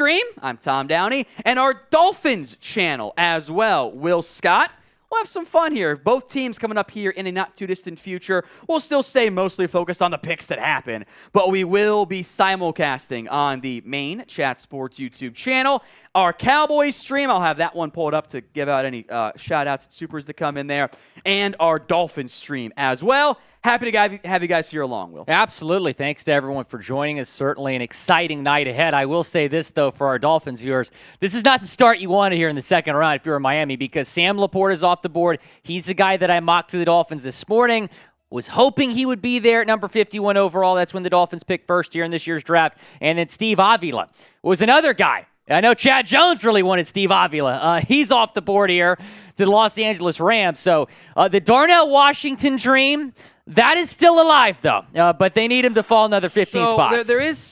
stream. I'm Tom Downey. And our Dolphins channel as well. Will Scott. We'll have some fun here. Both teams coming up here in a not-too-distant future. We'll still stay mostly focused on the picks that happen, but we will be simulcasting on the main Chat Sports YouTube channel. Our Cowboys stream, I'll have that one pulled up to give out any shout-outs to supers that come in there, and our Dolphins stream as well. Happy to have you guys here along, Will. Absolutely. Thanks to everyone for joining us. Certainly an exciting night ahead. I will say this, though, for our Dolphins viewers. This is not the start you want to hear in the second round if you're in Miami, because Sam LaPorta is off the board. He's the guy that I mocked to the Dolphins this morning. Was hoping he would be there at number 51 overall. That's when the Dolphins picked first here in this year's draft. And then Steve Avila was another guy. I know Chad Jones really wanted Steve Avila. He's off the board here to the Los Angeles Rams. So the Darnell Washington dream, that is still alive, though, but they need him to fall another 15 spots.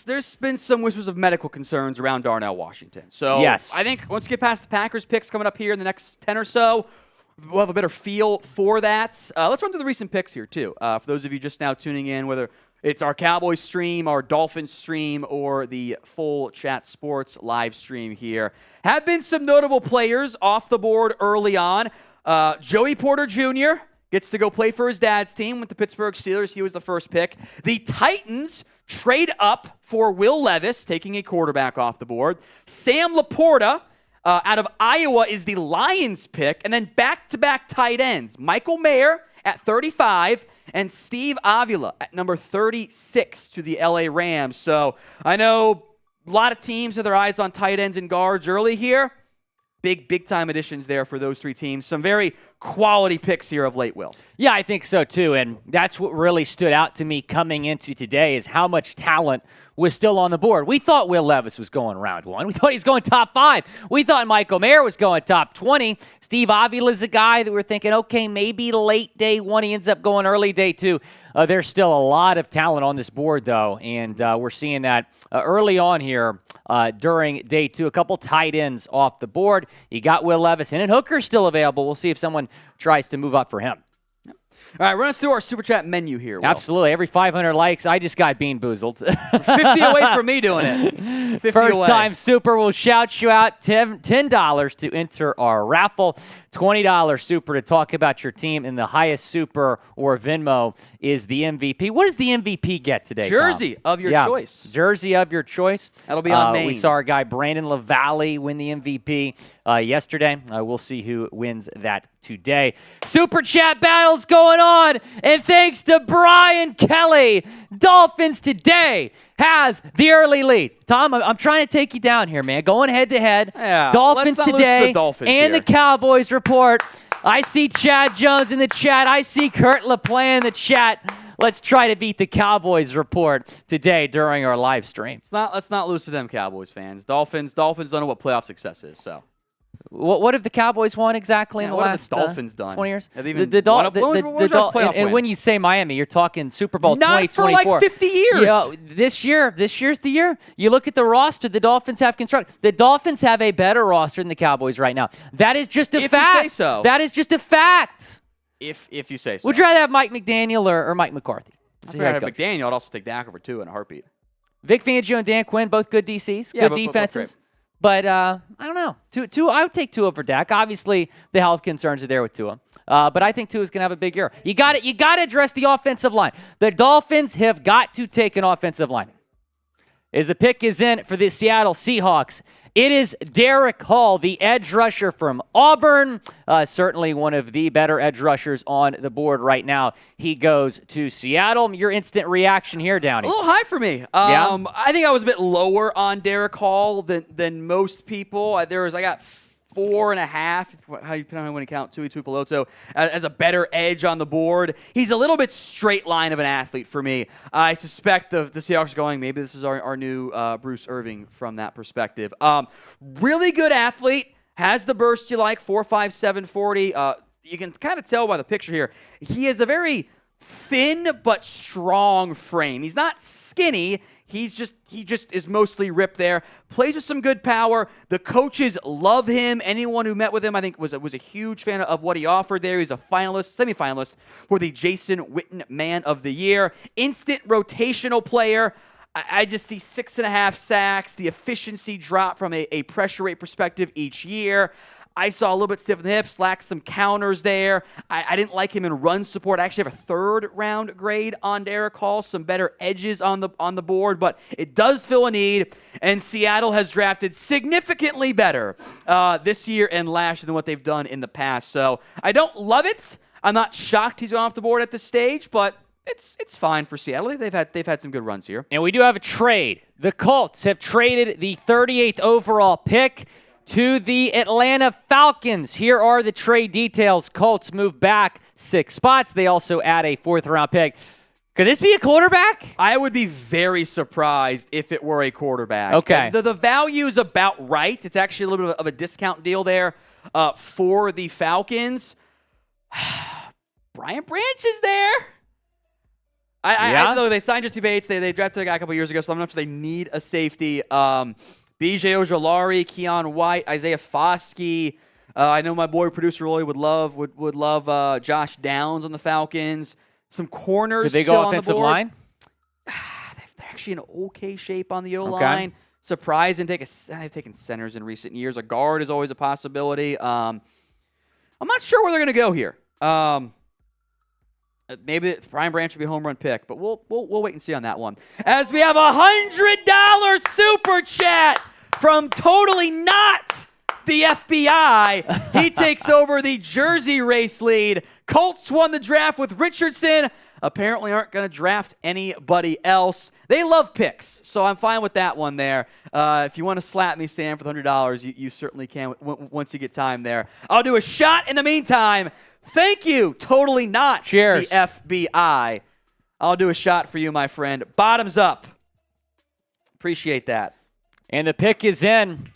There's been some whispers of medical concerns around Darnell Washington. So yes. I think once we get past the Packers picks coming up here in the next 10 or so, we'll have a better feel for that. Let's run through the recent picks here, too. For those of you just now tuning in, whether it's our Cowboys stream, our Dolphins stream, or the full Chat Sports live stream here. Have been some notable players off the board early on. Joey Porter Jr., gets to go play for his dad's team with the Pittsburgh Steelers. He was the first pick. The Titans trade up for Will Levis, taking a quarterback off the board. Sam LaPorta out of Iowa is the Lions pick. And then back-to-back tight ends. Michael Mayer at 35 and Steve Avila at number 36 to the LA Rams. So I know a lot of teams have their eyes on tight ends and guards early here. Big time additions there for those three teams. Some very quality picks here of late, Will. Yeah, I think so too. And that's what really stood out to me coming into today is how much talent was still on the board. We thought Will Levis was going round one. We thought he was going top 5. We thought Michael Mayer was going top 20. Steve Avila is a guy that we're thinking, okay, maybe late day 1. He ends up going early day 2. There's still a lot of talent on this board, though, and we're seeing that early on here during day 2. A couple tight ends off the board. You got Will Levis, and then Hooker's still available. We'll see if someone tries to move up for him. All right, run us through our Super Chat menu here, Will. Absolutely. Every 500 likes, I just got bean boozled. 50 away from me doing it. 50 First away. time Super will shout you out. $10 to enter our raffle. $20 Super to talk about your team. And the highest Super or Venmo is the MVP. What does the MVP get today, Jersey Tom? of your choice. Jersey of your choice. That'll be on Maine. We saw our guy Brandon LaValle win the MVP yesterday. We'll see who wins that today. Super Chat battles going on. And thanks to Brian Kelly, Dolphins Today has the early lead. Tom, I'm trying to take you down here, man. Going head-to-head. Yeah, Dolphins Today the Dolphins and here. the Cowboys report. I see Chad Jones in the chat. I see Kurt LaPlante in the chat. Let's try to beat the Cowboys report today during our live stream. Let's not lose to them, Cowboys fans. Dolphins don't know what playoff success is, so. What have the Cowboys won exactly in the last what have the Dolphins done? 20 years? Have even and when you say Miami, you're talking Super Bowl 2024. Not for like 50 years. You know, this year's the year. You look at the roster the Dolphins have constructed. The Dolphins have a better roster than the Cowboys right now. That is just a fact. If you say so. That is just a fact. If you say so. Would you rather have Mike McDaniel or Mike McCarthy? If I had McDaniel, I'd also take Dak over 2 in a heartbeat. Vic Fangio and Dan Quinn, both good DCs, good defenses. But I don't know. Tua, I would take Tua over Dak. Obviously, the health concerns are there with Tua. But I think Tua's going to have a big year. You got to address the offensive line. The Dolphins have got to take an offensive line. As the pick is in for the Seattle Seahawks, it is Derek Hall, the edge rusher from Auburn. Certainly one of the better edge rushers on the board right now. He goes to Seattle. Your instant reaction here, Downey? A little high for me. Yeah? I think I was a bit lower on Derek Hall than most people. I got 4.5, how you want to count Tuipulotu, as a better edge on the board. He's a little bit straight line of an athlete for me. I suspect the Seahawks are going, maybe this is our new Bruce Irving from that perspective. Really good athlete, has the burst you like, 4.57 40. You can kind of tell by the picture here. He is a very thin but strong frame. He's not skinny. He just is mostly ripped there. Plays with some good power. The coaches love him. Anyone who met with him, I think, was a huge fan of what he offered there. He's a semifinalist for the Jason Witten Man of the Year. Instant rotational player. I just see 6.5 sacks, the efficiency drop from a pressure rate perspective each year. I saw a little bit stiff in the hips, lacked some counters there. I didn't like him in run support. I actually have a 3rd-round grade on Derek Hall, some better edges on the board, but it does fill a need, and Seattle has drafted significantly better this year and last year than what they've done in the past. So I don't love it. I'm not shocked he's gone off the board at this stage, but it's fine for Seattle. They've had some good runs here. And we do have a trade. The Colts have traded the 38th overall pick to the Atlanta Falcons. Here are the trade details. Colts move back 6 spots. They also add a 4th-round pick. Could this be a quarterback? I would be very surprised if it were a quarterback. Okay. The value is about right. It's actually a little bit of a discount deal there for the Falcons. Brian Branch is there. I know they signed Jesse Bates. They drafted a guy a couple years ago, so I'm not sure they need a safety. BJ Ojulari, Keon White, Isaiah Foskey. I know my boy producer Roy would love Josh Downs on the Falcons. Some corners. Did they still go on the offensive board. line? They're actually in okay shape on the O-line. Okay. Surprised and they've taken centers in recent years. A guard is always a possibility. I'm not sure where they're going to go here. Maybe Brian Branch will be a home run pick, but we'll wait and see on that one. As we have $100 super chat from Totally Not the FBI. He takes over the jersey race lead. Colts won the draft with Richardson. Apparently aren't going to draft anybody else. They love picks, so I'm fine with that one there. If you want to slap me, Sam, for the $100, you certainly can once you get time there. I'll do a shot in the meantime. Thank you, Totally Not Cheers. the FBI. I'll do a shot for you, my friend. Bottoms up. Appreciate that. And the pick is in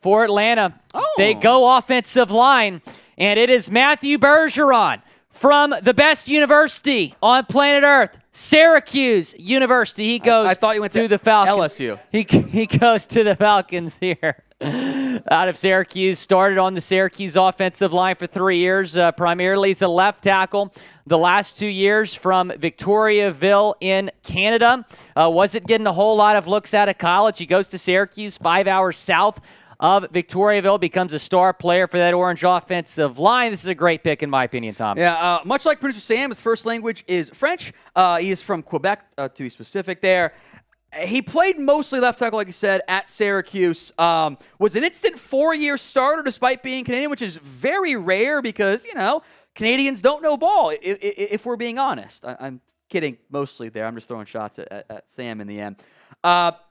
for Atlanta. Oh. They go offensive line, and it is Matthew Bergeron from the best university on planet Earth, Syracuse University. He goes I thought you went to the Falcons. LSU. He goes to the Falcons here. Out of Syracuse, started on the Syracuse offensive line for 3 years, primarily as a left tackle. The last 2 years from Victoriaville in Canada. Wasn't getting a whole lot of looks out of college. He goes to Syracuse, 5 hours south of Victoriaville, becomes a star player for that orange offensive line. This is a great pick, in my opinion, Tom. Yeah, much like producer Sam, his first language is French. He is from Quebec, to be specific there. He played mostly left tackle, like you said, at Syracuse. Was an instant 4-year starter despite being Canadian, which is very rare because, Canadians don't know ball, if we're being honest. I'm kidding mostly there. I'm just throwing shots at Sam in the end.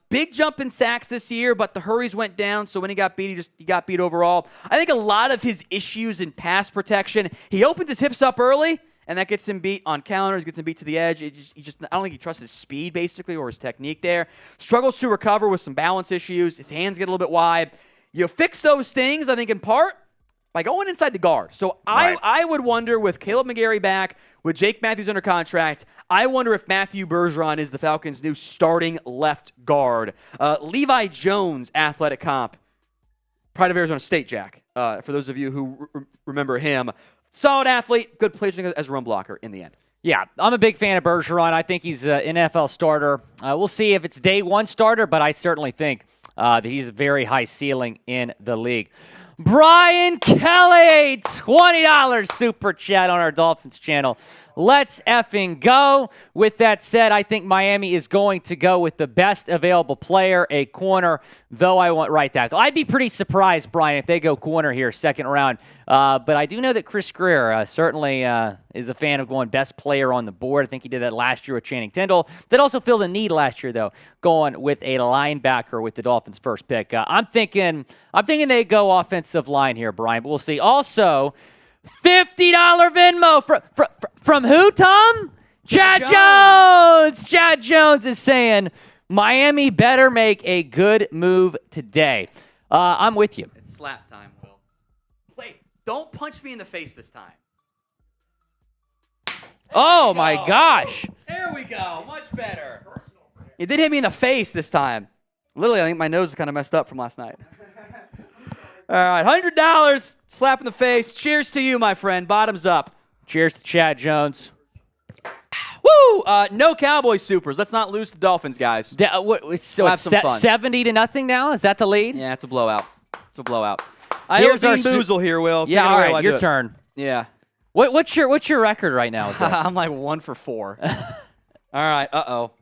Big jump in sacks this year, but the hurries went down, so when he got beat, he got beat overall. I think a lot of his issues in pass protection, he opens his hips up early, and that gets him beat on counters, gets him beat to the edge. I don't think he trusts his speed, basically, or his technique there. Struggles to recover with some balance issues. His hands get a little bit wide. You fix those things, I think, in part, by going inside the guard. So Right. I would wonder, with Caleb McGarry back, with Jake Matthews under contract, I wonder if Matthew Bergeron is the Falcons' new starting left guard. Levi Jones, athletic comp, Pride of Arizona State, Jack, for those of you who remember him. Solid athlete, good player as a run blocker in the end. Yeah, I'm a big fan of Bergeron. I think he's an NFL starter. We'll see if it's day one starter, but I certainly think that he's a very high ceiling in the league. Brian Kelly, $20 super chat on our Dolphins channel. Let's effing go. With that said, I think Miami is going to go with the best available player, a corner, though I want right tackle. I'd be pretty surprised, Brian, if they go corner here, second round. But I do know that Chris Greer certainly is a fan of going best player on the board. I think he did that last year with Channing Tindall. That also filled a need last year, though, going with a linebacker with the Dolphins' first pick. I'm thinking they go offensive line here, Brian, but we'll see. Also, $50 Venmo from who, Tom? Chad Jones! Chad Jones is saying Miami better make a good move today. I'm with you. It's slap time, Will. Wait, don't punch me in the face this time. Oh, my gosh. There we go. Much better. It did hit me in the face this time. Literally, I think my nose is kind of messed up from last night. All right, $100, slap in the face. Cheers to you, my friend. Bottoms up. Cheers to Chad Jones. Woo! Woo! No Cowboys supers. Let's not lose the Dolphins, guys. So We'll have it's some fun. 70-0 now? Is that the lead? Yeah, it's a blowout. It's a blowout. I Here's owe our Dean Boozle here, Will. Yeah, Take it all away right, while I your do it. turn. Yeah. What's your record right now with this? I'm like 1 for 4. All right. Uh-oh.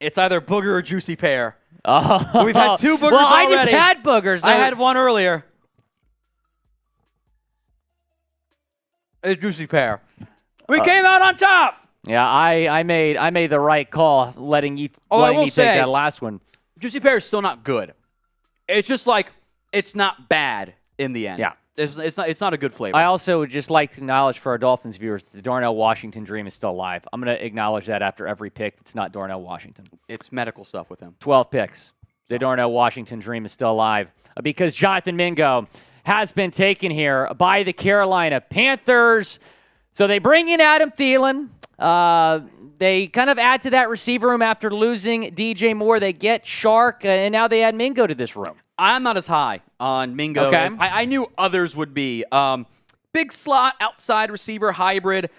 It's either booger or juicy pear. Oh. We've had 2 boogers well, already. I just had boogers. I had 1 earlier. It's juicy pear. We came out on top. Yeah, I made the right call letting me take that last one. Juicy pear is still not good. It's just like it's not bad in the end. Yeah. It's not a good flavor. I also would just like to acknowledge for our Dolphins viewers the Darnell Washington dream is still alive. I'm going to acknowledge that after every pick. It's not Darnell Washington. It's medical stuff with him. 12 picks. The Darnell Washington dream is still alive because Jonathan Mingo has been taken here by the Carolina Panthers. So they bring in Adam Thielen. They kind of add to that receiver room after losing DJ Moore. They get Shark, and now they add Mingo to this room. I'm not as high on Mingo as I knew others would be. Big slot, outside receiver, hybrid.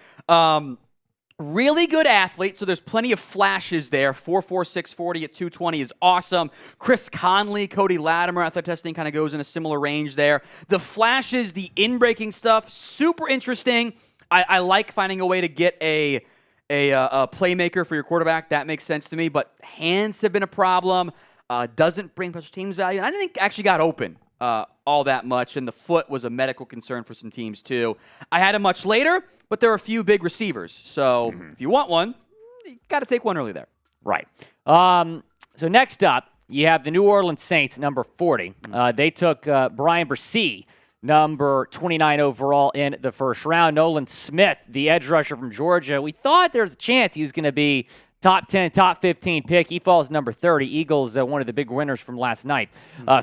Really good athlete, so there's plenty of flashes there. 4.46 640 at 220 is awesome. Chris Conley, Cody Latimer, athletic testing kind of goes in a similar range there. The flashes, the in-breaking stuff, super interesting. I like finding a way to get a playmaker for your quarterback. That makes sense to me, but hands have been a problem. Doesn't bring special teams value. And I didn't think actually got open all that much, and the foot was a medical concern for some teams too. I had him much later, but there are a few big receivers. So if you want one, you got to take one early there. Right. So next up, you have the New Orleans Saints, number 40. They took Brian Bresee, number 29 overall in the first round. Nolan Smith, the edge rusher from Georgia. We thought there was a chance he was going to be top 10, top 15 pick. He falls number 30. Eagles, one of the big winners from last night.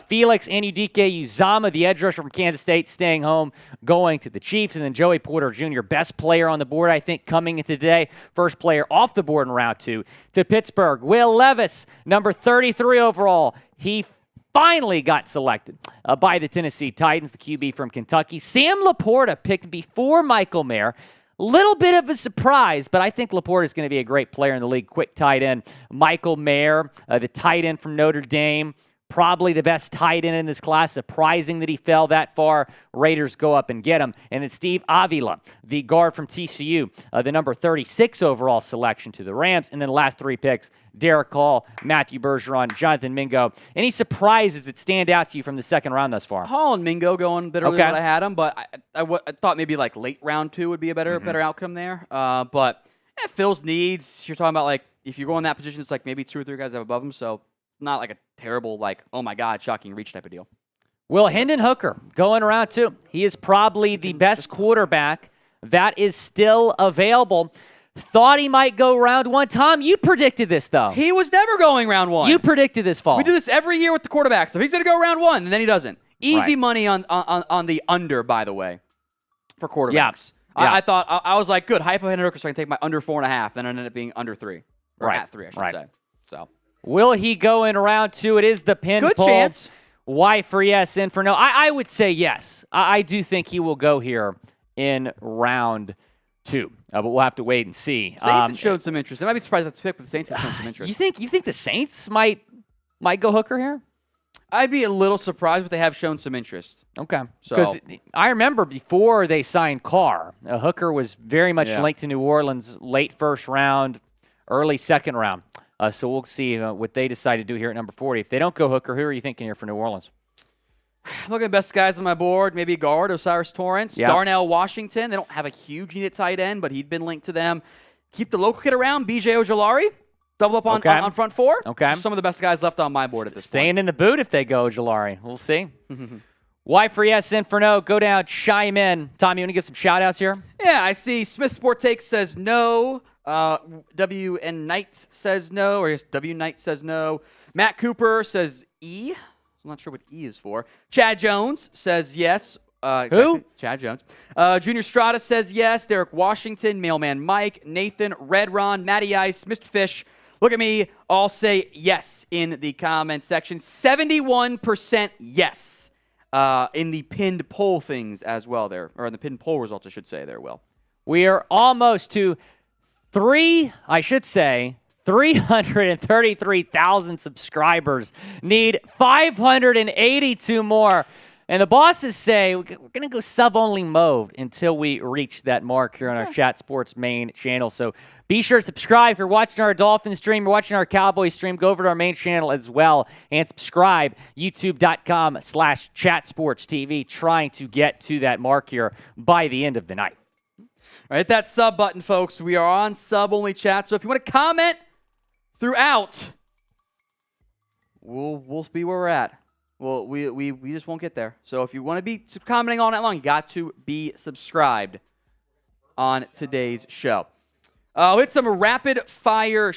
Felix Anudike-Uzomah, the edge rusher from Kansas State, staying home, going to the Chiefs. And then Joey Porter Jr., best player on the board, I think, coming into today. First player off the board in round 2 to Pittsburgh. Will Levis, number 33 overall. He finally got selected by the Tennessee Titans, the QB from Kentucky. Sam LaPorta picked before Michael Mayer. Little bit of a surprise, but I think LaPorta is going to be a great player in the league. Quick tight end. Michael Mayer, the tight end from Notre Dame, probably the best tight end in this class. Surprising that he fell that far. Raiders go up and get him. And then Steve Avila, the guard from TCU, the number 36 overall selection to the Rams. And then the last 3 picks, Derek Hall, Matthew Bergeron, Jonathan Mingo. Any surprises that stand out to you from the second round thus far? Hall and Mingo going a bit earlier than I had them, but I thought maybe like late round 2 would be a better outcome there. But Phil's needs, you're talking about like if you go in that position, it's like maybe 2 or 3 guys have above him, so not like a terrible like oh my god shocking reach type of deal. Will Hendon Hooker going around 2. He is probably the best quarterback that is still available. Thought he might go round 1. Tom, you predicted this, though. He was never going round 1. You predicted this fall. We do this every year with the quarterbacks. If he's going to go round 1, and then he doesn't. Easy money on the under, by the way, for quarterbacks. Yeah. I thought, I was like, good, hypo Hendon Hooker so I can take my under 4.5, then it ended up being under 3. Or at 3, I should say. So, will he go in round 2? It is the pin good poll. Chance. Why for yes and for no? I would say yes. I do think he will go here in round 2. But we'll have to wait and see. Saints have showed some interest. I might be surprised that's pick, but the Saints have shown some interest. You think the Saints might go Hooker here? I'd be a little surprised, but they have shown some interest. Okay. Because I remember before they signed Carr, Hooker was very much linked to New Orleans, late first round, early second round. So we'll see what they decide to do here at number 40. If they don't go Hooker, who are you thinking here for New Orleans? Look at the best guys on my board. Maybe a guard, Osiris Torrance. Yep. Darnell Washington. They don't have a huge need at tight end, but he'd been linked to them. Keep the local kid around. BJ Ojulari. Double up on front 4. Okay. Some of the best guys left on my board at this Staying point. in the boot if they go Ojulari. We'll see. Why for yes and for no? Go down, chime in. Tom, you want to give some shout-outs here? Yeah, I see Smith Sport Take says no. WN Knight says no. Or I guess W Knight says no. Matt Cooper says E. I'm not sure what E is for. Chad Jones says yes. Who? Chad Jones. Junior Strata says yes. Derek Washington, Mailman Mike, Nathan, Red Ron, Matty Ice, Mr. Fish. Look at me. All say yes in the comment section. 71% yes in the pinned poll things as well there. Or in the pinned poll results, I should say there, Will. We are almost to 333,000 subscribers. Need 582 more. And the bosses say we're going to go sub-only mode until we reach that mark here on our Chat Sports main channel. So be sure to subscribe. If you're watching our Dolphins stream, you're watching our Cowboys stream, go over to our main channel as well and subscribe. YouTube.com/ChatSportsTV, trying to get to that mark here by the end of the night. All right, hit that sub button, folks. We are on sub-only chat. So if you want to comment throughout, we'll be where we're at. Well, we just won't get there. So if you want to be commenting all night long, you got to be subscribed on today's show. We'll hit some rapid-fire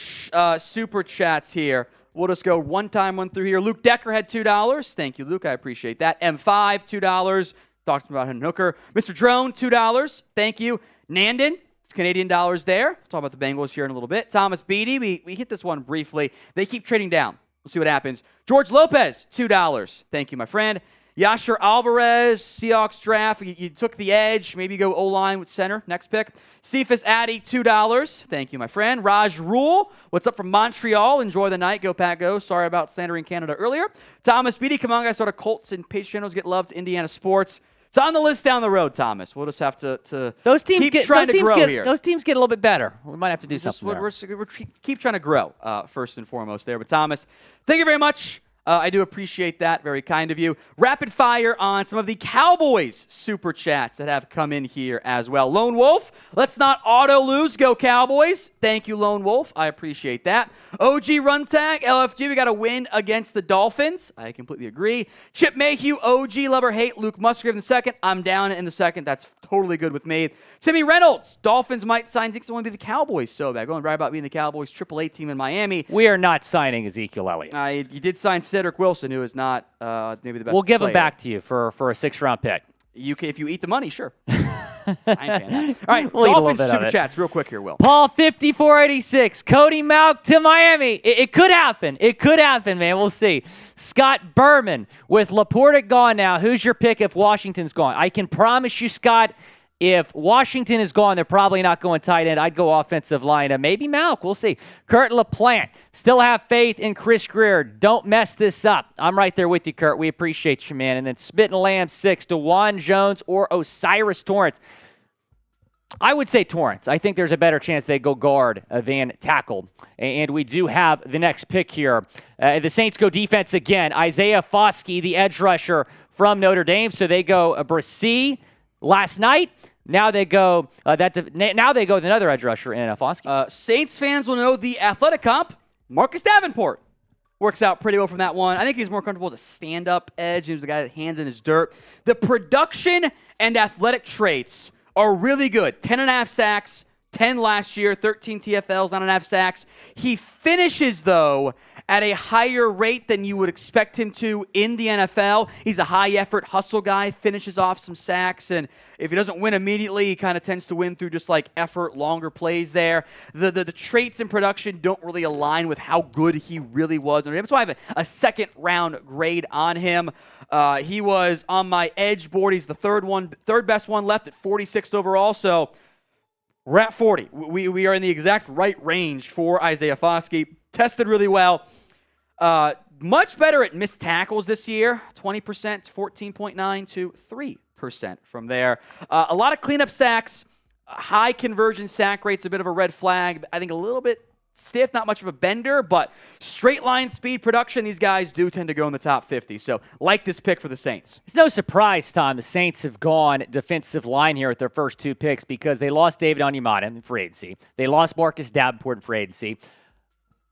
super chats here. We'll just go one through here. Luke Decker had $2. Thank you, Luke. I appreciate that. M5, $2. Talked about him, Hooker. Mr. Drone, $2. Thank you. Nandon, it's Canadian dollars there. We'll talk about the Bengals here in a little bit. Thomas Beatty, we hit this one briefly. They keep trading down. We'll see what happens. George Lopez, $2. Thank you, my friend. Yasher Alvarez, Seahawks draft. You took the edge. Maybe go O-line with center. Next pick. Cephas Addy, $2. Thank you, my friend. Raj Rule, what's up from Montreal? Enjoy the night. Go, Pack, go. Sorry about slandering Canada earlier. Thomas Beatty, come on, guys. Sort of Colts and Patriots channels get loved. Indiana sports. It's on the list down the road, Thomas. We'll just have to those teams keep get, trying those to teams grow get, here. Those teams get a little bit better. We might have to do something there. We're keep trying to grow, first and foremost there. But Thomas, thank you very much. I do appreciate that. Very kind of you. Rapid fire on some of the Cowboys super chats that have come in here as well. Lone Wolf, let's not auto lose. Go Cowboys. Thank you, Lone Wolf. I appreciate that. OG Run Tag, LFG, we got to win against the Dolphins. I completely agree. Chip Mayhew, OG Lover Hate, Luke Musgrave in the second. I'm down in the second. That's totally good with me. Timmy Reynolds, Dolphins might sign Dixon. Want to be the Cowboys so bad. Going right about being the Cowboys AAA team in Miami. We are not signing Ezekiel Elliott. You did sign Cedric Wilson, who is not maybe the best. We'll give player. him back to you for a 6th-round pick. If you eat the money, sure. I ain't paying that. All right, we'll Dolphins super chats real quick here, Will. Paul 5486, Cody Mauch to Miami. It could happen. It could happen, man. We'll see. Scott Berman, with LaPorta gone now, who's your pick if Washington's gone? I can promise you, Scott, if Washington is gone, they're probably not going tight end. I'd go offensive line. Maybe Mauch. We'll see. Kurt LaPlante. Still have faith in Chris Greer. Don't mess this up. I'm right there with you, Kurt. We appreciate you, man. And then Spit and Lamb 6, DeJuan Jones or Osiris Torrance. I would say Torrance. I think there's a better chance they go guard than tackle. And we do have the next pick here. The Saints go defense again. Isaiah Foskey, the edge rusher from Notre Dame. So they go Brissy last night. Now they go with another edge rusher in Foskey. Saints fans will know the athletic comp. Marcus Davenport works out pretty well from that one. I think he's more comfortable as a stand-up edge. He was the guy that hands in his dirt. The production and athletic traits are really good. 10.5 sacks, 10 last year, 13 TFLs, 9.5 sacks. He finishes, though, at a higher rate than you would expect him to in the NFL. He's a high-effort hustle guy, finishes off some sacks, and if he doesn't win immediately, he kind of tends to win through just like effort, longer plays there. The traits in production don't really align with how good he really was. That's why I have a second-round grade on him. He was on my edge board. He's the third best one left at 46th overall, so we're at 40. We are in the exact right range for Isaiah Foskey. Tested really well. Much better at missed tackles this year. 20%, 14.9 to 3% from there. A lot of cleanup sacks. High conversion sack rate's a bit of a red flag. I think a little bit stiff, not much of a bender, but straight line speed production, these guys do tend to go in the top 50. So like this pick for the Saints. It's no surprise, Tom, the Saints have gone defensive line here at their first 2 picks because they lost David Onyemata in free agency. They lost Marcus Davenport in free agency.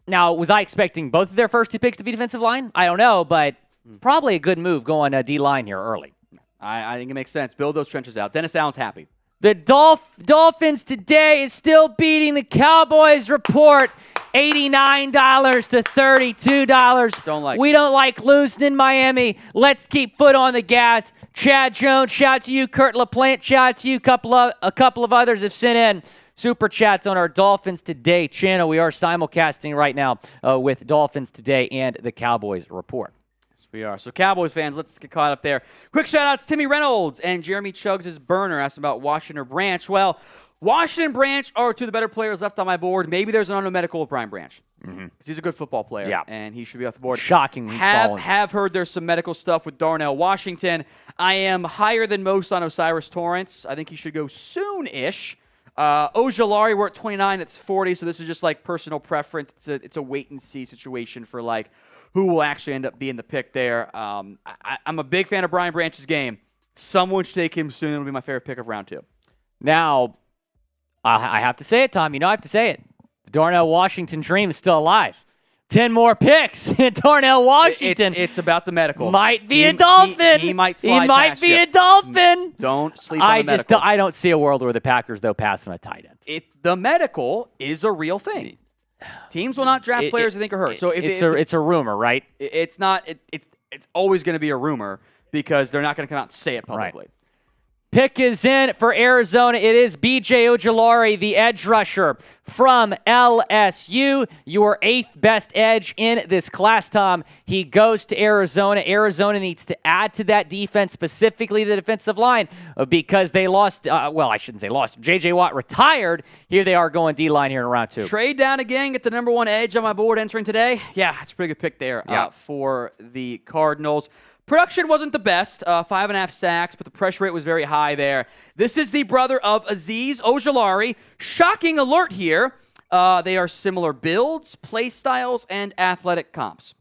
Now, was I expecting both of their first 2 picks to be defensive line? I don't know, but probably a good move going D-line here early. I think it makes sense. Build those trenches out. Dennis Allen's happy. The Dolphins today is still beating the Cowboys report. $89 to $32. We don't like losing in Miami. Let's keep foot on the gas. Chad Jones, shout out to you. Kurt LaPlante, shout out to you. A couple of others have sent in super chats on our Dolphins Today channel. We are simulcasting right now with Dolphins Today and the Cowboys report. We are. So Cowboys fans, let's get caught up there. Quick shout-outs, Timmy Reynolds and Jeremy Chugs' burner asked about Washington or Branch. Well, Washington Branch are two of the better players left on my board. Maybe there's an unknown medical with Brian Branch. Because he's a good football player, and he should be off the board. Shocking he's fallen. Have heard there's some medical stuff with Darnell Washington. I am higher than most on O'Cyrus Torrence. I think he should go soon-ish. Ojulari, we're at 29, it's 40, so this is just like personal preference. It's a wait-and-see situation for like who will actually end up being the pick there. I'm a big fan of Brian Branch's game. Someone should take him soon. It'll be my favorite pick of round 2. Now, I have to say it, Tom. You know I have to say it. The Darnell Washington dream is still alive. 10 more picks. Darnell Washington. It's about the medical. Might be a Dolphin. He might slide He might past be you. a Dolphin. Don't sleep on the medical. I don't see a world where the Packers, though, pass on a tight end. The medical is a real thing. Teams will not draft players they think are hurt. So it's a rumor, right? It's not. It's always going to be a rumor because they're not going to come out and say it publicly. Right. Pick is in for Arizona. It is B.J. Ojulari, the edge rusher from LSU. Your 8th best edge in this class, Tom. He goes to Arizona. Arizona needs to add to that defense, specifically the defensive line, because they lost, I shouldn't say lost. J.J. Watt retired. Here they are going D-line here in round 2. Trade down again, get the number 1 edge on my board entering today. Yeah, it's a pretty good pick there for the Cardinals. Production wasn't the best, 5.5 sacks, but the pressure rate was very high there. This is the brother of Azeez Ojulari. Shocking alert here. They are similar builds, play styles, and athletic comps.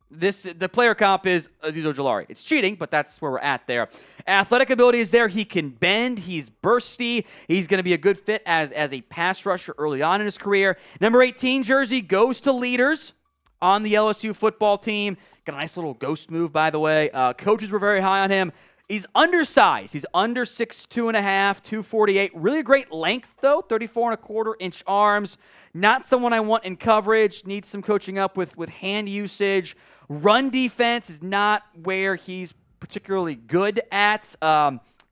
The player comp is Azeez Ojulari. It's cheating, but that's where we're at there. Athletic ability is there. He can bend. He's bursty. He's going to be a good fit as a pass rusher early on in his career. Number 18 jersey goes to leaders on the LSU football team. Got a nice little ghost move, by the way. Coaches were very high on him. He's undersized. He's under 6'2.5", 248. Really great length, though, 34.25-inch arms. Not someone I want in coverage. Needs some coaching up with hand usage. Run defense is not where he's particularly good at.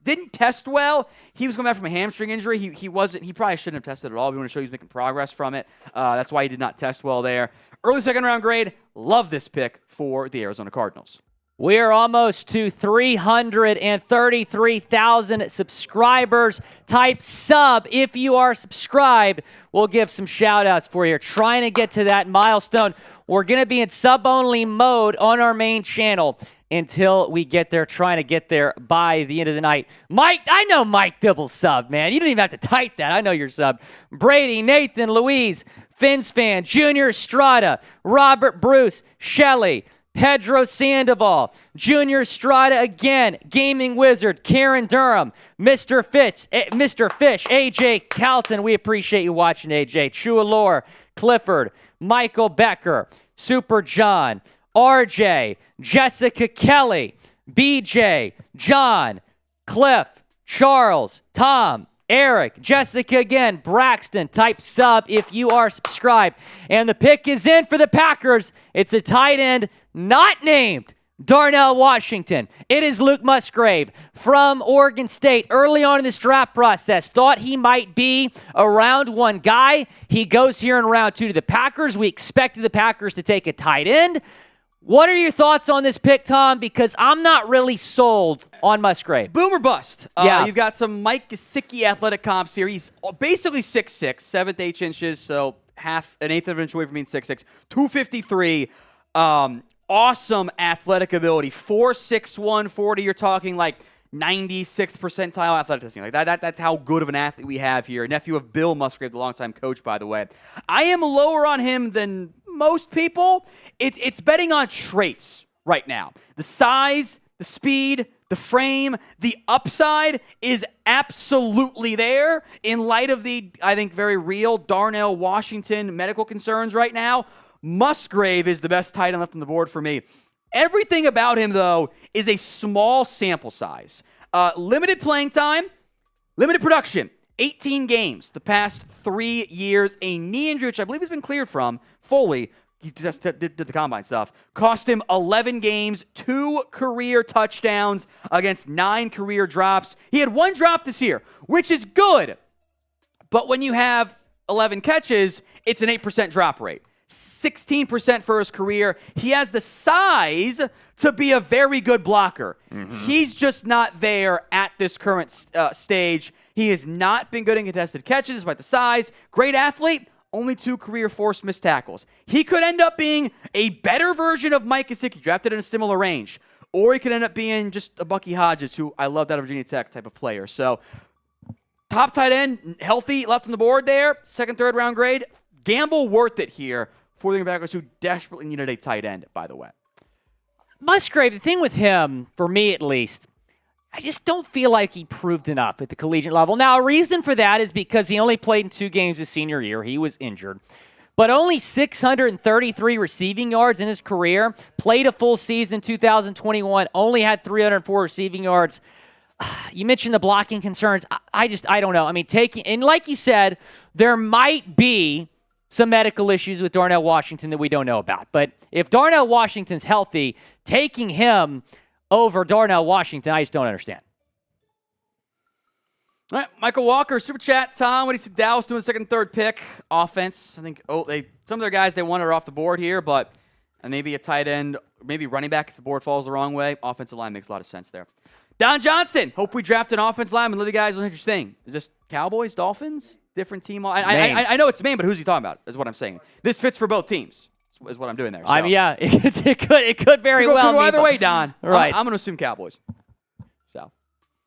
Didn't test well. He was going back from a hamstring injury. He probably shouldn't have tested at all. We want to show he's making progress from it. That's why he did not test well there. Early second-round grade. Love this pick for the Arizona Cardinals. We are almost to 333,000 subscribers. Type sub if you are subscribed. We'll give some shout-outs for you. Trying to get to that milestone. We're going to be in sub-only mode on our main channel until we get there, trying to get there by the end of the night. Mike, I know Mike Dibble sub, man. You didn't even have to type that. I know your sub. Brady, Nathan, Louise, Fins Fan, Junior Estrada, Robert Bruce, Shelley, Pedro Sandoval, Junior Estrada again, Gaming Wizard, Karen Durham, Mr. Fish, AJ Calton. We appreciate you watching, AJ. Chualor, Clifford, Michael Becker, Super John, RJ, Jessica Kelly, BJ, John, Cliff, Charles, Tom, Eric, Jessica again, Braxton. Type sub if you are subscribed. And the pick is in for the Packers. It's a tight end not named Darnell Washington. It is Luke Musgrave from Oregon State. Early on in this draft process, thought he might be a round 1 guy. He goes here in round 2 to the Packers. We expected the Packers to take a tight end. What are your thoughts on this pick, Tom? Because I'm not really sold on Musgrave. Boom or bust. Yeah. You've got some Mike Gesicki athletic comps here. He's basically 6'6", 7/8 inches, so an eighth of an inch away from being 6'6", 253. Awesome athletic ability. 4'6", 140. You're talking like 96th percentile athletic testing. Like that's how good of an athlete we have here. Nephew of Bill Musgrave, the longtime coach, by the way. I am lower on him than most people. It's betting on traits right now. The size, the speed, the frame, the upside is absolutely there in light of the, I think, very real Darnell Washington medical concerns right now. Musgrave is the best tight end left on the board for me. Everything about him, though, is a small sample size. Limited playing time, limited production. 18 games the past 3 years. A knee injury, which I believe has been cleared from fully. He just did the combine stuff. Cost him 11 games, 2 career touchdowns against 9 career drops. He had 1 drop this year, which is good. But when you have 11 catches, it's an 8% drop rate. 16% for his career. He has the size to be a very good blocker. Mm-hmm. He's just not there at this current stage. He has not been good in contested catches despite the size. Great athlete, only 2 career forced missed tackles. He could end up being a better version of Mike Gesicki, drafted in a similar range. Or he could end up being just a Bucky Hodges, who I loved out of Virginia Tech type of player. So, top tight end, healthy, left on the board there. 2nd, 3rd round grade. Gamble worth it here for the Packers, who desperately needed a tight end, by the way. Musgrave, the thing with him, for me at least, I just don't feel like he proved enough at the collegiate level. Now, a reason for that is because he only played in 2 games his senior year. He was injured. But only 633 receiving yards in his career. Played a full season in 2021. Only had 304 receiving yards. You mentioned the blocking concerns. I don't know. I mean, and like you said, there might be some medical issues with Darnell Washington that we don't know about. But if Darnell Washington's healthy, taking him over Darnell Washington, I just don't understand. All right, Michael Walker, Super Chat. Tom, what do you see Dallas doing 2nd, 3rd pick? Offense. I think some of their guys they wanted are off the board here, but maybe a tight end, maybe running back if the board falls the wrong way. Offensive line makes a lot of sense there. Don Johnson, hope we draft an offensive lineman. Let the guys know what you're saying. Is this Cowboys, Dolphins, different team? I know it's Maine, but who's he talking about is what I'm saying. This fits for both teams is what I'm doing there. So. Yeah, it could very well go either way, Don. Right. I'm going to assume Cowboys. So,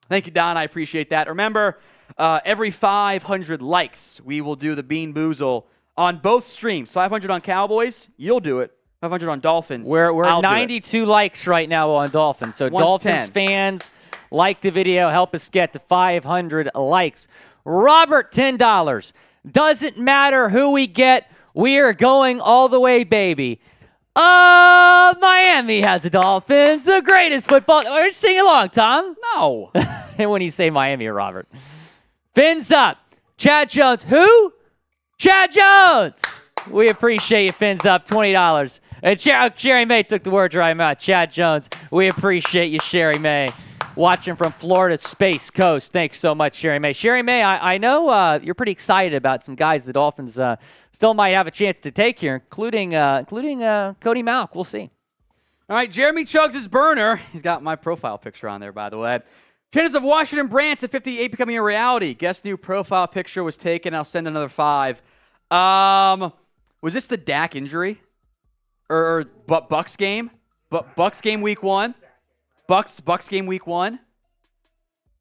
thank you, Don. I appreciate that. Remember, every 500 likes, we will do the Bean Boozle on both streams. 500 on Cowboys, you'll do it. 500 on Dolphins. We're at 92 likes right now on Dolphins. So Dolphins fans, like the video, help us get to 500 likes. Robert, $10. Doesn't matter who we get, we are going all the way, baby. Miami has the Dolphins, the greatest football. Sing along, Tom. No. And when you say Miami, Robert. Fins up. Chad Jones. Who? Chad Jones. We appreciate you, Fins up. $20. And Sherry May took the words right out. Chad Jones. We appreciate you, Sherry May. Watching from Florida Space Coast. Thanks so much, Sherry May. Sherry May, I know you're pretty excited about some guys the Dolphins still might have a chance to take here, including Cody Mauch. We'll see. All right, Jeremy chugs his burner. He's got my profile picture on there, by the way. Chances of Washington Brents at 58 becoming a reality. Guess new profile picture was taken. I'll send another 5. Was this the Dak injury? Or Bucks game? Bucks game week 1? Bucks game week 1.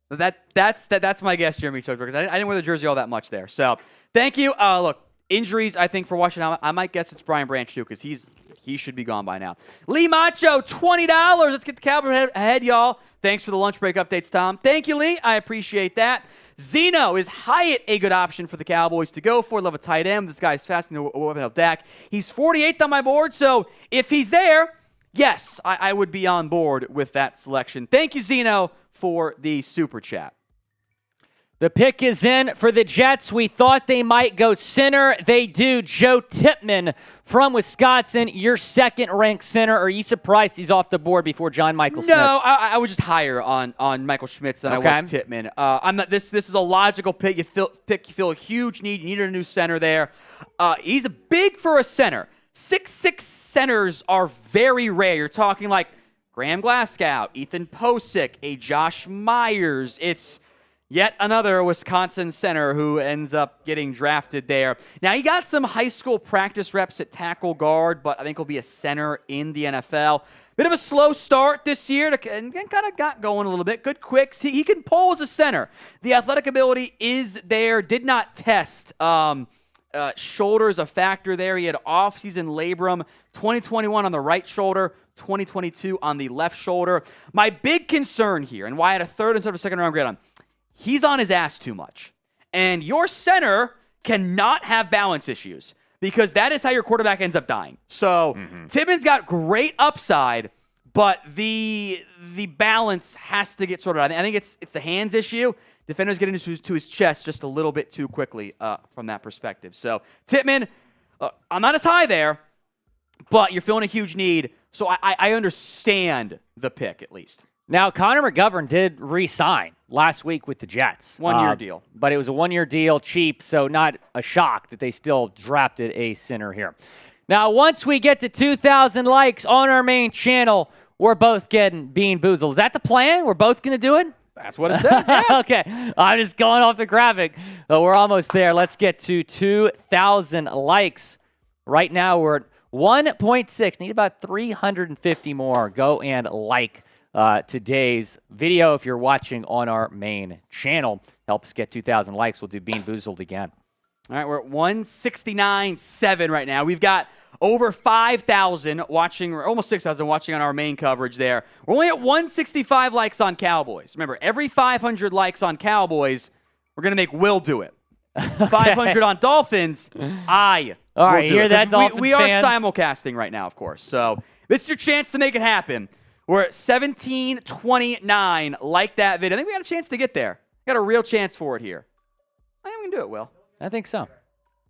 That's my guess, Jeremy Chugberg, because I didn't wear the jersey all that much there. So thank you. Look, injuries I think for Washington, I might guess it's Brian Branch too, because he should be gone by now. Lee Macho, $20. Let's get the Cowboys ahead, y'all. Thanks for the lunch break updates, Tom. Thank you, Lee. I appreciate that. Zeno, is Hyatt a good option for the Cowboys to go for? Love a tight end. This guy's fast in the weapon of Dak. He's 48th on my board, so if he's there, yes, I would be on board with that selection. Thank you, Zeno, for the super chat. The pick is in for the Jets. We thought they might go center. They do. Joe Tippmann from Wisconsin, your second-ranked center. Are you surprised he's off the board before John Michael Schmitz? No, I was just higher on Michael Schmitz than I was Tippmann. I'm not. This is a logical pick. You feel a huge need. You needed a new center there. He's a big for a center. 6'6" centers are very rare. You're talking like Graham Glasgow, Ethan Posick, a Josh Myers. It's yet another Wisconsin center who ends up getting drafted there. Now, he got some high school practice reps at tackle guard, but I think he'll be a center in the NFL. Bit of a slow start this year, and kind of got going a little bit. Good quicks. He can pull as a center. The athletic ability is there. Did not test. Shoulder is a factor there. He had off-season labrum, 2021 on the right shoulder, 2022 on the left shoulder. My big concern here, and why I had a third instead of a second round grade on, he's on his ass too much. And your center cannot have balance issues because that is how your quarterback ends up dying. So Tippmann's got great upside, but the balance has to get sorted out. I think it's a hands issue. Defenders get into his chest just a little bit too quickly from that perspective. So Tippmann, I'm not as high there, but you're feeling a huge need. So I understand the pick at least. Now, Connor McGovern did re-sign last week with the Jets. 1 year deal. But it was a 1 year deal, cheap, so not a shock that they still drafted a center here. Now, once we get to 2,000 likes on our main channel, we're both getting Bean Boozled. Is that the plan? We're both going to do it? That's what it says, yeah. Okay, I'm just going off the graphic. But we're almost there. Let's get to 2,000 likes. Right now, we're at 1.6. Need about 350 more. Go and like today's video if you're watching on our main channel. Help us get 2,000 likes. We'll do Bean Boozled again. All right, we're at 169.7 right now. We've got over 5,000 watching, or almost 6,000 watching on our main coverage there. We're only at 165 likes on Cowboys. Remember, every 500 likes on Cowboys, we're going to make Will do it. 500 on Dolphins, I All right, will do hear it. that, Dolphins we are fans? simulcasting right now, of course. So this is your chance to make it happen. We're at 1729. Like that video. I think we got a chance to get there. Got a real chance for it here. I think we can do it, Will. I think so.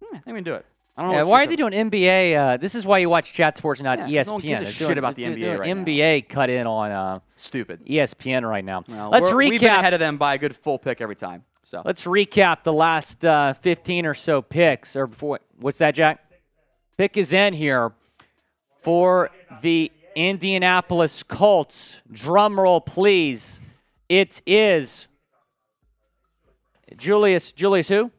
I think we can do it. I don't know. Why are they doing NBA? This is why you watch Chat Sports, not ESPN. No one gives a shit about the NBA right now. NBA cut in on stupid ESPN right now. Well, Let's recap. We've been ahead of them by a good full pick every time. So Let's recap the last 15 or so picks. Or before, what's that, Jack? Pick is in here for the Indianapolis Colts. Drum roll, please. It is Julius who?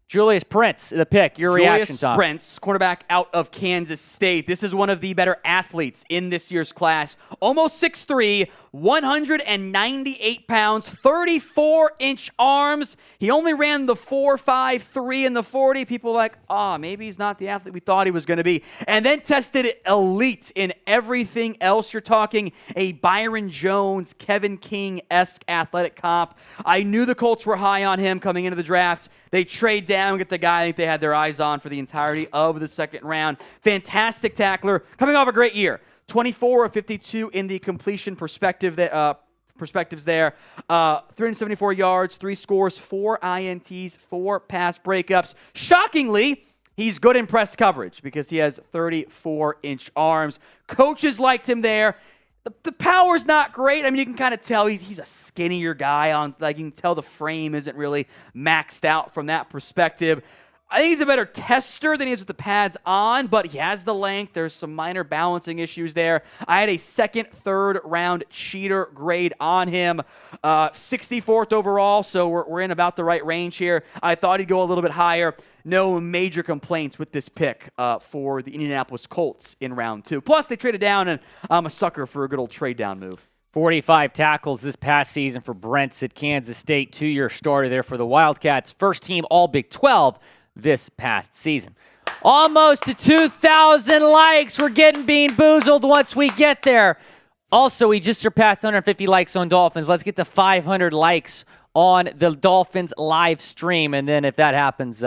Julius Brents, the pick. Your reaction, Tom. Julius Brents, quarterback out of Kansas State. This is one of the better athletes in this year's class. Almost 6'3", 198 pounds, 34-inch arms. He only ran the 4.53 in the 40. People were like, maybe he's not the athlete we thought he was going to be. And then tested elite in everything else. You're talking a Byron Jones, Kevin King-esque athletic comp. I knew the Colts were high on him coming into the draft. They trade down, get the guy I think they had their eyes on for the entirety of the second round. Fantastic tackler, coming off a great year. 24 of 52 in the completion perspectives there. 374 yards, 3 scores, 4 INTs, 4 pass breakups. Shockingly, he's good in press coverage because he has 34-inch arms. Coaches liked him there. The power's not great. I mean, you can kind of tell he's a skinnier guy. You can tell the frame isn't really maxed out from that perspective. I think he's a better tester than he is with the pads on, but he has the length. There's some minor balancing issues there. I had a second, third round cheater grade on him. 64th overall, so we're in about the right range here. I thought he'd go a little bit higher. No major complaints with this pick for the Indianapolis Colts in round 2. Plus, they traded down, and I'm a sucker for a good old trade-down move. 45 tackles this past season for Brents at Kansas State. 2-year starter there for the Wildcats. First team All-Big 12 this past season. Almost to 2,000 likes. We're getting Bean Boozled once we get there. Also, we just surpassed 150 likes on Dolphins. Let's get to 500 likes on the Dolphins live stream. And then if that happens,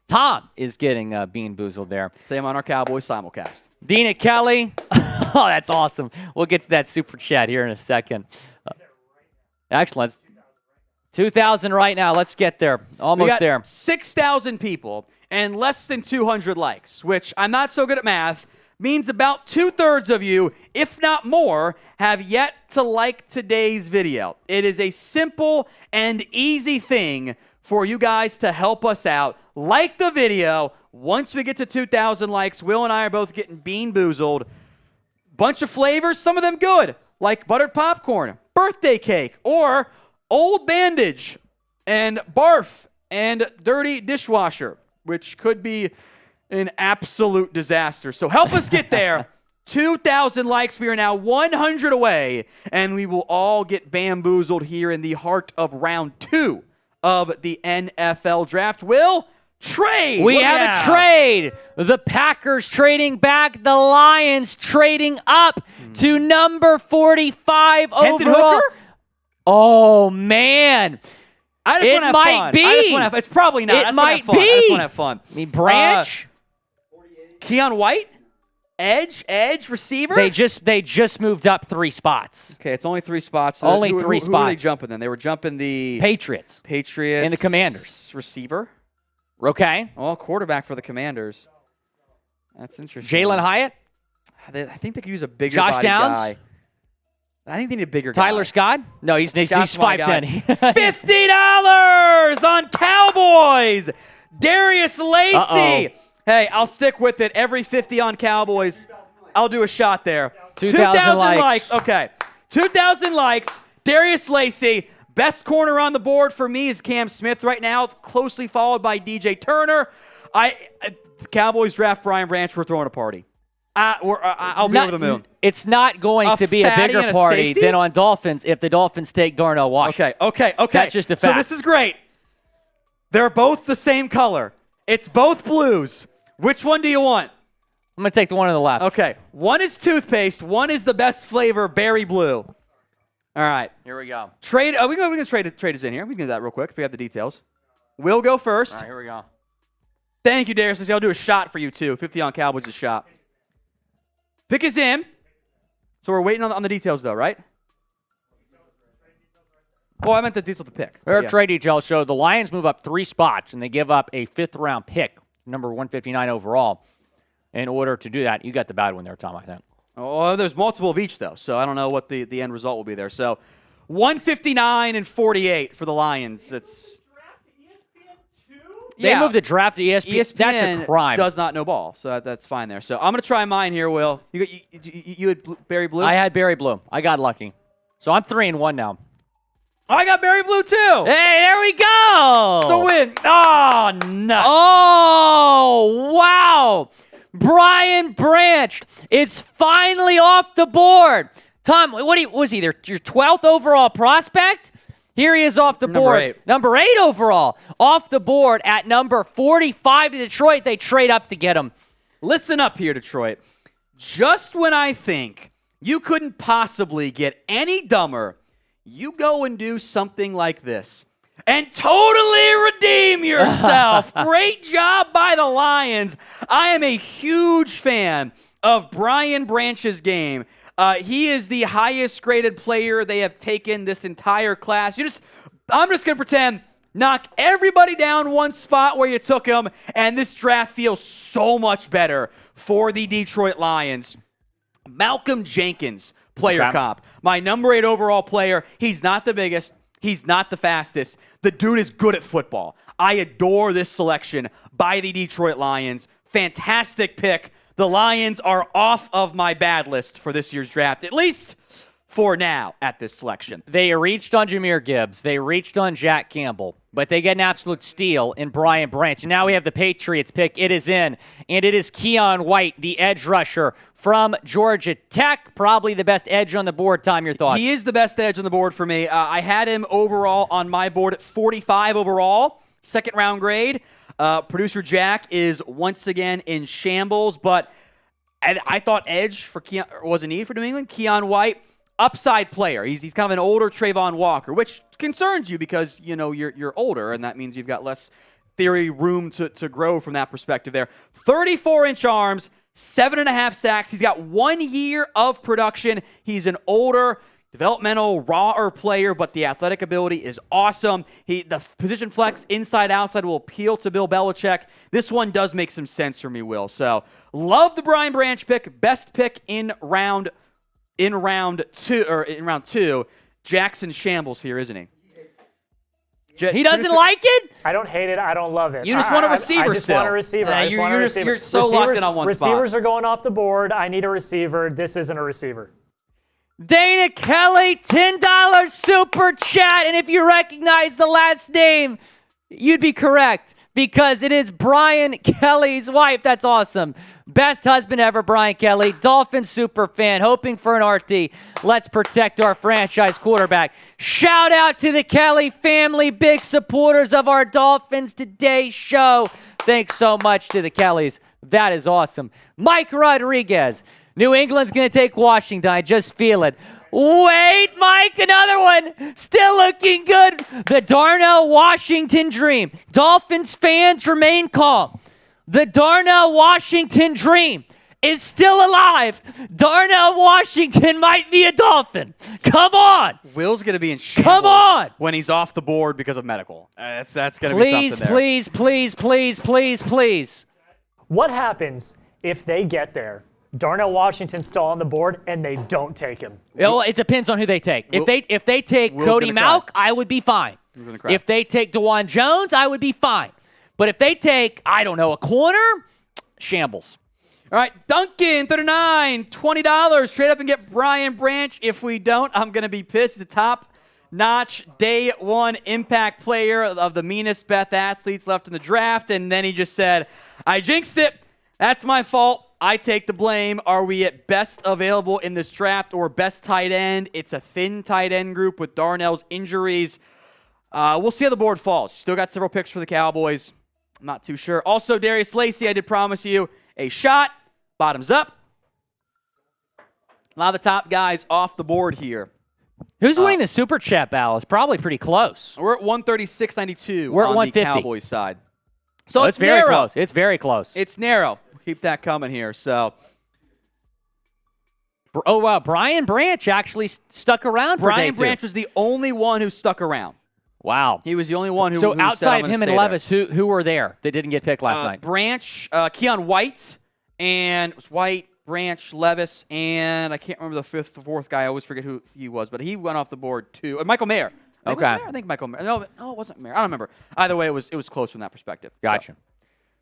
Tom is getting Bean Boozled there. Same on our Cowboys simulcast. Dina Kelly. Oh, that's awesome. We'll get to that super chat here in a second. Excellent. 2,000 right now. Let's get there. Almost there. 6,000 people and less than 200 likes, which I'm not so good at math, means about 2/3 of you, if not more, have yet to like today's video. It is a simple and easy thing for you guys to help us out. Like the video. Once we get to 2,000 likes, Will and I are both getting Bean Boozled. Bunch of flavors, some of them good, like buttered popcorn, birthday cake, or Old Bandage, and barf, and dirty dishwasher, which could be an absolute disaster. So help us get there. 2,000 likes. We are now 100 away, and we will all get bamboozled here in the heart of round 2 of the NFL draft. Will, trade! We have a trade. The Packers trading back. The Lions trading up to number 45 Hendon overall. Hooker? Oh, man. It might be. It's probably not. It might be. I just want to have fun. I mean, Branch. Keon White? Edge receiver? They just moved up 3 spots. Okay, it's only 3 spots. So only 3 spots. Who were they jumping then? They were jumping the Patriots. And the Commanders. Receiver? Okay. Oh, quarterback for the Commanders. That's interesting. Jalen Hyatt? I think they could use a bigger Josh body Downs? guy. I think they need a bigger guy. Tyler Scott? No, he's 5'10". $50 on Cowboys. Darius Lacey. Uh-oh. Hey, I'll stick with it. Every 50 on Cowboys, I'll do a shot there. 2,000 likes. Okay. 2,000 likes. Darius Lacey, Best corner on the board for me is Cam Smith right now, closely followed by DJ Turner. The Cowboys draft Brian Branch. We're throwing a party. I'll be over the moon. It's not going to be a bigger party than on Dolphins if the Dolphins take Darnell Washington. Okay. That's just a fact. So this is great. They're both the same color. It's both blues. Which one do you want? I'm going to take the one on the left. Okay. One is toothpaste. One is the best flavor, berry blue. All right. Here we go. Trade. We're going to trade us in here. We can do that real quick if we have the details. We'll go first. All right, here we go. Thank you, Darius. I'll do a shot for you, too. 50 on Cowboys is a shot. Pick is in. So we're waiting on the details, though, right? Well, I meant the details of the pick. Our trade details show the Lions move up 3 spots, and they give up a 5th-round pick, number 159 overall, in order to do that. You got the bad one there, Tom, I think. Oh, there's multiple of each, though, so I don't know what the end result will be there. So 159 and 48 for the Lions. They moved the draft to ESPN. That's a crime. Does not know ball, so that's fine there. So I'm going to try mine here, Will. You had Berry Blue? I had Berry Blue. I got lucky. So I'm 3-1 now. I got Berry Blue, too. Hey, there we go. It's a win. Oh, no. Oh, wow. Brian Branch. It's finally off the board. Tom, what was he? Your 12th overall prospect? Here he is off the board. Number 8 overall. Off the board at number 45 to Detroit. They trade up to get him. Listen up here, Detroit. Just when I think you couldn't possibly get any dumber, you go and do something like this and totally redeem yourself. Great job by the Lions. I am a huge fan of Brian Branch's game. He is the highest graded player they have taken this entire class. I'm just going to pretend, knock everybody down one spot where you took him, and this draft feels so much better for the Detroit Lions. Malcolm Jenkins, player comp. My number 8 overall player. He's not the biggest. He's not the fastest. The dude is good at football. I adore this selection by the Detroit Lions. Fantastic pick. The Lions are off of my bad list for this year's draft, at least for now at this selection. They reached on Jahmyr Gibbs. They reached on Jack Campbell. But they get an absolute steal in Brian Branch. And now we have the Patriots pick. It is in. And it is Keon White, the edge rusher from Georgia Tech. Probably the best edge on the board. Tom, your thoughts? He is the best edge on the board for me. I had him overall on my board at 45 overall, 2nd round grade. Producer Jack is once again in shambles, but I thought edge for Keon was a need for New England. Keon White, upside player. He's kind of an older Trayvon Walker, which concerns you because you're older, and that means you've got less theory room to grow from that perspective there. 34-inch arms, 7.5 sacks. He's got 1 year of production. He's an older, developmental, rawer player, but the athletic ability is awesome. The position flex inside outside will appeal to Bill Belichick. This one does make some sense for me, Will. So love the Brian Branch pick. Best pick in round 2. Jackson shambles here, isn't he? He doesn't like it? I don't hate it. I don't love it. You just want a receiver I just still. want a receiver. I just want a receiver. You're so locked in on one spot. Receivers are going off the board. I need a receiver. This isn't a receiver. Dana Kelly, $10 super chat. And if you recognize the last name, you'd be correct because it is Brian Kelly's wife. That's awesome. Best husband ever, Brian Kelly. Dolphins super fan, hoping for an RT. Let's protect our franchise quarterback. Shout out to the Kelly family, big supporters of our Dolphins Today show. Thanks so much to the Kellys. That is awesome. Mike Rodriguez. New England's going to take Washington. I just feel it. Wait, Mike, another one. Still looking good. The Darnell Washington dream. Dolphins fans remain calm. The Darnell Washington dream is still alive. Darnell Washington might be a Dolphin. Come on. Will's going to be in shambles. Come on. When he's off the board because of medical. That's going to be something there. Please. What happens if they get there? Darnell Washington's still on the board, and they don't take him. Well, it depends on who they take. If they take Cody Mauch, I would be fine. If they take DeJuan Jones, I would be fine. But if they take, I don't know, a corner, shambles. All right, Duncan, 39, $20. Trade up and get Brian Branch. If we don't, I'm going to be pissed. The top Notch, day one impact player of the meanest Beth athletes left in the draft, and then he just said, I jinxed it. That's my fault. I take the blame. Are we at best available in this draft or best tight end? It's a thin tight end group with Darnell's injuries. We'll see how the board falls. Still got several picks for the Cowboys. I'm not too sure. Also, Darius Lacey, I did promise you a shot. Bottoms up. A lot of the top guys off the board here. Who's winning the Super Chat battle? It's probably pretty close. We're at 136.92 We're at on 150. the Cowboys side. So it's very close. It's very close. It's narrow. Keep that coming here. So, oh, wow. Brian Branch actually stuck around for day Brian two. Branch was the only one who stuck around. Wow. He was the only one who So who outside said, of "I'm him gonna and stay Levis, who were there that didn't get picked last there." night? Branch, Keon White, and it was White, Branch, Levis, and I can't remember the fourth guy. I always forget who he was, but he went off the board too. Michael Mayer. Okay. I think Michael Mayer. No, it wasn't Mayer. I don't remember. Either way, it was close from that perspective. Gotcha.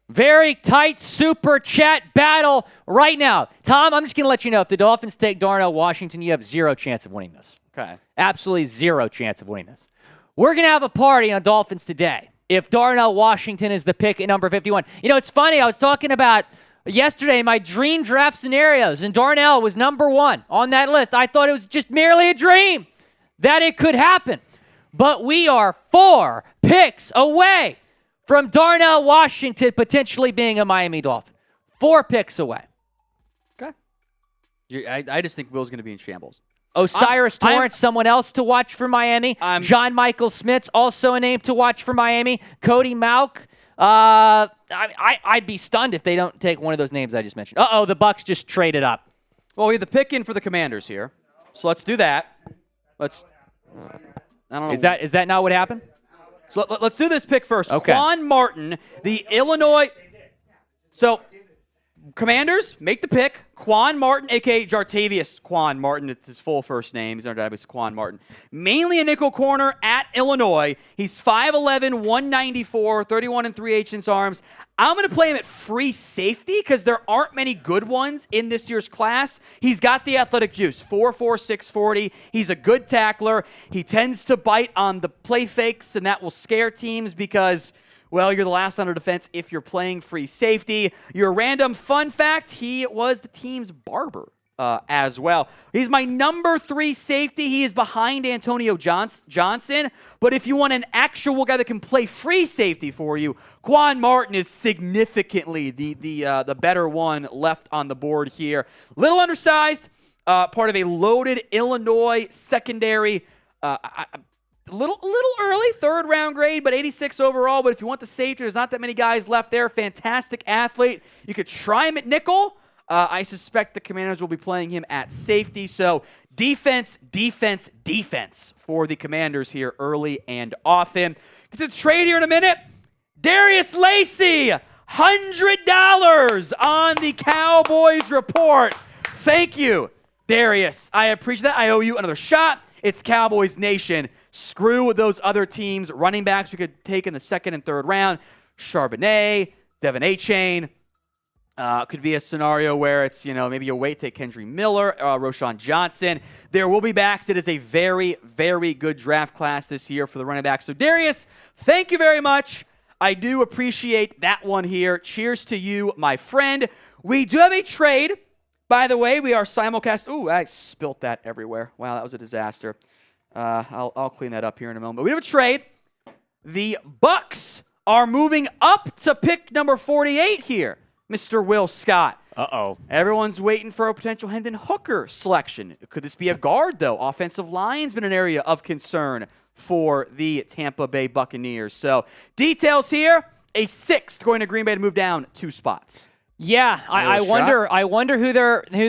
Very tight Super Chat battle right now. Tom, I'm just going to let you know, if the Dolphins take Darnell Washington, you have zero chance of winning this. Okay. Absolutely zero chance of winning this. We're going to have a party on Dolphins Today if Darnell Washington is the pick at number 51. You know, it's funny. I was talking about yesterday my dream draft scenarios, and Darnell was number one on that list. I thought it was just merely a dream that it could happen. But we are 4 picks away from Darnell Washington potentially being a Miami Dolphin. 4 picks away. Okay. I just think Will's going to be in shambles. Osiris Torrance, someone else to watch for Miami. John Michael Smith's also a name to watch for Miami. Cody Mauch. I'd be stunned if they don't take one of those names I just mentioned. Uh-oh, the Bucs just traded up. Well, we have the pick in for the Commanders here. So let's do that. I don't know. Is that not what happened? So let's do this pick first. Okay. Quan Martin, the Illinois. So, Commanders, make the pick. Quan Martin, a.k.a. Jartavius Quan Martin. It's his full first name. He's our database, Quan Martin. Mainly a nickel corner at Illinois. He's 5'11", 194, 31 and 3/8 arms. I'm going to play him at free safety because there aren't many good ones in this year's class. He's got the athletic juice, 4'4", 640. He's a good tackler. He tends to bite on the play fakes, and that will scare teams because, well, you're the last line of defense if you're playing free safety. Your random fun fact, he was the team's barber as well. He's my number 3 safety. He is behind Antonio Johnson. But if you want an actual guy that can play free safety for you, Quan Martin is significantly the better one left on the board here. Little undersized, part of a loaded Illinois secondary. A little early, 3rd round grade, but 86 overall. But if you want the safety, there's not that many guys left there. Fantastic athlete. You could try him at nickel. I suspect the Commanders will be playing him at safety. So defense for the Commanders here early and often. Get to the trade here in a minute. Darius Lacey, $100 on the Cowboys report. Thank you, Darius. I appreciate that. I owe you another shot. It's Cowboys Nation. Screw with those other teams. Running backs we could take in the 2nd and 3rd round. Charbonnet, Devon Achane. Could be a scenario where it's, maybe you wait, take Kendry Miller, Roschon Johnson. There will be backs. It is a very, very good draft class this year for the running backs. So, Darius, thank you very much. I do appreciate that one here. Cheers to you, my friend. We do have a trade. By the way, we are simulcast. Ooh, I spilt that everywhere. Wow, that was a disaster. I'll clean that up here in a moment. But we have a trade. The Bucs are moving up to pick number 48 here, Mr. Will Scott. Uh-oh. Everyone's waiting for a potential Hendon Hooker selection. Could this be a guard, though? Offensive line's been an area of concern for the Tampa Bay Buccaneers. So, details here. A 6th going to Green Bay to move down 2 spots. Yeah, I wonder who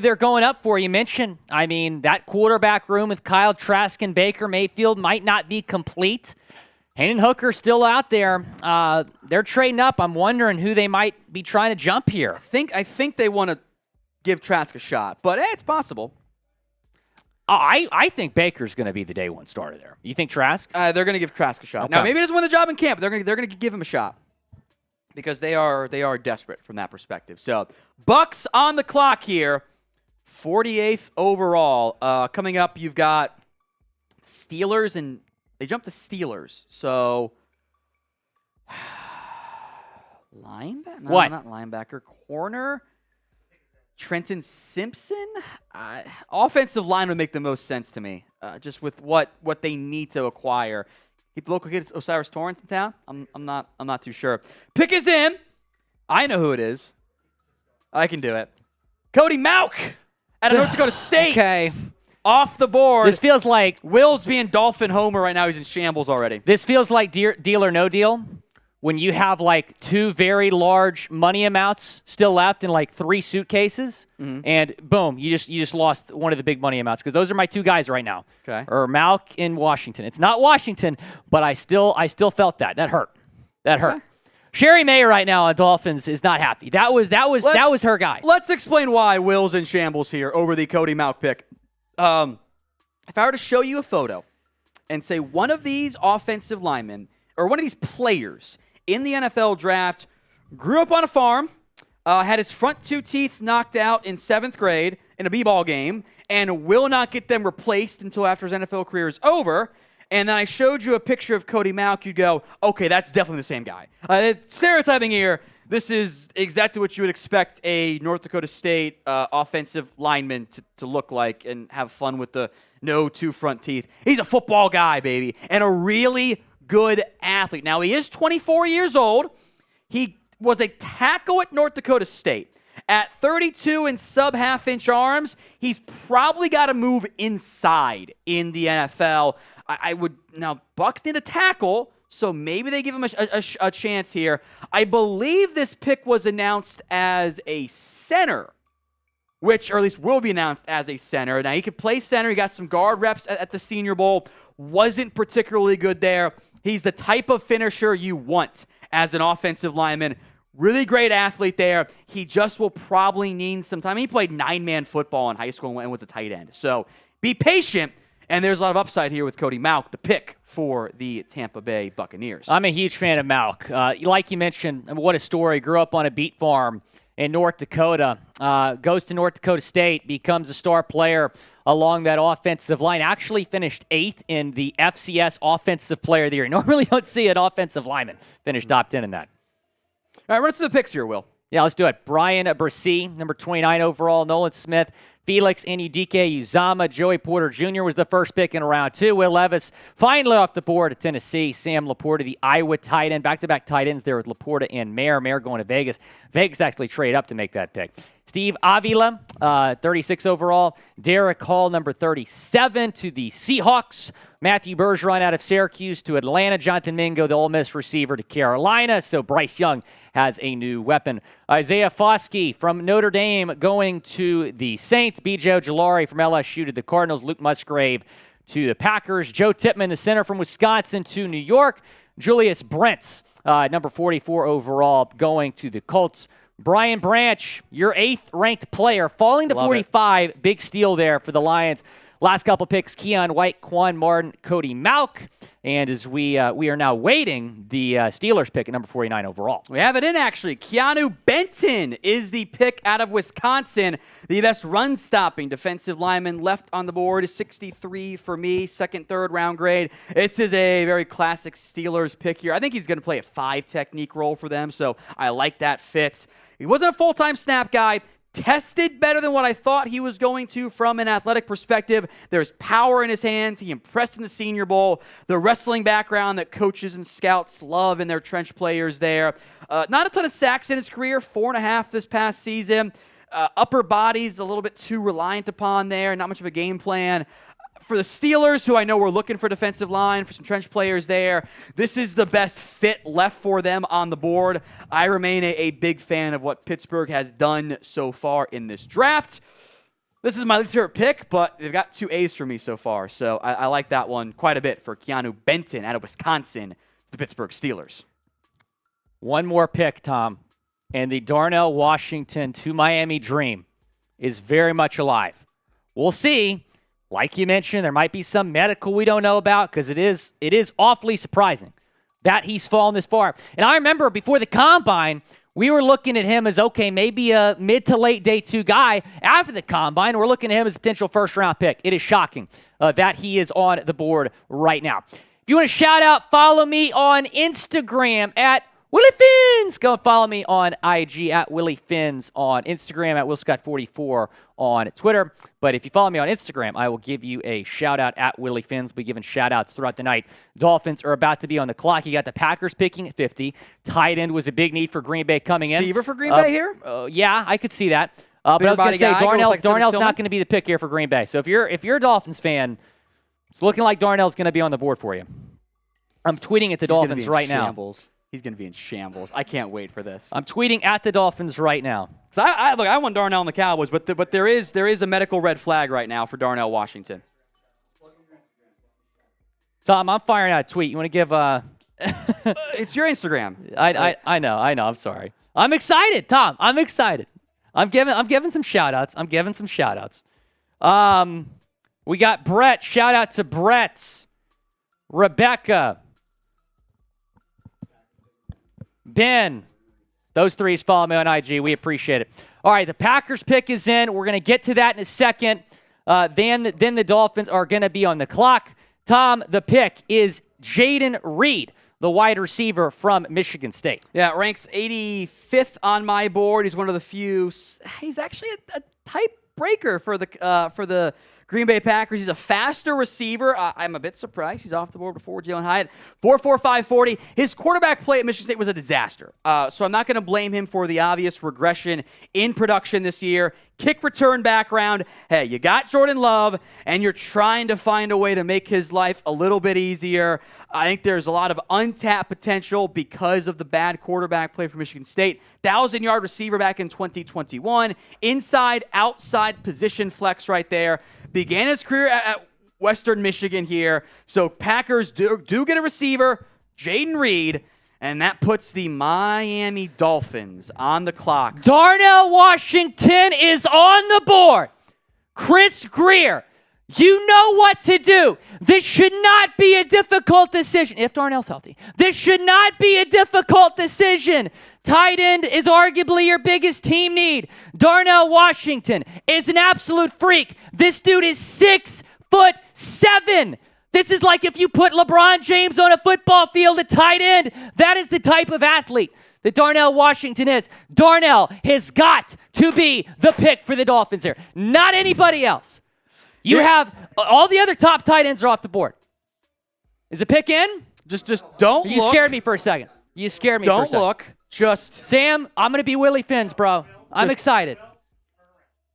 they're going up for. You mentioned, that quarterback room with Kyle Trask and Baker Mayfield might not be complete. Hendon Hooker's still out there. They're trading up. I'm wondering who they might be trying to jump here. I think they want to give Trask a shot, but it's possible. I think Baker's going to be the day one starter there. You think Trask? They're going to give Trask a shot. Okay. Now, maybe he doesn't win the job in camp. They're going to give him a shot because they are desperate from that perspective. So, Bucs on the clock here, 48th overall. Coming up, you've got Steelers and They jumped the Steelers. So, linebacker? No, What? not linebacker. Corner? Trenton Simpson? Offensive line would make the most sense to me, just with what they need to acquire. Keep the local kid Osiris Torrance in town? I'm not too sure. Pick is in. I know who it is. I can do it. Cody Mauch out of North Dakota State. Okay. Off the board. This feels like Will's being Dolphin Homer right now. He's in shambles already. This feels like deal or no deal when you have like 2 very large money amounts still left in like 3 suitcases, and boom, you just lost one of the big money amounts because those are my 2 guys right now. Okay. Or Mauch in Washington. It's not Washington, but I still felt that. That hurt. That hurt. Okay. Sherry May right now on Dolphins is not happy. That was her guy. Let's explain why Will's in shambles here over the Cody Mauch pick. If I were to show you a photo and say one of these offensive linemen or one of these players in the NFL draft grew up on a farm, had his front 2 teeth knocked out in 7th grade in a b-ball game, and will not get them replaced until after his NFL career is over, and then I showed you a picture of Cody Mauch, you'd go, okay, that's definitely the same guy. Stereotyping here, this is exactly what you would expect a North Dakota State offensive lineman to look like and have fun with the no 2 front teeth. He's a football guy, baby, and a really good athlete. Now, he is 24 years old. He was a tackle at North Dakota State. At 32 and sub-half-inch arms, he's probably got to move inside in the NFL. I would now Bucs need a tackle, so maybe they give him a chance here. I believe this pick was announced as a center, or at least will be announced as a center. Now, he could play center. He got some guard reps at the Senior Bowl. Wasn't particularly good there. He's the type of finisher you want as an offensive lineman. Really great athlete there. He just will probably need some time. He played 9-man football in high school and was a tight end. So be patient. And there's a lot of upside here with Cody Mauch, the pick for the Tampa Bay Buccaneers. I'm a huge fan of Mauch. Like you mentioned, what a story. Grew up on a beet farm in North Dakota. Goes to North Dakota State, becomes a star player along that offensive line. Actually finished 8th in the FCS Offensive Player of the Year. Normally don't see an offensive lineman finish top 10 in that. All right, run us through the picks here, Will. Yeah, let's do it. Brian Brissy, number 29 overall. Nolan Smith, Felix Anudike-Uzomah, Joey Porter Jr. was the first pick in round 2. Will Levis finally off the board at Tennessee. Sam LaPorta, the Iowa tight end. Back-to-back tight ends there with LaPorta and Mayer. Mayer going to Vegas. Vegas actually trade up to make that pick. Steve Avila, 36 overall. Derek Hall, number 37 to the Seahawks. Matthew Bergeron out of Syracuse to Atlanta. Jonathan Mingo, the Ole Miss receiver, to Carolina. So Bryce Young has a new weapon. Isaiah Foskey from Notre Dame going to the Saints. B.J. Ojulari from LSU to the Cardinals. Luke Musgrave to the Packers. Joe Tippmann, the center from Wisconsin, to New York. Julius Brents, number 44 overall, going to the Colts. Brian Branch, your 8th-ranked player, falling to 45. Big steal there for the Lions. Last couple picks, Keon White, Quan Martin, Cody Mauch. And as we are now waiting, the Steelers pick at number 49 overall. We have it in, actually. Keanu Benton is the pick out of Wisconsin. The best run-stopping defensive lineman left on the board is 63 for me, second, third round grade. This is a very classic Steelers pick here. I think he's going to play a 5 technique role for them, so I like that fit. He wasn't a full-time snap guy. Tested better than what I thought he was going to from an athletic perspective. There's power in his hands. He impressed in the Senior Bowl. The wrestling background that coaches and scouts love in their trench players there. Not a ton of sacks in his career, 4.5 this past season. Upper body's a little bit too reliant upon there. Not much of a game plan. For the Steelers, who I know were looking for defensive line, for some trench players there, this is the best fit left for them on the board. I remain a big fan of what Pittsburgh has done so far in this draft. This is my least favorite pick, but they've got 2 A's for me so far, so I like that one quite a bit for Keanu Benton out of Wisconsin, the Pittsburgh Steelers. One more pick, Tom, and the Darnell Washington to Miami dream is very much alive. We'll see. Like you mentioned, there might be some medical we don't know about because it is awfully surprising that he's fallen this far. And I remember before the Combine, we were looking at him as, okay, maybe a mid to late day 2 guy. After the Combine, we're looking at him as a potential first-round pick. It is shocking that he is on the board right now. If you want to shout out, follow me on Instagram at Willie Fins. Go and follow me on IG at Willie Fins on Instagram, at WillScott44 on Twitter. But if you follow me on Instagram, I will give you a shout out at Willie Fins. We'll be giving shout outs throughout the night. Dolphins are about to be on the clock. You got the Packers picking at 50. Tight end was a big need for Green Bay coming in. Receiver for Green Bay here? Yeah, I could see that. But I was going to say Darnell's not going to be the pick here for Green Bay. So if you're a Dolphins fan, it's looking like Darnell's going to be on the board for you. I'm tweeting at the Dolphins right now. He's going to be in shambles. I can't wait for this. I'm tweeting at the Dolphins right now. So I want Darnell and the Cowboys, but there is a medical red flag right now for Darnell Washington. Tom, I'm firing out a tweet. You want to give It's your Instagram. I know. I'm sorry. I'm excited, Tom. I'm excited. I'm giving some shout outs. We got Brett. Shout out to Brett. Rebecca. Ben. Those threes follow me on IG. We appreciate it. All right, the Packers pick is in. We're going to get to that in a second. Then the Dolphins are going to be on the clock. Tom, the pick is Jaden Reed, the wide receiver from Michigan State. Yeah, ranks 85th on my board. He's one of the few. He's actually a type breaker for the Green Bay Packers. He's a faster receiver. I'm a bit surprised he's off the board before Jalen Hyatt. 4.45 540. His quarterback play at Michigan State was a disaster. So I'm not going to blame him for the obvious regression in production this year. Kick return background. Hey, you got Jordan Love, and you're trying to find a way to make his life a little bit easier. I think there's a lot of untapped potential because of the bad quarterback play for Michigan State. 1,000-yard receiver back in 2021. Inside, outside position flex right there. Began his career at Western Michigan here. So Packers do get a receiver, Jaden Reed, and that puts the Miami Dolphins on the clock. Darnell Washington is on the board. Chris Greer, you know what to do. This should not be a difficult decision. If Darnell's healthy, this should not be a difficult decision. Tight end is arguably your biggest team need. Darnell Washington is an absolute freak. This dude is 6'7". This is like if you put LeBron James on a football field at tight end. That is the type of athlete that Darnell Washington is. Darnell has got to be the pick for the Dolphins here, not anybody else. You have all the other top tight ends are off the board. Is the pick in? Just don't look. You scared me for a second. You scared me for a second. Don't look. Just Sam, I'm going to be Willie Fins, bro. I'm excited.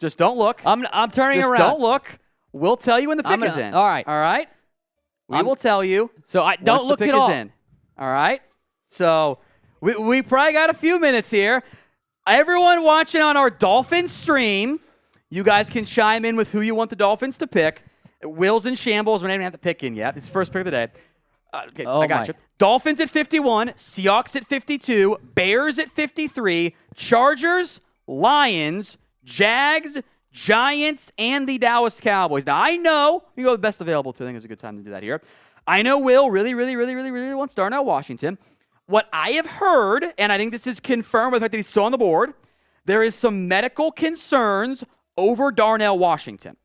Just don't look. I'm turning just around. Don't look. We'll tell you when the pick is in. All right. All right? We will tell you. So I don't look at all. In. All right? So we probably got a few minutes here. Everyone watching on our Dolphins stream, you guys can chime in with who you want the Dolphins to pick. Will's in shambles. We don't even have the pick in yet. It's the first pick of the day. Okay, I got you. Dolphins at 51, Seahawks at 52, Bears at 53, Chargers, Lions, Jags, Giants, and the Dallas Cowboys. Now, I know you go the best available to. I think it's a good time to do that here. I know Will really wants Darnell Washington. What I have heard, and I think this is confirmed with the fact that he's still on the board, there is some medical concerns over Darnell Washington.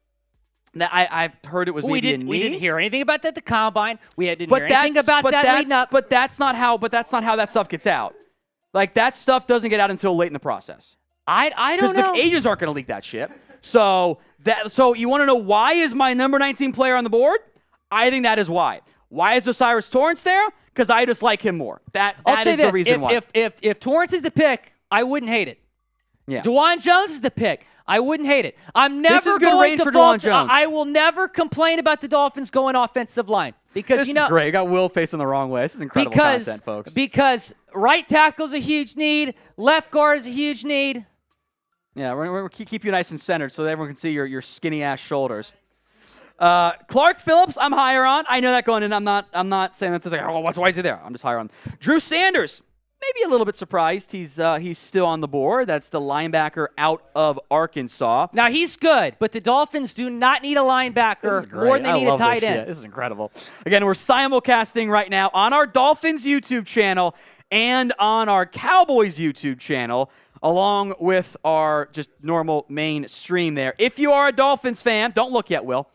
Now, I've heard it was maybe a knee. We didn't hear anything about that at the combine. We didn't hear anything about that leading up. But that's not how that stuff gets out. Like, that stuff doesn't get out until late in the process. I don't know. Because the agents aren't going to leak that shit. So you want to know why is my number 19 player on the board? I think that is why. Why is Osiris Torrance there? Because I just like him more. That is the reason why. If Torrance is the pick, I wouldn't hate it. Yeah. DeJuan Jones is the pick. I wouldn't hate it. I'm never this is good going rain to for fault. DeJuan Jones. I will never complain about the Dolphins going offensive line because this is great. You got Will facing the wrong way. This is incredible content, folks. Because right tackle's a huge need, left guard is a huge need. Yeah, we're going to keep you nice and centered so that everyone can see your skinny ass shoulders. Clark Phillips, I'm higher on. I know that going in. I'm not saying that to like, oh, why is he there? I'm just higher on. Drew Sanders, maybe a little bit surprised he's still on the board. That's the linebacker out of Arkansas. Now, he's good, but the Dolphins do not need a linebacker more than they need a tight end. This is incredible. Again, we're simulcasting right now on our Dolphins YouTube channel and on our Cowboys YouTube channel, along with our just normal main stream there. If you are a Dolphins fan, don't look yet, Will.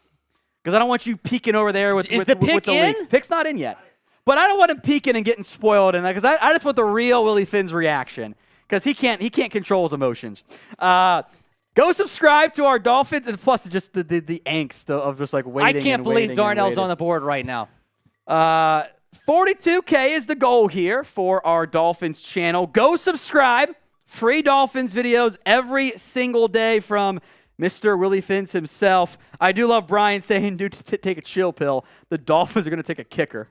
Because I don't want you peeking over there with Is the pick the in? leaks. Pick's not in yet. But I don't want him peeking and getting spoiled in that because I just want the real Willie Finn's reaction because he can't control his emotions. Go subscribe to our Dolphins, and plus just the angst of just like waiting. I can't believe Darnell's on the board right now. 42K is the goal here for our Dolphins channel. Go subscribe. Free Dolphins videos every single day from Mr. Willie Finns himself. I do love Brian saying, dude, take a chill pill. The Dolphins are going to take a kicker.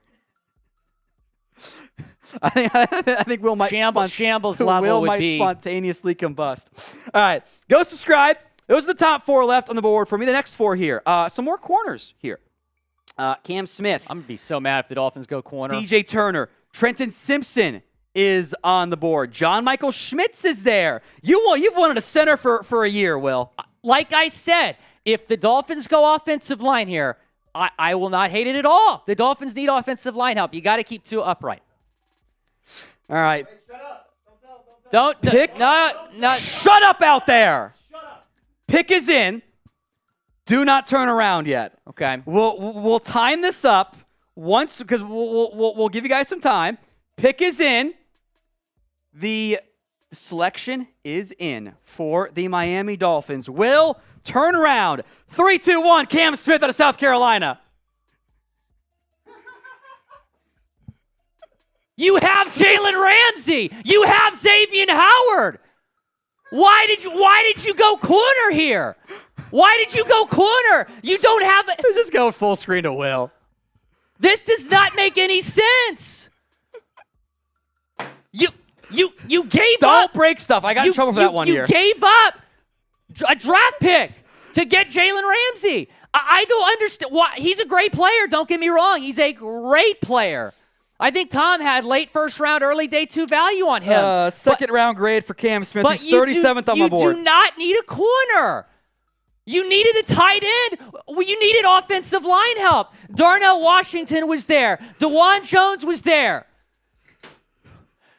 I think Will might shambles level Will would might be spontaneously combust. All right, go subscribe. Those are the top 4 left on the board for me. The next 4 here. Some more corners here. Cam Smith. I'm going to be so mad if the Dolphins go corner. DJ Turner. Trenton Simpson is on the board. John Michael Schmitz is there. You've wanted a center for a year, Will. Like I said, if the Dolphins go offensive line here, I will not hate it at all. The Dolphins need offensive line help. You got to keep 2 upright. All right. Hey, shut up. Don't Pick. no. Shut up out there. Shut up. Pick is in. Do not turn around yet. Okay. We'll time this up once because we'll give you guys some time. Pick is in. The selection is in for the Miami Dolphins. Will turn around. 3, 2, 1. Cam Smith out of South Carolina. You have Jalen Ramsey. You have Xavier Howard. Why did you go corner here? Why did you go corner? You don't have a... Just go full screen to Will. This does not make any sense. You gave up. Don't break stuff. I got in trouble for that one You year. gave up a draft pick to get Jalen Ramsey. I don't understand why. He's a great player. Don't get me wrong. He's a great player. I think Tom had late first round, early day 2 value on him. Second round grade for Cam Smith. But He's 37th on my board. You do not need a corner. You needed a tight end. You needed offensive line help. Darnell Washington was there. DeJuan Jones was there.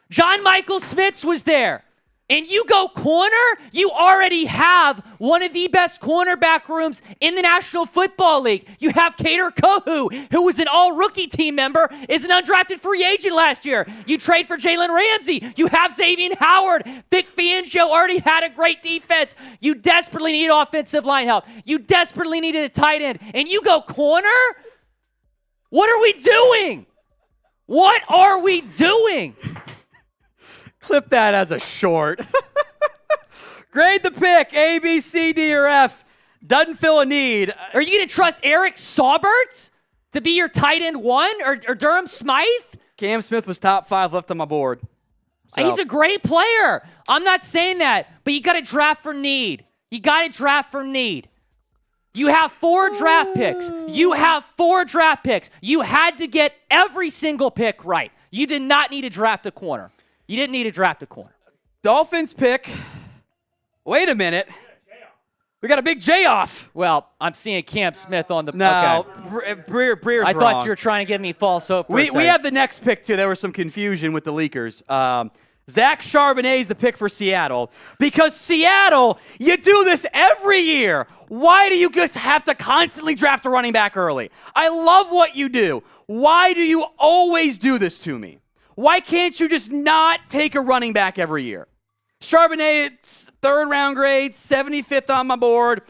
John Michael Smith was there. And you go corner, you already have one of the best cornerback rooms in the National Football League. You have Kader Kohu, who was an all-rookie team member, is an undrafted free agent last year. You trade for Jalen Ramsey. You have Xavier Howard. Vic Fangio already had a great defense. You desperately need offensive line help. You desperately needed a tight end. And you go corner? What are we doing? What are we doing? Clip that as a short. Grade the pick, A, B, C, D, or F. Doesn't fill a need. Are you going to trust Eric Saubert to be your tight end 1 or Durham Smythe? Cam Smith was top 5 left on my board. So. He's a great player. I'm not saying that, but you got to draft for need. You got to draft for need. You have 4 draft picks. You have 4 draft picks. You had to get every single pick right. You did not need to draft a corner. You didn't need to draft a corner. Dolphins pick. Wait a minute. We got a big J off. Well, I'm seeing Cam Smith on the... No, okay. Breer's I wrong. thought you were trying to give me false hope for a second. We have the next pick, too. There was some confusion with the leakers. Zach Charbonnet is the pick for Seattle. Because Seattle, you do this every year. Why do you just have to constantly draft a running back early? I love what you do. Why do you always do this to me? Why can't you just not take a running back every year? Charbonnet's 3rd round grade, 75th on my board.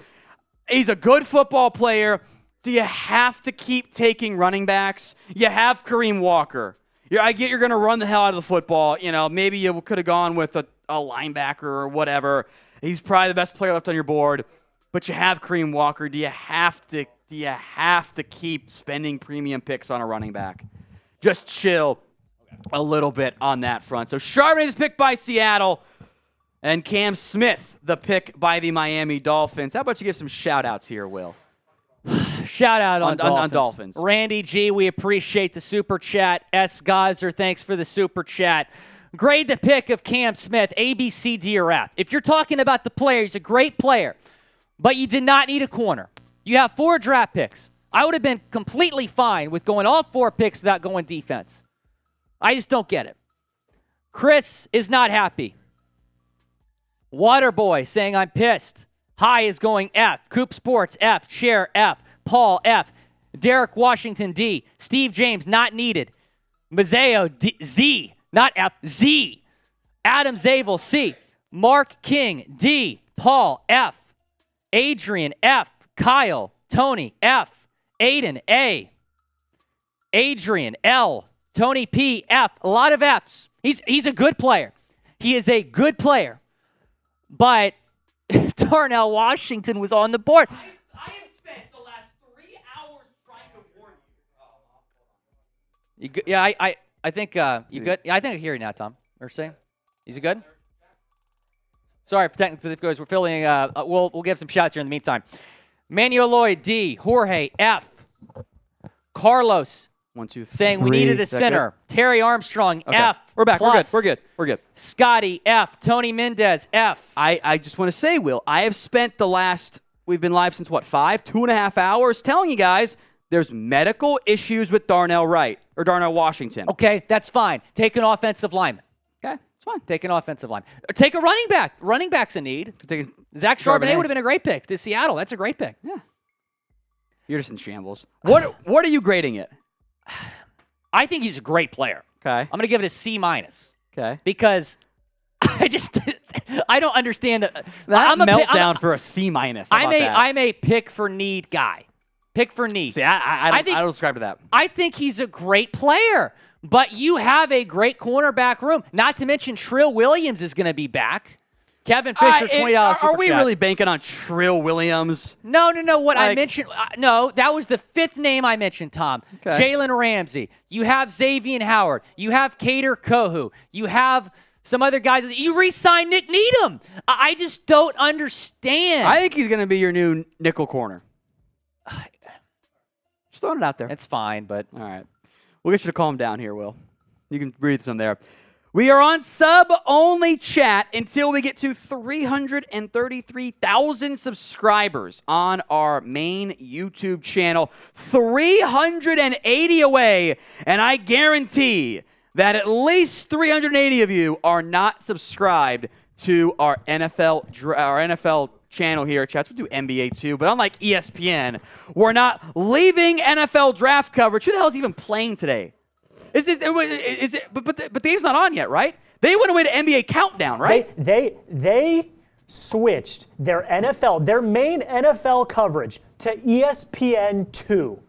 He's a good football player. Do you have to keep taking running backs? You have Kareem Walker. I get you're going to run the hell out of the football. You know, maybe you could have gone with a linebacker or whatever. He's probably the best player left on your board. But you have Kareem Walker. Do you have to keep spending premium picks on a running back? Just chill a little bit on that front. So Charbonnet is picked by Seattle, and Cam Smith, the pick by the Miami Dolphins. How about you give some shout-outs here, Will? Shout out on Dolphins. Randy G, we appreciate the super chat. S. Geyser, thanks for the super chat. Grade the pick of Cam Smith, A, B, C, D, or F. If you're talking about the player, he's a great player, but you did not need a corner. You have 4 draft picks. I would have been completely fine with going all 4 picks without going defense. I just don't get it. Chris is not happy. Waterboy saying I'm pissed. High is going F. Coop Sports F. Share F. Paul, F. Derek Washington, D. Steve James, not needed. Mazzeo, D, Z, not F, Z. Adam Zabel, C. Mark King, D. Paul, F. Adrian, F. Kyle, Tony, F. Aiden, A. Adrian, L. Tony, P. F. A lot of Fs. He's a good player. He is a good player. But Darnell Washington was on the board. I have spent the last 3 hours trying to warn you. Yeah, I think you good. Yeah, I think I hear you now, Tom. You're saying, is he good? Sorry for technical difficulties. We're filling. We'll give some shots here in the meantime. Manuel Lloyd, D. Jorge, F. Carlos, 1, 2, 3. saying we needed a center. Terry Armstrong, Okay. F. We're back. Plus. We're good. Scotty, F. Tony Mendez, F. I just want to say, Will, I have spent we've been live since what, 2.5 hours, telling you guys there's medical issues with Darnell Washington. Okay, that's fine. Take an offensive lineman. Okay, it's fine. Take an offensive line. Or take a running back. Running back's a need. Zach Charbonnet would have been a great pick to Seattle. That's a great pick. Yeah. You're just in shambles. What are you grading it? I think he's a great player. Okay. I'm going to give it a C-. Okay. Because I don't understand that meltdown for a C-. I'm a pick for need guy. Pick for need. See, I don't subscribe to that. I think he's a great player, but you have a great cornerback room. Not to mention Trill Williams is going to be back. Kevin Fisher, $20 super Are we chat. really banking on Trill Williams? No. What I mentioned, no, that was the 5th name I mentioned, Tom. Okay. Jalen Ramsey. You have Xavier Howard. You have Cater Kohu. You have some other guys. You re-signed Nick Needham. I just don't understand. I think he's going to be your new nickel corner. Just throwing it out there. It's fine, but all right. We'll get you to calm down here, Will. You can breathe some there. We are on sub-only chat until we get to 333,000 subscribers on our main YouTube channel. 380 away, and I guarantee that at least 380 of you are not subscribed to our NFL channel here. Chats, we'll do NBA too, but unlike ESPN, we're not leaving NFL draft coverage. Who the hell is even playing today? Is it? But Dave's not on yet, right? They went away to NBA Countdown, right? They switched their main NFL coverage to ESPN2.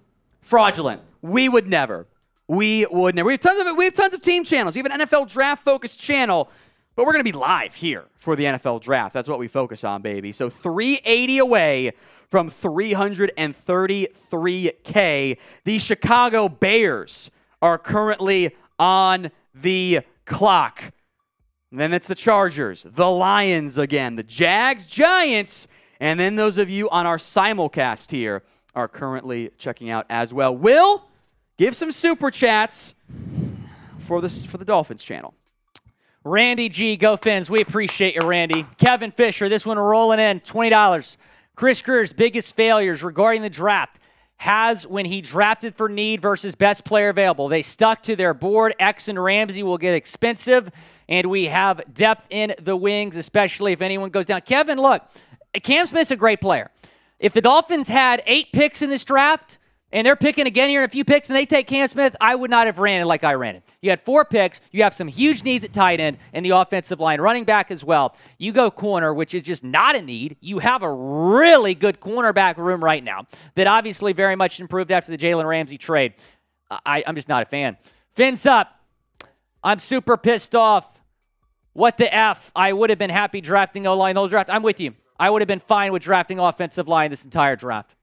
Fraudulent. We would never. We have tons of team channels. We have an NFL draft focused channel, but we're going to be live here for the NFL draft. That's what we focus on, baby. So 380 away from 333K. The Chicago Bears are currently on the clock. And then it's the Chargers, the Lions again, the Jags, Giants, and then those of you on our simulcast here are currently checking out as well. Will, give some super chats for the Dolphins channel. Randy G, go Fins. We appreciate you, Randy. Kevin Fisher, this one rolling in, $20. Chris Greer's biggest failures regarding the draft has when he drafted for need versus best player available. They stuck to their board. X and Ramsey will get expensive, and we have depth in the wings, especially if anyone goes down. Kevin, look, Cam Smith's a great player. If the Dolphins had 8 picks in this draft, and they're picking again here in a few picks, and they take Cam Smith, I would not have ran it like I ran it. You had 4 picks. You have some huge needs at tight end and the offensive line, running back as well. You go corner, which is just not a need. You have a really good cornerback room right now that obviously very much improved after the Jalen Ramsey trade. I'm just not a fan. Fins up. I'm super pissed off. What the F? I would have been happy drafting O-line the whole draft. I'm with you. I would have been fine with drafting offensive line this entire draft.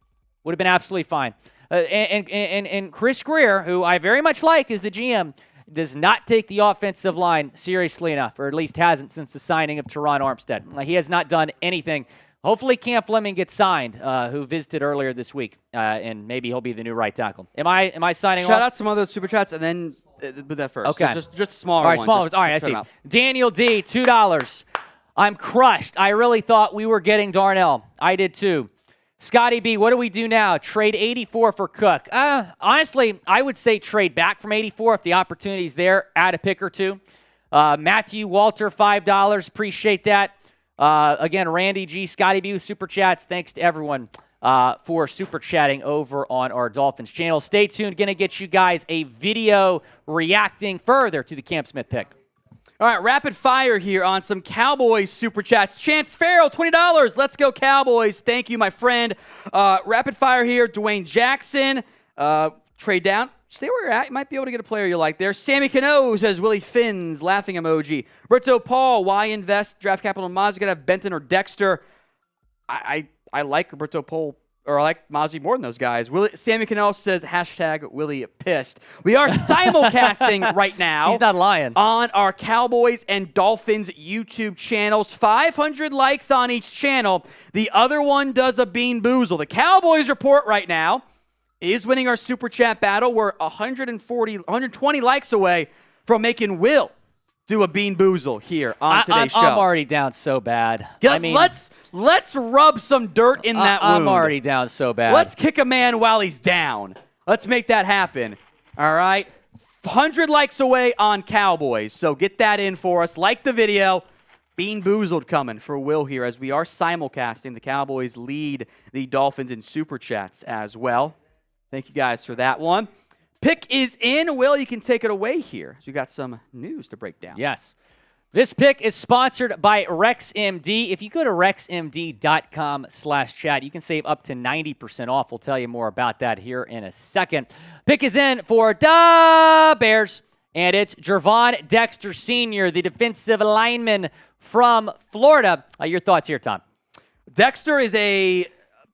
Would have been absolutely fine. And Chris Greer, who I very much like as the GM, does not take the offensive line seriously enough, or at least hasn't since the signing of Teron Armstead. He has not done anything. Hopefully Cam Fleming gets signed, who visited earlier this week, and maybe he'll be the new right tackle. Am I signing off? Shout out some other super chats, and then do that first. Okay. So just smaller ones. All right, I see. Daniel D, $2. I'm crushed. I really thought we were getting Darnell. I did too. Scotty B, what do we do now? Trade 84 for Cook. Honestly, I would say trade back from 84 if the opportunity's there. Add a pick or two. Matthew Walter, $5. Appreciate that. Again, Randy G, Scotty B with super chats. Thanks to everyone. for super chatting over on our Dolphins channel. Stay tuned. Going to get you guys a video reacting further to the Cam Smith pick. All right, rapid fire here on some Cowboys super chats. Chance Farrell, $20. Let's go Cowboys. Thank you, my friend. Rapid fire here. Dwayne Jackson, trade down. Stay where you're at. You might be able to get a player you like there. Sammy Cano says Willie Finn's laughing emoji. Roberto Paul, why invest draft capital in Mozzie? Got to have Benton or Dexter. I like Roberto Paul, or I like Mozzie more than those guys. Sammy Cano says hashtag Willie pissed. We are simulcasting right now. He's not lying. On our Cowboys and Dolphins YouTube channels. 500 likes on each channel. The other one does a bean boozle. The Cowboys report right now is winning our super chat battle. We're 120 likes away from making Will do a bean boozle here on today's show. I'm already down so bad. Let's rub some dirt in that wound. I'm already down so bad. Let's kick a man while he's down. Let's make that happen. All right? 100 likes away on Cowboys. So get that in for us. Like the video. Bean boozled coming for Will here as we are simulcasting. The Cowboys lead the Dolphins in super chats as well. Thank you guys for that one. Pick is in. Will, you can take it away here. So we got some news to break down. Yes. This pick is sponsored by RexMD. If you go to rexmd.com/chat, you can save up to 90% off. We'll tell you more about that here in a second. Pick is in for the Bears, and it's Gervon Dexter Sr., the defensive lineman from Florida. Your thoughts here, Tom? Dexter is a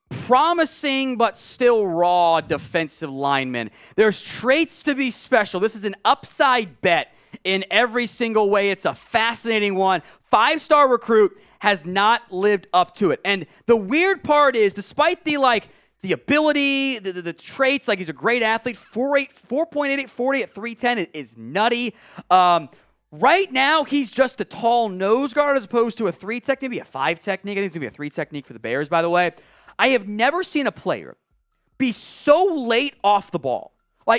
promising but still raw defensive lineman. There's traits to be special. This is an upside bet in every single way. It's a fascinating one. 5-star recruit has not lived up to it. And the weird part is, despite the ability, the traits, he's a great athlete, 4.88 40 at 310 is nutty. Right now, he's just a tall nose guard as opposed to a 3 technique, maybe a 5 technique. I think it's going to be a 3 technique for the Bears, by the way. I have never seen a player be so late off the ball.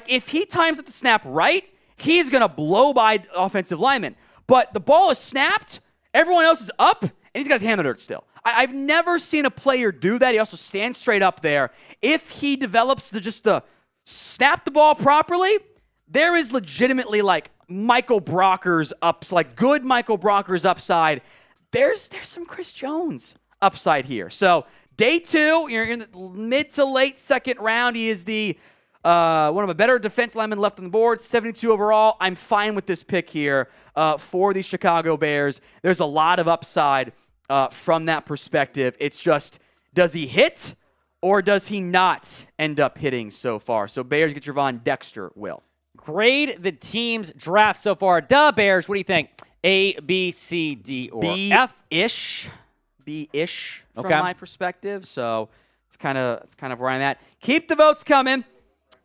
If he times up the snap right, he's going to blow by offensive linemen. But the ball is snapped, everyone else is up, and he's got his hand in the dirt still. I've never seen a player do that. He also stands straight up there. If he develops to snap the ball properly, there is legitimately Michael Brockers ups, good Michael Brockers upside. There's some Chris Jones upside here. So day 2, you're in the mid to late second round. He is the one of the better defense linemen left on the board, 72 overall. I'm fine with this pick here for the Chicago Bears. There's a lot of upside from that perspective. It's just, does he hit or does he not end up hitting so far? So Bears get Gervon Dexter, Will. Grade the team's draft so far. The Bears, what do you think? A, B, C, D, or F? B-ish from my perspective. So it's kind of where I'm at. Keep the votes coming.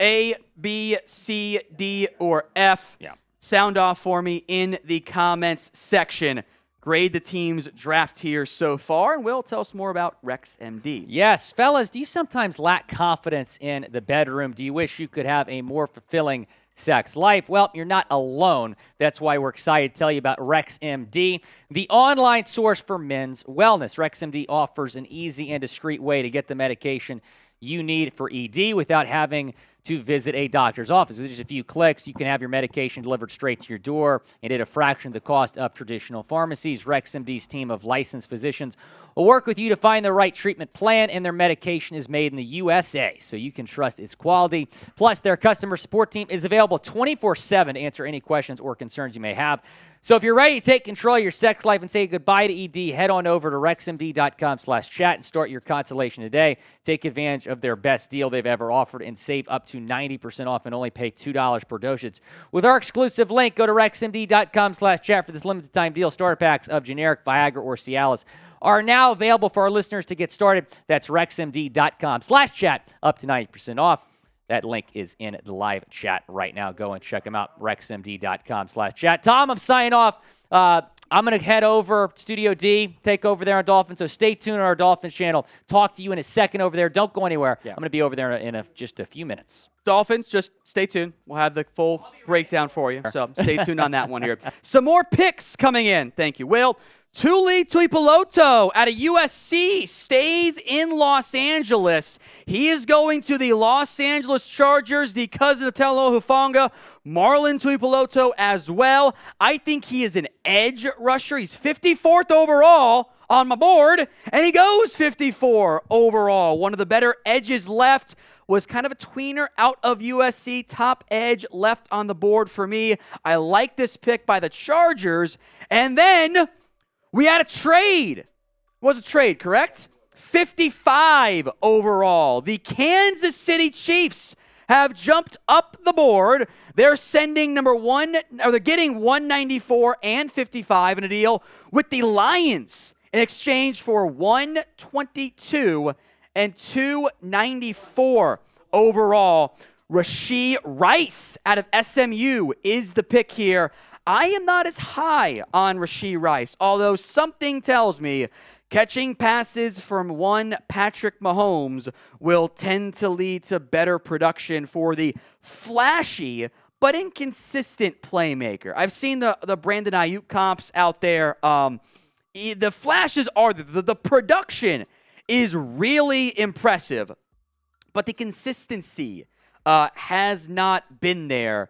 A, B, C, D, or F. Yeah. Sound off for me in the comments section. Grade the team's draft here so far, and Will, tell us more about RexMD. Yes, fellas, do you sometimes lack confidence in the bedroom? Do you wish you could have a more fulfilling sex life? Well, you're not alone. That's why we're excited to tell you about RexMD, the online source for men's wellness. RexMD offers an easy and discreet way to get the medication you need for ED without having to visit a doctor's office. With just a few clicks, you can have your medication delivered straight to your door and at a fraction of the cost of traditional pharmacies. RexMD's team of licensed physicians will work with you to find the right treatment plan, and their medication is made in the USA, so you can trust its quality. Plus, their customer support team is available 24/7 to answer any questions or concerns you may have. So if you're ready to take control of your sex life and say goodbye to ED, head on over to rexmd.com/chat and start your consultation today. Take advantage of their best deal they've ever offered and save up to 90% off and only pay $2 per dosage. With our exclusive link, go to rexmd.com/chat for this limited time deal. Starter packs of generic Viagra or Cialis are now available for our listeners to get started. That's rexmd.com/chat, up to 90% off. That link is in the live chat right now. Go and check them out, rexmd.com/chat. Tom, I'm signing off. I'm going to head over Studio D, take over there on Dolphins, so stay tuned on our Dolphins channel. Talk to you in a second over there. Don't go anywhere. Yeah. I'm going to be over there in just a few minutes. Dolphins, just stay tuned. We'll have the full breakdown for you, so stay tuned on that one here. Some more picks coming in. Thank you, Will. Tuipulotu out of USC stays in Los Angeles. He is going to the Los Angeles Chargers, the cousin of Talo Hufanga, Marlon Tuipulotu as well. I think he is an edge rusher. He's 54th overall on my board, and he goes 54 overall. One of the better edges left. Was kind of a tweener out of USC. Top edge left on the board for me. I like this pick by the Chargers. And then we had a trade. It was a trade, correct? 55 overall. The Kansas City Chiefs have jumped up the board. They're sending they're getting 194 and 55 in a deal with the Lions in exchange for 122 and 294 overall. Rashee Rice out of SMU is the pick here. I am not as high on Rashee Rice, although something tells me catching passes from one Patrick Mahomes will tend to lead to better production for the flashy but inconsistent playmaker. I've seen the Brandon Ayuk comps out there. The flashes are the production is really impressive, but the consistency has not been there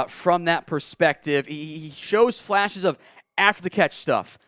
from that perspective. He shows flashes of after-the-catch stuff,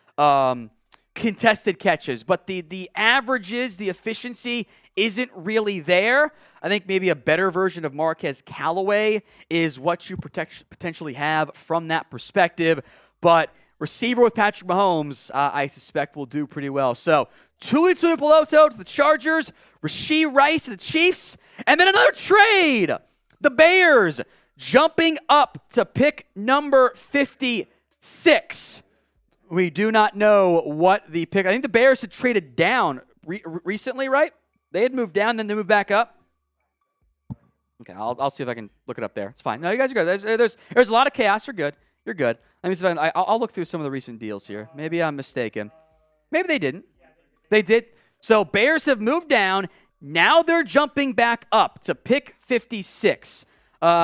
contested catches, but the averages, the efficiency isn't really there. I think maybe a better version of Marquez Callaway is what you potentially have from that perspective, but receiver with Patrick Mahomes, I suspect will do pretty well. So, Tuipulotu to the Chargers, Rashee Rice to the Chiefs, and then another trade. The Bears jumping up to pick number 56. We do not know what the pick. I think the Bears had traded down recently, right? They had moved down, then they moved back up. Okay, I'll see if I can look it up there. It's fine. No, you guys are good. There's a lot of chaos. You're good. You're good. Let me see if I'll look through some of the recent deals here. Maybe I'm mistaken. Maybe they didn't. They did. So Bears have moved down. Now they're jumping back up to pick 56.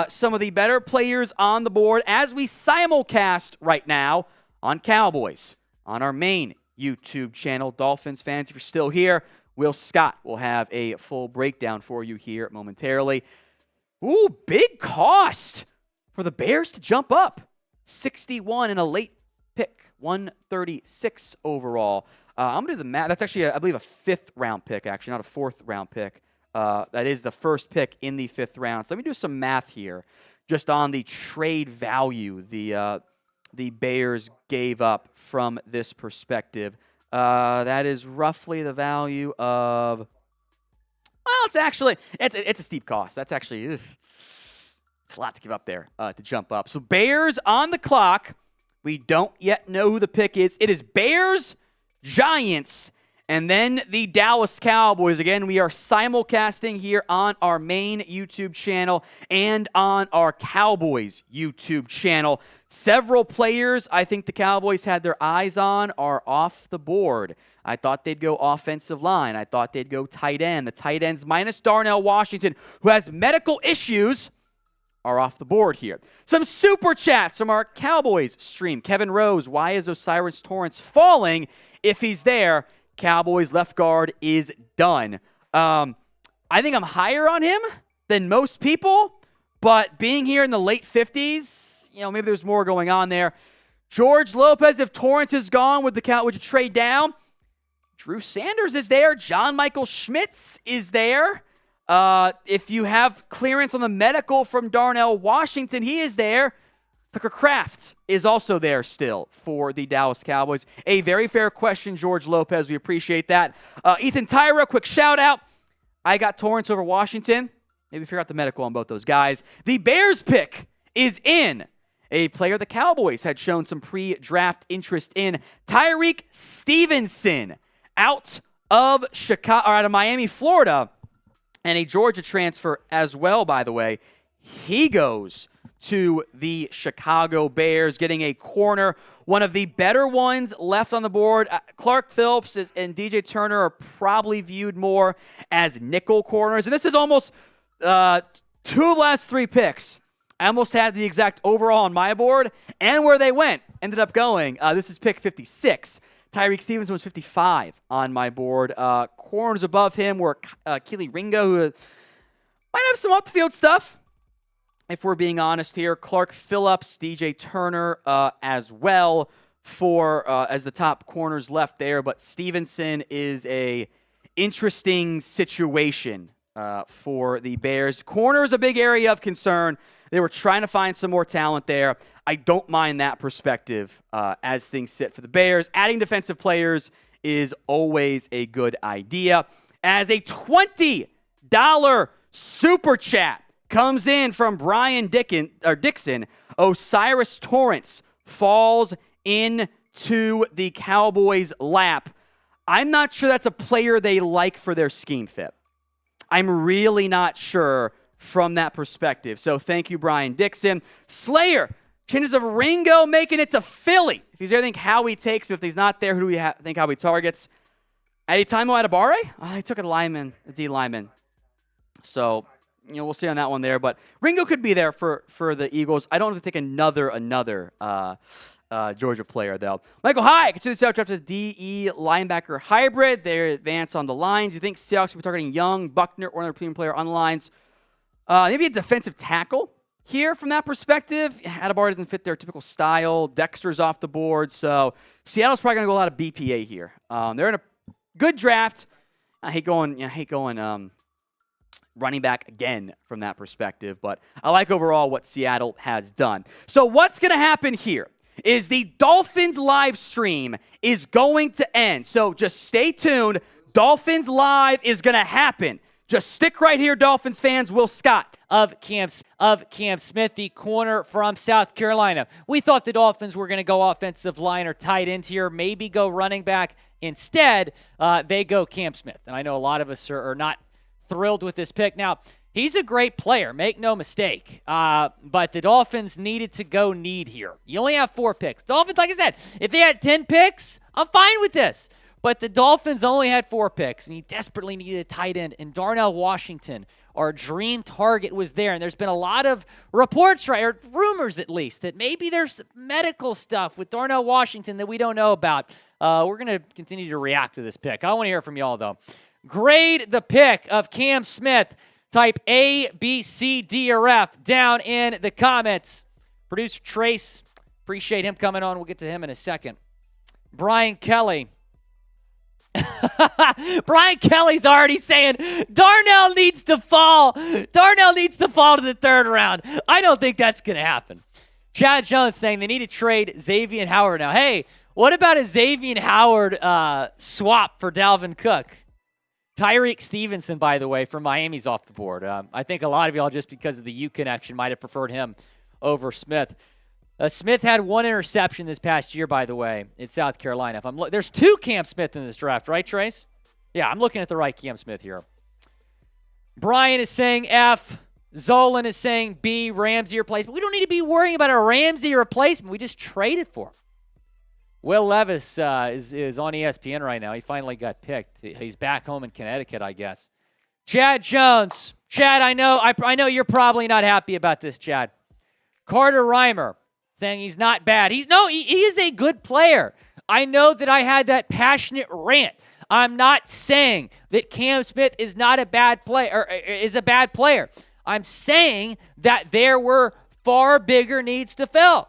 Some of the better players on the board as we simulcast right now on Cowboys on our main YouTube channel. Dolphins fans, if you're still here, Will Scott will have a full breakdown for you here momentarily. Ooh, big cost for the Bears to jump up. 61 in a late pick, 136 overall. I'm going to do the math. That's actually, I believe, a fifth-round pick, actually, not a fourth-round pick. That is the first pick in the fifth round. So let me do some math here just on the trade value the Bears gave up from this perspective. That is roughly the value of, well, it's a steep cost. That's actually, it's a lot to give up there to jump up. So Bears on the clock. We don't yet know who the pick is. It is Bears, Giants, and then the Dallas Cowboys. Again, we are simulcasting here on our main YouTube channel and on our Cowboys YouTube channel. Several players I think the Cowboys had their eyes on are off the board. I thought they'd go offensive line. I thought they'd go tight end. The tight ends minus Darnell Washington, who has medical issues, are off the board here. Some super chats from our Cowboys stream. Kevin Rose, why is Osiris Torrance falling? If he's there, Cowboys left guard is done. I think I'm higher on him than most people, but being here in the late 50s, maybe there's more going on there. George Lopez, if Torrance is gone, would you trade down? Drew Sanders is there. John Michael Schmitz is there. If you have clearance on the medical from Darnell Washington, he is there. Tucker Kraft is also there still for the Dallas Cowboys. A very fair question, George Lopez. We appreciate that. Ethan Tyra, quick shout out. I got Torrance over Washington. Maybe figure out the medical on both those guys. The Bears pick is in. A player the Cowboys had shown some pre-draft interest in. Tyreek Stevenson out of Chicago, or out of Miami, Florida. And a Georgia transfer as well, by the way. He goes to the Chicago Bears, getting a corner. One of the better ones left on the board. Clark Phillips and DJ Turner are probably viewed more as nickel corners. And this is almost 2 of the last 3 picks. I almost had the exact overall on my board and where they went. Ended up going. This is pick 56. Tyreek Stevenson was 55 on my board. Corners above him were Keely Ringo, who might have some off-the-field stuff, if we're being honest here. Clark Phillips, DJ Turner as well as the top corners left there. But Stevenson is a interesting situation for the Bears. Corner is a big area of concern. They were trying to find some more talent there. I don't mind that perspective as things sit for the Bears. Adding defensive players is always a good idea. As a $20 super chat comes in from Brian Dixon, Osiris Torrance falls into the Cowboys' lap. I'm not sure that's a player they like for their scheme fit. I'm really not sure from that perspective. So thank you, Brian Dixon. Slayer, chances of Ringo making it to Philly. If he's there, I think Howie takes him. If he's not there, who do we think Howie targets? Adetaimo Adebare? I took a D lineman. So, we'll see on that one there. But Ringo could be there for the Eagles. I don't have to take another Georgia player, though. Michael High, consider the Seahawks draft a DE linebacker hybrid. They advance on the lines. You think Seahawks should be targeting Young, Buckner, or another premium player on the lines? Maybe a defensive tackle here from that perspective. Adebare doesn't fit their typical style. Dexter's off the board. So Seattle's probably going to go a lot of BPA here. They're in a good draft. I hate going running back again from that perspective, but I like overall what Seattle has done. So what's going to happen here is the Dolphins live stream is going to end. So just stay tuned. Dolphins live is going to happen. Just stick right here, Dolphins fans. Will Scott. Of Cam Smith, the corner from South Carolina. We thought the Dolphins were going to go offensive line or tight end here, maybe go running back. Instead, they go Cam Smith. And I know a lot of us are not thrilled with this pick. Now, he's a great player, make no mistake. But the Dolphins needed to go need here. You only have 4 picks. Dolphins, like I said, if they had 10 picks, I'm fine with this. But the Dolphins only had 4 picks, and he desperately needed a tight end. And Darnell Washington, our dream target, was there. And there's been a lot of reports, right, or rumors at least, that maybe there's medical stuff with Darnell Washington that we don't know about. We're going to continue to react to this pick. I want to hear from y'all, though. Grade the pick of Cam Smith. Type A, B, C, D, or F down in the comments. Producer Trace, appreciate him coming on. We'll get to him in a second. Brian Kelly. Brian Kelly's already saying Darnell needs to fall. Darnell needs to fall to the 3rd round. I don't think that's going to happen. Chad Jones saying they need to trade Xavier Howard now. Hey, what about a Xavier Howard swap for Dalvin Cook? Tyreek Stevenson, by the way, from Miami's off the board. I think a lot of y'all, just because of the U connection, might have preferred him over Smith. Smith had 1 interception this past year, by the way, in South Carolina. There's 2 Cam Smith in this draft, right, Trace? Yeah, I'm looking at the right Cam Smith here. Brian is saying F. Zolan is saying B, Ramsey replacement. We don't need to be worrying about a Ramsey replacement. We just traded for him. Will Levis is on ESPN right now. He finally got picked. He's back home in Connecticut, I guess. Chad Jones. Chad, I know you're probably not happy about this, Chad. Carter Reimer saying he's not bad. He is a good player. I know that I had that passionate rant. I'm not saying that Cam Smith is not a bad player or is a bad player. I'm saying that there were far bigger needs to fill.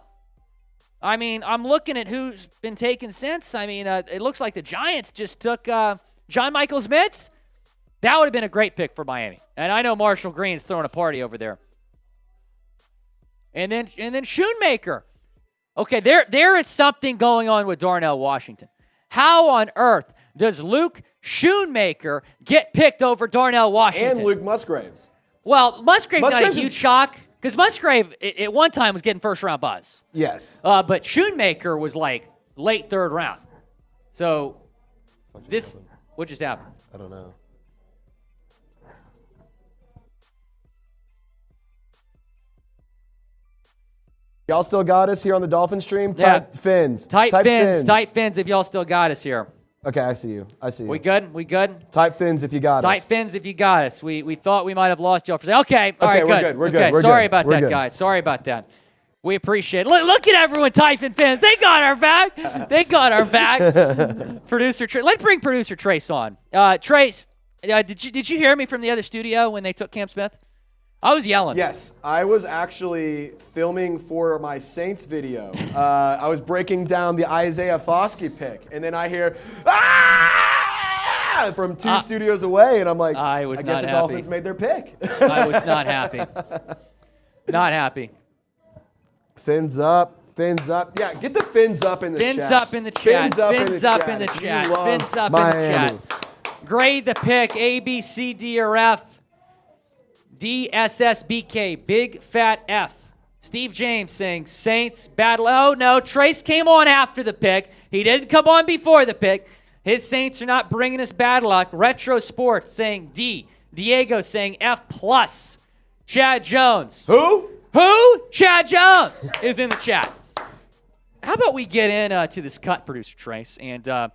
I mean, I'm looking at who's been taken since. I mean, it looks like the Giants just took John Michael Schmitz. That would have been a great pick for Miami. And I know Marshall Green's throwing a party over there. And then Schoonmaker. Okay, there is something going on with Darnell Washington. How on earth does Luke Schoonmaker get picked over Darnell Washington? And Luke Musgraves. Well, Musgrave's not a huge shock. Because Musgrave, at one time, was getting first-round buzz. Yes. But Schoonmaker was like late 3rd round. So what just happened? I don't know. Y'all still got us here on the Dolphin stream? Type fins. Type fins. Type fins if y'all still got us here. Okay, I see you. We good? Type fins if you got us. Type fins if you got us. We thought we might have lost y'all for a second. Okay, all right, good. We're good. Okay, sorry about that, guys. Sorry about that. We appreciate it. Look at everyone typing pins. They got our back. Producer Trace. Let's bring Producer Trace on. Trace, did you hear me from the other studio when they took Cam Smith? I was yelling. Yes, I was actually filming for my Saints video. I was breaking down the Isaiah Foskey pick, and then I hear, "Ah!" from two studios away, and I'm like, I guess the Dolphins made their pick. I was not happy. Not happy. Fins up. Yeah, get the fins up in the chat. Fins up in the chat. Fins up in the chat. Grade the pick, A, B, C, D, or F. D, S, S, B, K, big fat F. Steve James saying Saints battle. Oh, no, Trace came on after the pick. He didn't come on before the pick. His Saints are not bringing us bad luck. Retro Sports saying D. Diego saying F+. Chad Jones. Who? Chad Jones is in the chat. How about we get into this cut, Producer Trace? And all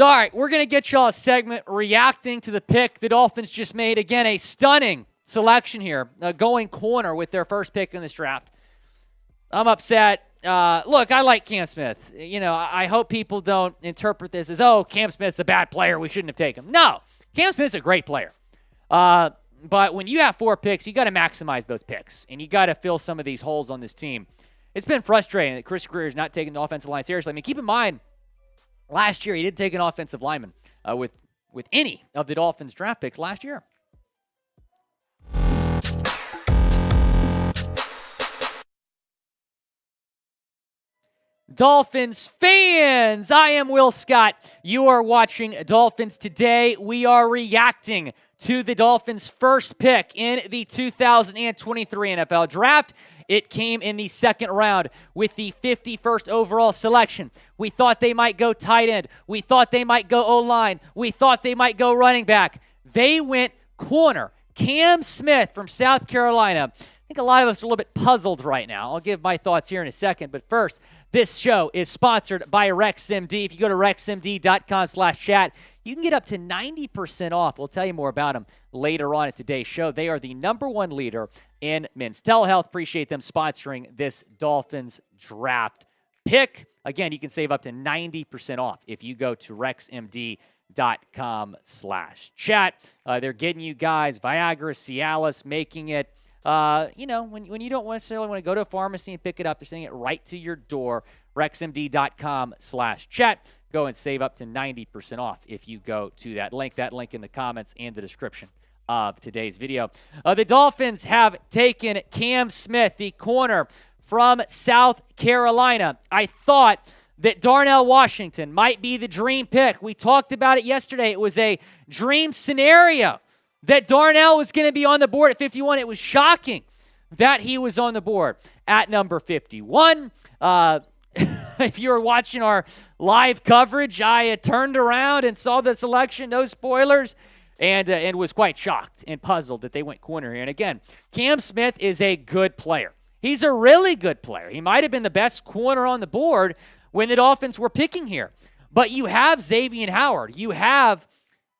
right, we're going to get y'all a segment reacting to the pick the Dolphins just made. Again, a stunning selection here, going corner with their first pick in this draft. I'm upset. Look, I like Cam Smith. I hope people don't interpret this as, Cam Smith's a bad player, we shouldn't have taken him. No, Cam Smith's a great player. But when you have 4 picks, you got to maximize those picks, and you got to fill some of these holes on this team. It's been frustrating that Chris Greer is not taking the offensive line seriously. I mean, keep in mind, last year he didn't take an offensive lineman with any of the Dolphins draft picks last year. Dolphins fans, I am Will Scott. You are watching Dolphins Today. We are reacting to the Dolphins' first pick in the 2023 NFL Draft. It came in the second round with the 51st overall selection. We thought they might go tight end. We thought they might go O-line. We thought they might go running back. They went corner. Cam Smith from South Carolina. I think a lot of us are a little bit puzzled right now. I'll give my thoughts here in a second, but first, this show is sponsored by RexMD. If you go to rexmd.com/chat, you can get up to 90% off. We'll tell you more about them later on at today's show. They are the #1 leader in men's telehealth. Appreciate them sponsoring this Dolphins draft pick. Again, you can save up to 90% off if you go to rexmd.com/chat. They're getting you guys Viagra, Cialis, making it when you don't necessarily want to go to a pharmacy and pick it up, they're sending it right to your door. RexMD.com/chat. Go and save up to 90% off if you go to that link. That link in the comments and the description of today's video. The Dolphins have taken Cam Smith, the corner from South Carolina. I thought that Darnell Washington might be the dream pick. We talked about it yesterday. It was a dream scenario that Darnell was going to be on the board at 51. It was shocking that he was on the board at number 51. If you were watching our live coverage, I turned around and saw the selection, no spoilers, and was quite shocked and puzzled that they went corner here. And again, Cam Smith is a good player. He's a really good player. He might have been the best corner on the board when the Dolphins were picking here. But you have Xavier Howard. You have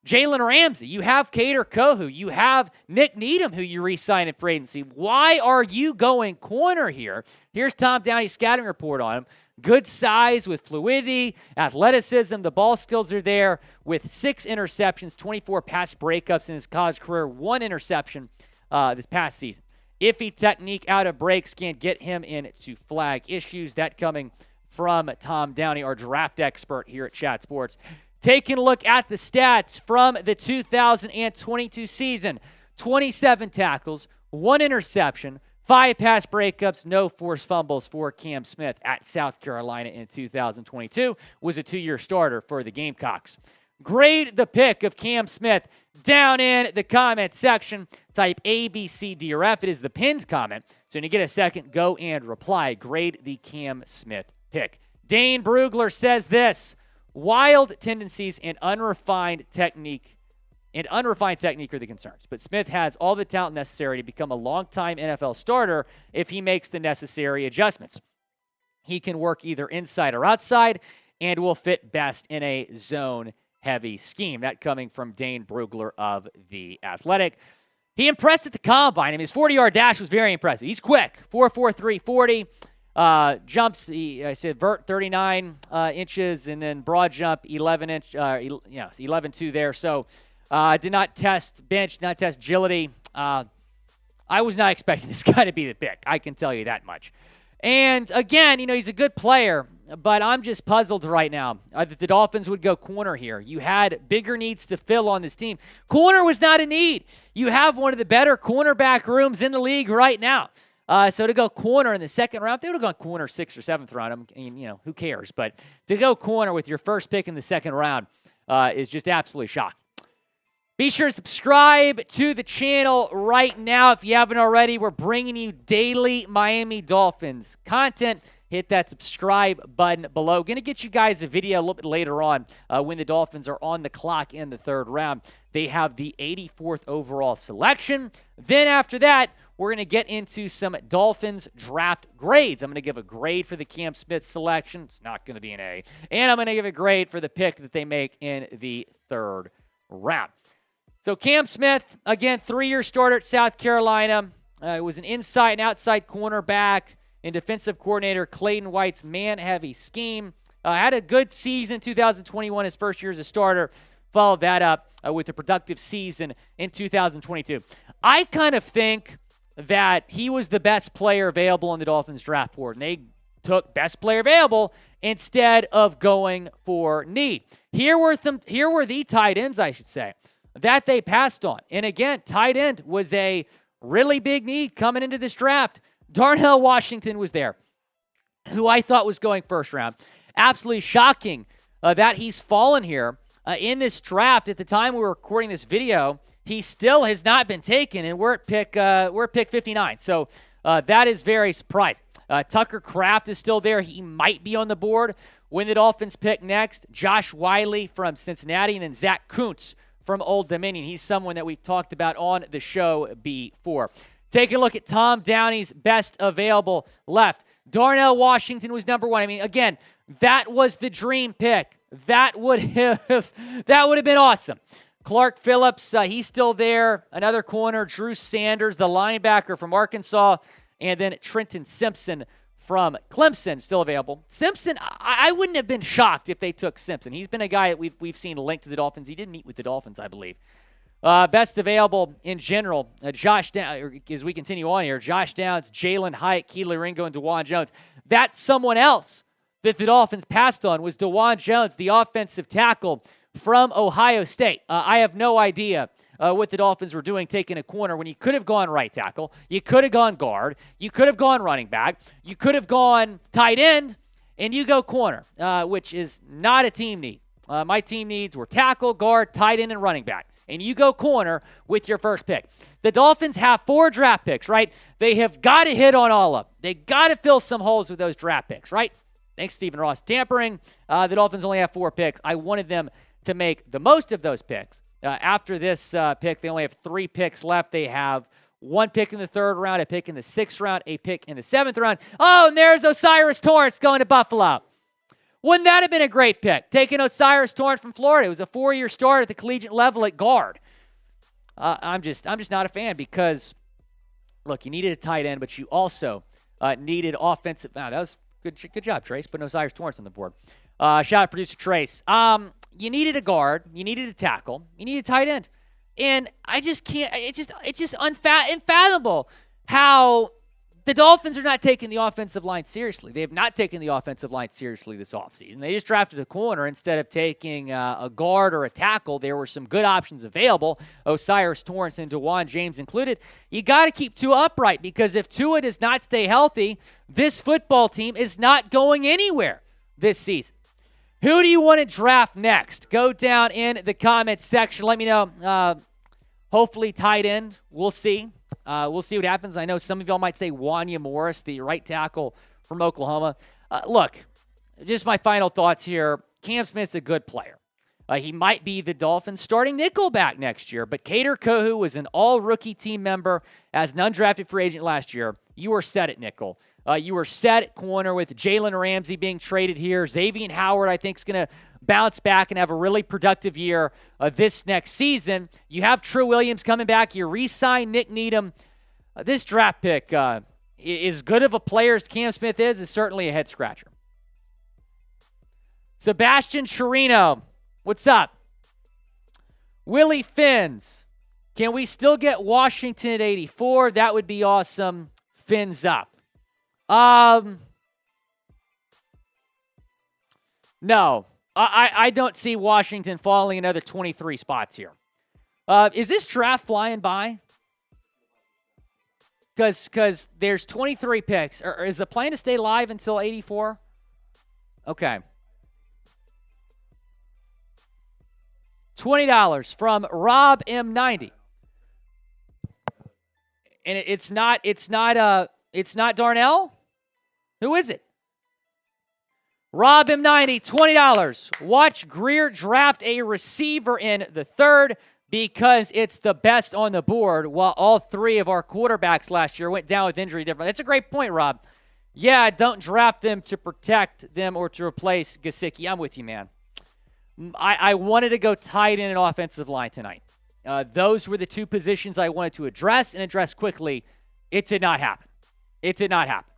Jalen Ramsey, you have Kader Kohu, you have Nick Needham, who you re-signed in free agency. Why are you going corner here? Here's Tom Downey's scouting report on him. Good size with fluidity, athleticism. The ball skills are there with 6 interceptions, 24 pass breakups in his college career, 1 interception this past season. Iffy technique out of breaks can get him into flag issues. That coming from Tom Downey, our draft expert here at Chat Sports. Taking a look at the stats from the 2022 season. 27 tackles, 1 interception, 5 pass breakups, no forced fumbles for Cam Smith at South Carolina in 2022. Was a 2-year starter for the Gamecocks. Grade the pick of Cam Smith down in the comment section. Type A, B, C, D, or F. It is the pinned comment. So when you get a second, go and reply. Grade the Cam Smith pick. Dane Brugler says this. Wild tendencies and unrefined technique are the concerns. But Smith has all the talent necessary to become a long-time NFL starter if he makes the necessary adjustments. He can work either inside or outside and will fit best in a zone-heavy scheme. That coming from Dane Brugler of The Athletic. He impressed at the combine. I mean, his 40-yard dash was very impressive. He's quick, 4.43 40. Jumps, I said vert 39 inches, and then broad jump 11.2 there. So did not test bench, not test agility. I was not expecting this guy to be the pick. I can tell you that much. And again, he's a good player, but I'm just puzzled right now that the Dolphins would go corner here. You had bigger needs to fill on this team. Corner was not a need. You have one of the better cornerback rooms in the league right now. So to go corner in the second round, they would have gone corner 6th or 7th round. I mean, who cares? But to go corner with your first pick in the second round is just absolutely shocking. Be sure to subscribe to the channel right now if you haven't already. We're bringing you daily Miami Dolphins content. Hit that subscribe button below. Going to get you guys a video a little bit later on when the Dolphins are on the clock in the third round. They have the 84th overall selection. Then after that, we're going to get into some Dolphins draft grades. I'm going to give a grade for the Cam Smith selection. It's not going to be an A. And I'm going to give a grade for the pick that they make in the third round. So Cam Smith, again, 3-year starter at South Carolina. Was an inside and outside cornerback and defensive coordinator Clayton White's man-heavy scheme. Had a good season 2021, his first year as a starter. Followed that up with a productive season in 2022. I kind of think that he was the best player available on the Dolphins draft board, and they took best player available instead of going for need. Here were the tight ends, I should say, that they passed on. And again, tight end was a really big need coming into this draft. Darnell Washington was there, who I thought was going first round. Absolutely shocking that he's fallen here in this draft. At the time we were recording this video, he still has not been taken, and we're at pick 59. So that is very surprising. Tucker Kraft is still there. He might be on the board when the Dolphins pick next. Josh Wiley from Cincinnati, and then Zach Kuntz from Old Dominion. He's someone that we've talked about on the show before. Take a look at Tom Downey's best available left. Darnell Washington was number 1. I mean, again, that was the dream pick. That would have been awesome. Clark Phillips, he's still there. Another corner, Drew Sanders, the linebacker from Arkansas, and then Trenton Simpson from Clemson, still available. Simpson, I wouldn't have been shocked if they took Simpson. He's been a guy that we've seen linked to the Dolphins. He did meet with the Dolphins, I believe. Best available in general, Josh Downs, as we continue on here, Josh Downs, Jalen Hyatt, Keely Ringo, and DeJuan Jones. That's someone else that the Dolphins passed on was DeJuan Jones, the offensive tackle from Ohio State. I have no idea what the Dolphins were doing taking a corner when you could have gone right tackle, you could have gone guard, you could have gone running back, you could have gone tight end, and you go corner, which is not a team need. My team needs were tackle, guard, tight end, and running back. And you go corner with your first pick. The Dolphins have 4 draft picks, right? They have got to hit on all of them. They got to fill some holes with those draft picks, right? Thanks, Stephen Ross. Tampering, the Dolphins only have 4 picks. I wanted them to make the most of those picks. After this pick, they only have 3 picks left. They have 1 pick in the 3rd round, a pick in the 6th round, a pick in the 7th round. Oh, and there's Osiris Torrance going to Buffalo. Wouldn't that have been a great pick? Taking Osiris Torrance from Florida. It was a 4-year start at the collegiate level at guard. I'm just not a fan because, look, you needed a tight end, but you also needed offensive. Wow, that was good job, Trace, putting Osiris Torrance on the board. Shout out producer Trace. You needed a guard. You needed a tackle. You needed a tight end. And I just can't. It's just unfathomable how the Dolphins are not taking the offensive line seriously. They have not taken the offensive line seriously this offseason. They just drafted a corner instead of taking a guard or a tackle. There were some good options available, Osiris Torrance and DeJuan James included. You got to keep Tua upright because if Tua does not stay healthy, this football team is not going anywhere this season. Who do you want to draft next? Go down in the comments section. Let me know. Hopefully tight end. We'll see. We'll see what happens. I know some of y'all might say Wanya Morris, the right tackle from Oklahoma. Look, just my final thoughts here. Cam Smith's a good player. He might be the Dolphins starting nickelback next year, but Kader Kohu was an all-rookie team member as an undrafted free agent last year. You were set at nickel. You were set at corner with Jalen Ramsey being traded here. Xavier Howard, I think, is going to bounce back and have a really productive year this next season. You have True Williams coming back. You re-sign Nick Needham. This draft pick, as good of a player as Cam Smith is certainly a head scratcher. Sebastian Chirino, what's up? Willie Fins, can we still get Washington at 84? That would be awesome. Fins up. No, I don't see Washington falling another 23 spots here. Is this draft flying by? Because there's 23 picks. Or is the plan to stay live until 84? Okay. $20 from Rob M90. And it's not Darnell? Who is it? Rob M90, $20. Watch Greer draft a receiver in the third because it's the best on the board, while all three of our quarterbacks last year went down with injury difference. That's a great point, Rob. Yeah, don't draft them to protect them or to replace Gesicki. I'm with you, man. I wanted to go tight end and offensive line tonight. Those were the two positions I wanted to address and address quickly. It did not happen. It did not happen.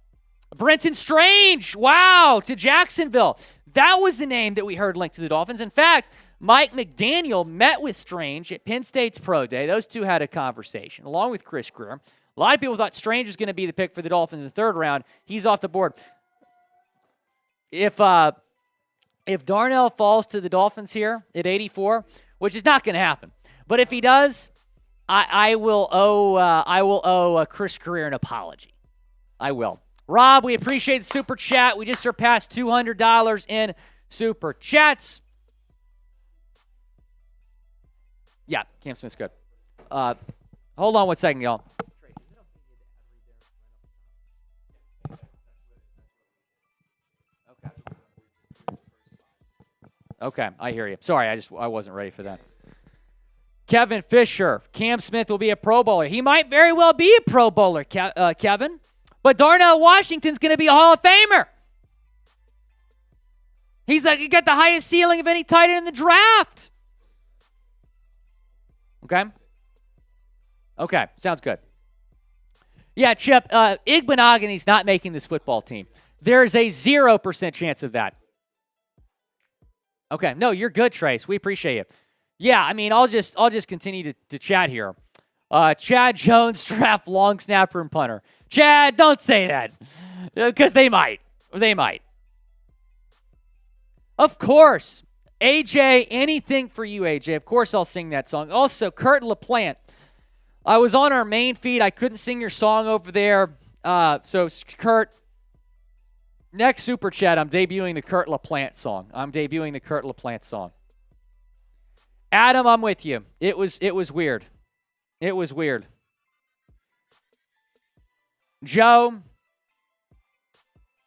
Brenton Strange, wow, to Jacksonville. That was the name that we heard linked to the Dolphins. In fact, Mike McDaniel met with Strange at Penn State's Pro Day. Those two had a conversation, along with Chris Greer. A lot of people thought Strange was going to be the pick for the Dolphins in the third round. He's off the board. If Darnell falls to the Dolphins here at 84, which is not going to happen, but if he does, I will owe Chris Greer an apology. I will. Rob, we appreciate the super chat. We just surpassed $200 in super chats. Yeah, Cam Smith's good. Hold on one second, y'all. Okay, I hear you. Sorry, I wasn't ready for that. Kevin Fisher, Cam Smith will be a Pro Bowler. He might very well be a Pro Bowler, Kevin. But Darnell Washington's going to be a Hall of Famer. He got the highest ceiling of any tight end in the draft. Okay, sounds good. Yeah, Chip, Igbenogany's not making this football team. There's a 0% chance of that. Okay, no, you're good, Trace. We appreciate it. Yeah, I mean, I'll just continue to chat here. Chad Jones draft long snapper and punter. Chad, don't say that, because they might. They might. Of course, AJ, anything for you, AJ. Of course, I'll sing that song. Also, Kurt LaPlante. I was on our main feed. I couldn't sing your song over there. So, Kurt, next super chat, I'm debuting the Kurt LaPlante song. Adam, I'm with you. It was weird. It was weird. Joe,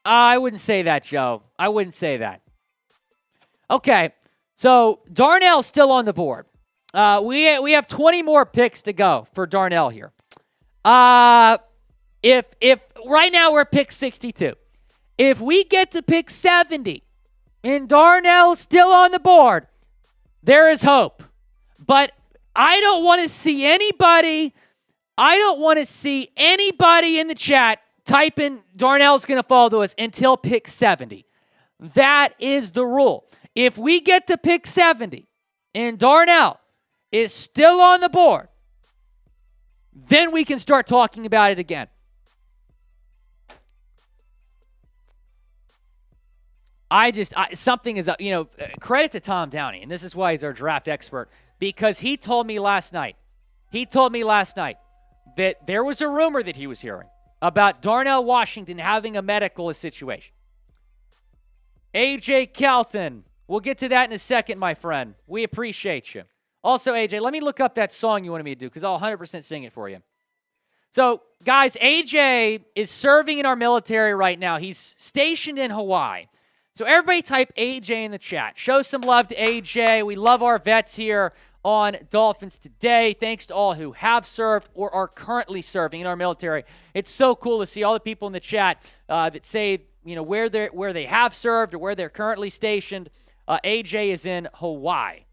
I wouldn't say that, Joe. I wouldn't say that. Okay, so Darnell's still on the board. We have 20 more picks to go for Darnell here. If right now we're pick 62. If we get to pick 70 and Darnell's still on the board, there is hope. But I don't want to see anybody in the chat typing Darnell's going to fall to us until pick 70. That is the rule. If we get to pick 70 and Darnell is still on the board, then we can start talking about it again. Something is up, credit to Tom Downey, and this is why he's our draft expert, because he told me last night that there was a rumor that he was hearing about Darnell Washington having a medical situation. AJ Kelton, we'll get to that in a second, my friend. We appreciate you. Also, AJ, let me look up that song you wanted me to do, because I'll 100% sing it for you. So, guys, AJ is serving in our military right now. He's stationed in Hawaii. So everybody type AJ in the chat. Show some love to AJ. We love our vets here on Dolphins Today. Thanks to all who have served or are currently serving in our military. It's so cool to see all the people in the chat that say, where they have served or where they're currently stationed. AJ is in Hawaii.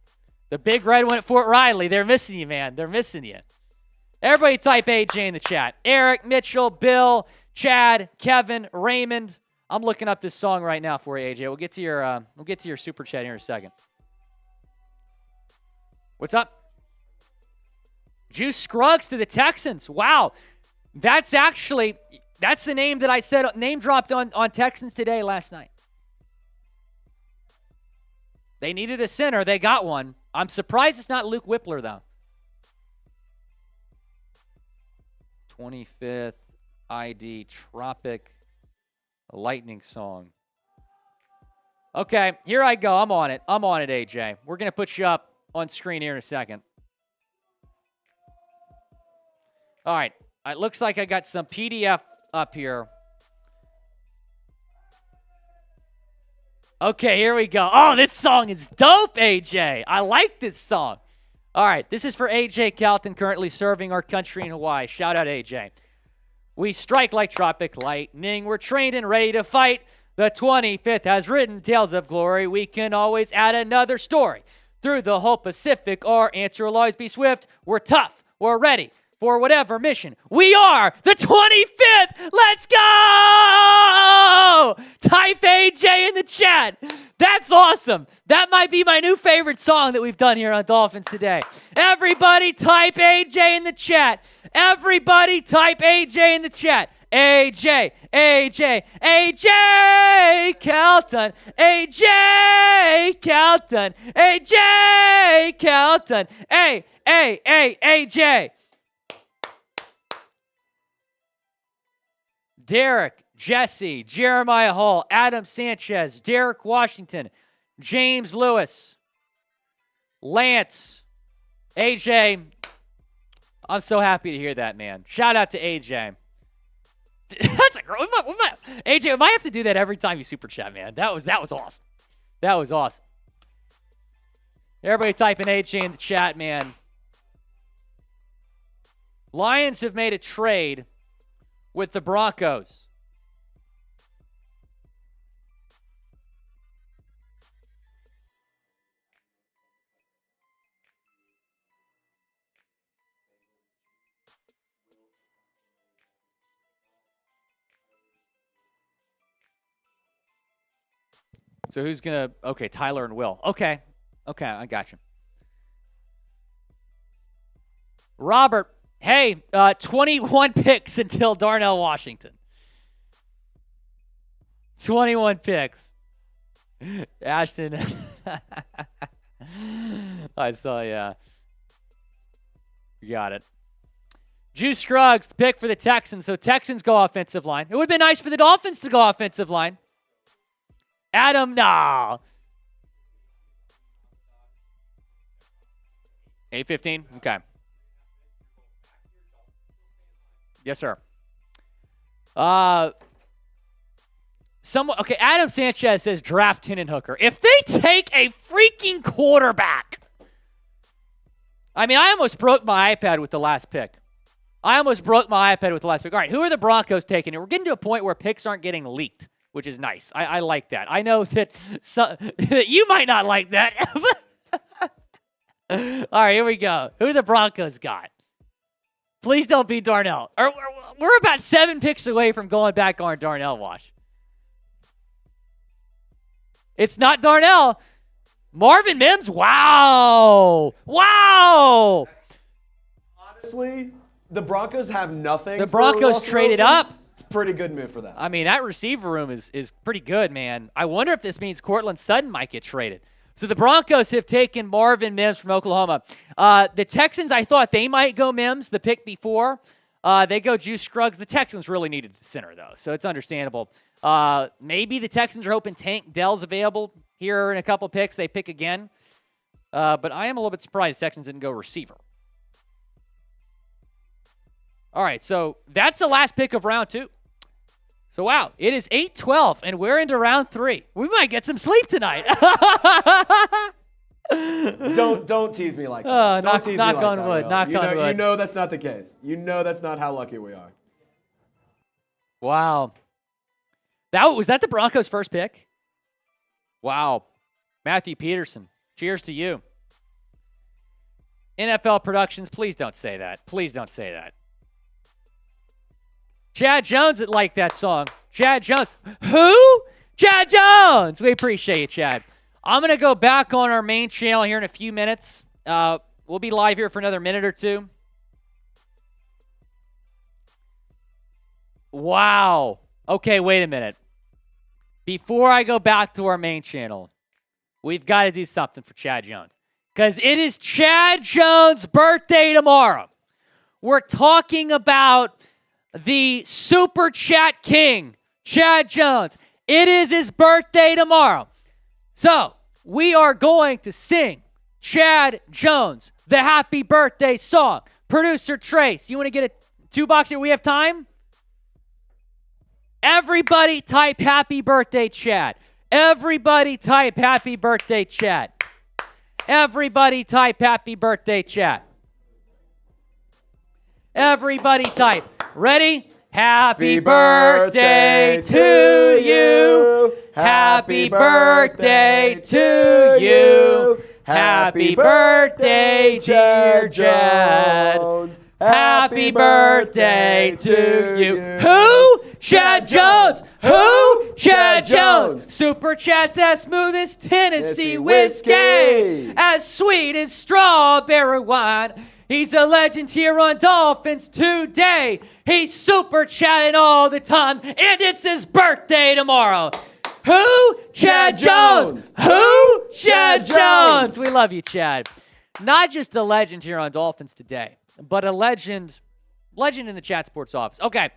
The big red one at Fort Riley. They're missing you, man. They're missing you. Everybody type AJ in the chat. Eric, Mitchell, Bill, Chad, Kevin, Raymond. I'm looking up this song right now for you, AJ. We'll get to your super chat here in a second. What's up? Juice Scruggs to the Texans. Wow. That's the name that I said, name dropped on Texans Today last night. They needed a center. They got one. I'm surprised it's not Luke Whippler, though. 25th ID Tropic Lightning Song. Okay, here I go. I'm on it, AJ. We're going to put you up on screen here in a second. All right. It looks like I got some PDF up here. Okay, here we go. Oh, this song is dope, AJ. I like this song. All right, this is for AJ Calton, currently serving our country in Hawaii. Shout out, AJ. We strike like tropic lightning. We're trained and ready to fight. The 25th has written tales of glory. We can always add another story. Through the whole Pacific, our answer will always be swift. We're tough. We're ready for whatever mission. We are the 25th. Let's go! Type AJ in the chat. That's awesome. That might be my new favorite song that we've done here on Dolphins Today. Everybody type AJ in the chat. Everybody type AJ in the chat. AJ, AJ, AJ Calton, AJ Calton, AJ Calton, AJ. Derek, Jesse, Jeremiah Hall, Adam Sanchez, Derek Washington, James Lewis, Lance, AJ. I'm so happy to hear that, man. Shout out to AJ. That's a girl. AJ, we might have to do that every time you super chat, man. That was awesome. That was awesome. Everybody typing AJ in the chat, man. Lions have made a trade with the Broncos. So who's going to, okay, Tyler and Will. Okay, I got you. Robert, hey, 21 picks until Darnell Washington. 21 picks. Ashton. I saw, yeah. You got it. Juice Scruggs, the pick for the Texans. So Texans go offensive line. It would have been nice for the Dolphins to go offensive line. Adam, no. 8:15? Okay. Yes, sir. Okay, Adam Sanchez says draft Hooker. If they take a freaking quarterback. I mean, I almost broke my iPad with the last pick. All right, who are the Broncos taking? And we're getting to a point where picks aren't getting leaked, which is nice. I like that. I know that you might not like that. All right, here we go. Who the Broncos got? Please don't be Darnell. We're about 7 picks away from going back on Darnell Wash. It's not Darnell. Marvin Mims? Wow. Honestly, the Broncos have nothing. The Broncos traded up. It's a pretty good move for them. I mean, that receiver room is pretty good, man. I wonder if this means Cortland Sutton might get traded. So the Broncos have taken Marvin Mims from Oklahoma. The Texans, I thought they might go Mims, the pick before. They go Juice Scruggs. The Texans really needed the center, though, so it's understandable. Maybe the Texans are hoping Tank Dell's available here in a couple picks. They pick again. But I am a little bit surprised the Texans didn't go receiver. All right, so that's the last pick of round 2. So, wow, it is 8:12, and we're into round 3. We might get some sleep tonight. Don't tease me like that. Don't tease me like on that, wood. Will. Knock on wood. You know that's not the case. You know that's not how lucky we are. Wow. Was that the Broncos' first pick? Wow. Matthew Peterson, cheers to you. NFL Productions, please don't say that. Please don't say that. Chad Jones that liked that song. Chad Jones. Who? Chad Jones. We appreciate you, Chad. I'm going to go back on our main channel here in a few minutes. We'll be live here for another minute or two. Wow. Okay, wait a minute. Before I go back to our main channel, we've got to do something for Chad Jones. Because it is Chad Jones' birthday tomorrow. We're talking about the Super Chat King, Chad Jones. It is his birthday tomorrow. So, we are going to sing Chad Jones, the happy birthday song. Producer Trace, you want to get a $2 here? We have time? Everybody type happy birthday, Chad. Everybody type happy birthday, Chad. Everybody type happy birthday, Chad. Everybody type. Ready? Happy birthday to you. Happy birthday to you. Happy birthday, dear Chad. Happy birthday to you. Who? Chad Jones. Who? Chad Jones. Super Chad's as smooth as Tennessee whiskey, as sweet as strawberry wine. He's a legend here on Dolphins Today. He's super chatting all the time, and it's his birthday tomorrow. Who? Chad Jones. Who? Chad Jones. We love you, Chad. Not just a legend here on Dolphins Today, but a legend in the Chat Sports office. Okay,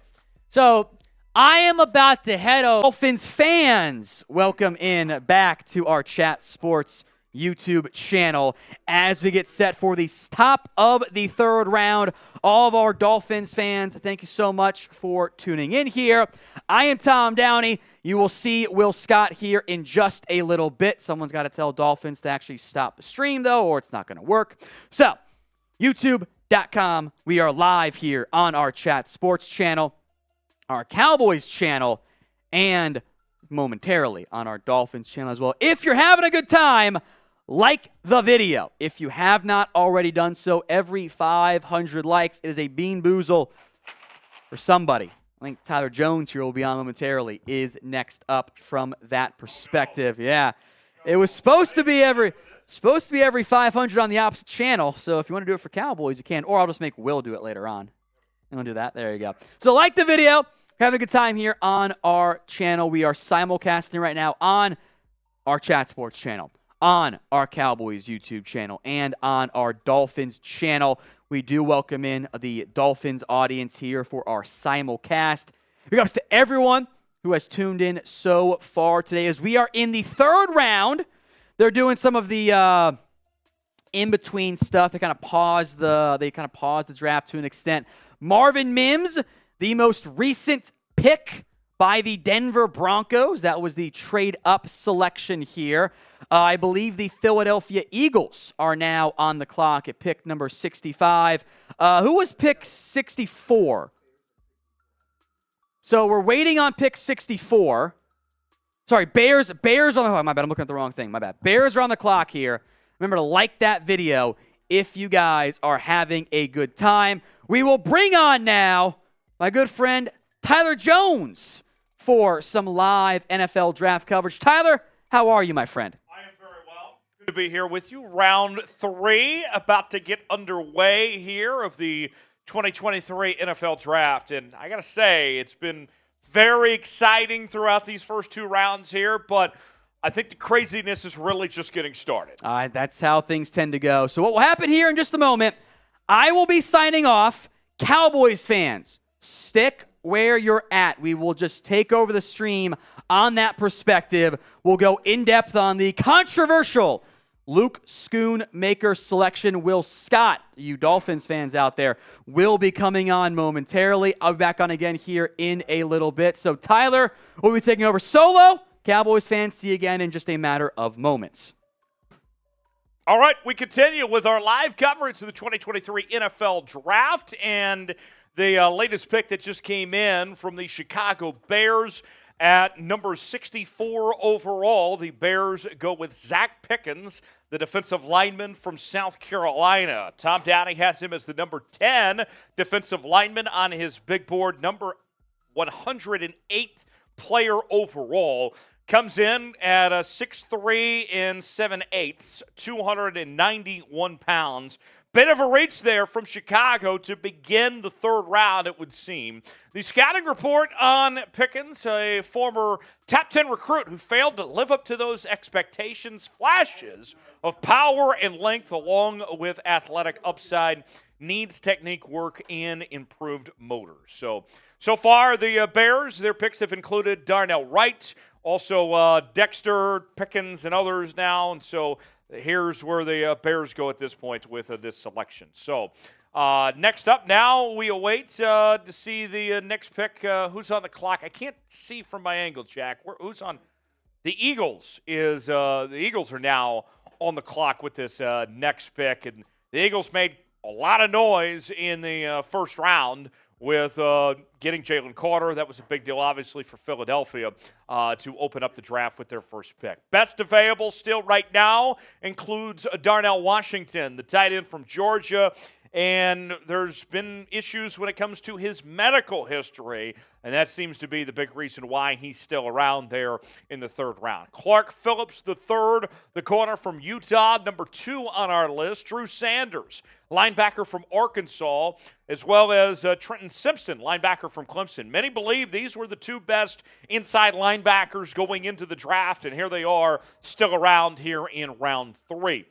so I am about to head over. Dolphins fans, welcome in back to our Chat Sports YouTube channel as we get set for the top of the third round. All of our Dolphins fans, thank you so much for tuning in here. I am Tom Downey. You will see Will Scott here in just a little bit. Someone's got to tell Dolphins to actually stop the stream, though, or it's not going to work. So, YouTube.com. We are live here on our Chat Sports channel, our Cowboys channel, and momentarily on our Dolphins channel as well. If you're having a good time, like the video. If you have not already done so, every 500 likes is a bean boozle for somebody. I think Tyler Jones here will be on momentarily, is next up from that perspective. Yeah, it was supposed to be every 500 on the opposite channel. So if you want to do it for Cowboys, you can. Or I'll just make Will do it later on. You want to do that? There you go. So like the video. Having a good time here on our channel. We are simulcasting right now on our Chat Sports channel, on our Cowboys YouTube channel, and on our Dolphins channel. We do welcome in the Dolphins audience here for our simulcast. Big ups to everyone who has tuned in so far today as we are in the third round. They're doing some of the in-between stuff. They kind of paused the draft to an extent. Marvin Mims, the most recent pick by the Denver Broncos. That was the trade-up selection here. I believe the Philadelphia Eagles are now on the clock at pick number 65. Who was pick 64? So we're waiting on pick 64. Sorry, Bears on the... my bad, I'm looking at the wrong thing. My bad. Bears are on the clock here. Remember to like that video if you guys are having a good time. We will bring on now my good friend Tyler Jones for some live NFL draft coverage. Tyler, how are you, my friend? I am very well. Good to be here with you. Round 3 about to get underway here of the 2023 NFL draft. And I got to say, it's been very exciting throughout these first 2 rounds here, but I think the craziness is really just getting started. That's how things tend to go. So what will happen here in just a moment, I will be signing off. Cowboys fans, stick where you're at. We will just take over the stream on that perspective. We'll go in-depth on the controversial Luke Schoonmaker selection. Will Scott, you Dolphins fans out there, will be coming on momentarily. I'll be back on again here in a little bit. So Tyler will be taking over solo. Cowboys fans, see you again in just a matter of moments. All right, we continue with our live coverage of the 2023 NFL Draft and the latest pick that just came in from the Chicago Bears at number 64 overall. The Bears go with Zach Pickens, the defensive lineman from South Carolina. Tom Downey has him as the number 10 defensive lineman on his big board. Number 108th player overall. Comes in at 6'3" and 7/8, 291 pounds. Bit of a reach there from Chicago to begin the third round, it would seem. The scouting report on Pickens, a former top 10 recruit who failed to live up to those expectations. Flashes of power and length along with athletic upside. Needs technique work and improved motor. So far, the Bears, their picks have included Darnell Wright, also Dexter, Pickens, and others now. And so here's where the Bears go at this point with this selection. So next up now, we await to see the next pick. Who's on the clock? I can't see from my angle, Jack. Who's on? The Eagles the Eagles are now on the clock with this next pick. And the Eagles made a lot of noise in the first round with getting Jalen Carter. That was a big deal, obviously, for Philadelphia to open up the draft with their first pick. Best available still right now includes Darnell Washington, the tight end from Georgia. And there's been issues when it comes to his medical history, and that seems to be the big reason why he's still around there in the third round. Clark Phillips III, the corner from Utah, number 2 on our list. Drew Sanders, linebacker from Arkansas, as well as Trenton Simpson, linebacker from Clemson. Many believe these were the 2 best inside linebackers going into the draft, and here they are still around here in round 3.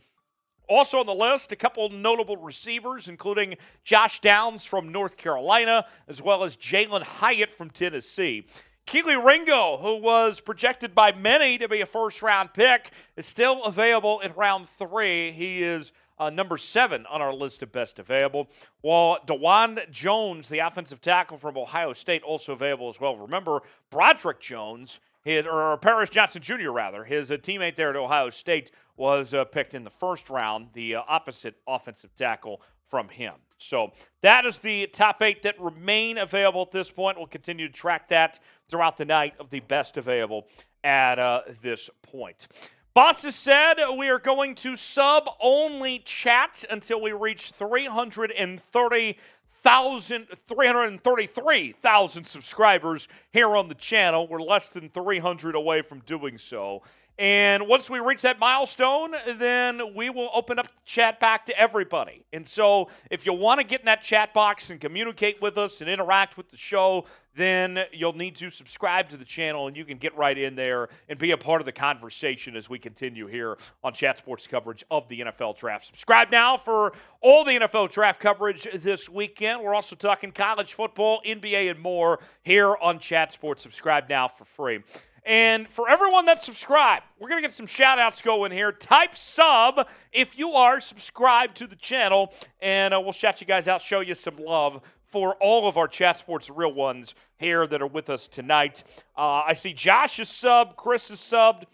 Also on the list, a couple notable receivers, including Josh Downs from North Carolina, as well as Jalen Hyatt from Tennessee. Keely Ringo, who was projected by many to be a first-round pick, is still available in round 3. He is number 7 on our list of best available, while DeJuan Jones, the offensive tackle from Ohio State, also available as well. Remember, Broderick Jones, Paris Johnson Jr., rather, his teammate there at Ohio State, was picked in the first round, the opposite offensive tackle from him. So that is the top 8 that remain available at this point. We'll continue to track that throughout the night of the best available at this point. Boss has said we are going to sub-only chat until we reach 333,000 subscribers here on the channel. We're less than 300 away from doing so. And once we reach that milestone, then we will open up the chat back to everybody. And so if you want to get in that chat box and communicate with us and interact with the show, then you'll need to subscribe to the channel, and you can get right in there and be a part of the conversation as we continue here on Chat Sports coverage of the NFL Draft. Subscribe now for all the NFL Draft coverage this weekend. We're also talking college football, NBA, and more here on Chat Sports. Subscribe now for free. And for everyone that's subscribed, we're going to get some shout-outs going here. Type sub if you are subscribed to the channel, and we'll shout you guys out, show you some love for all of our Chat Sports real ones here that are with us tonight. I see Josh is subbed, Chris is subbed,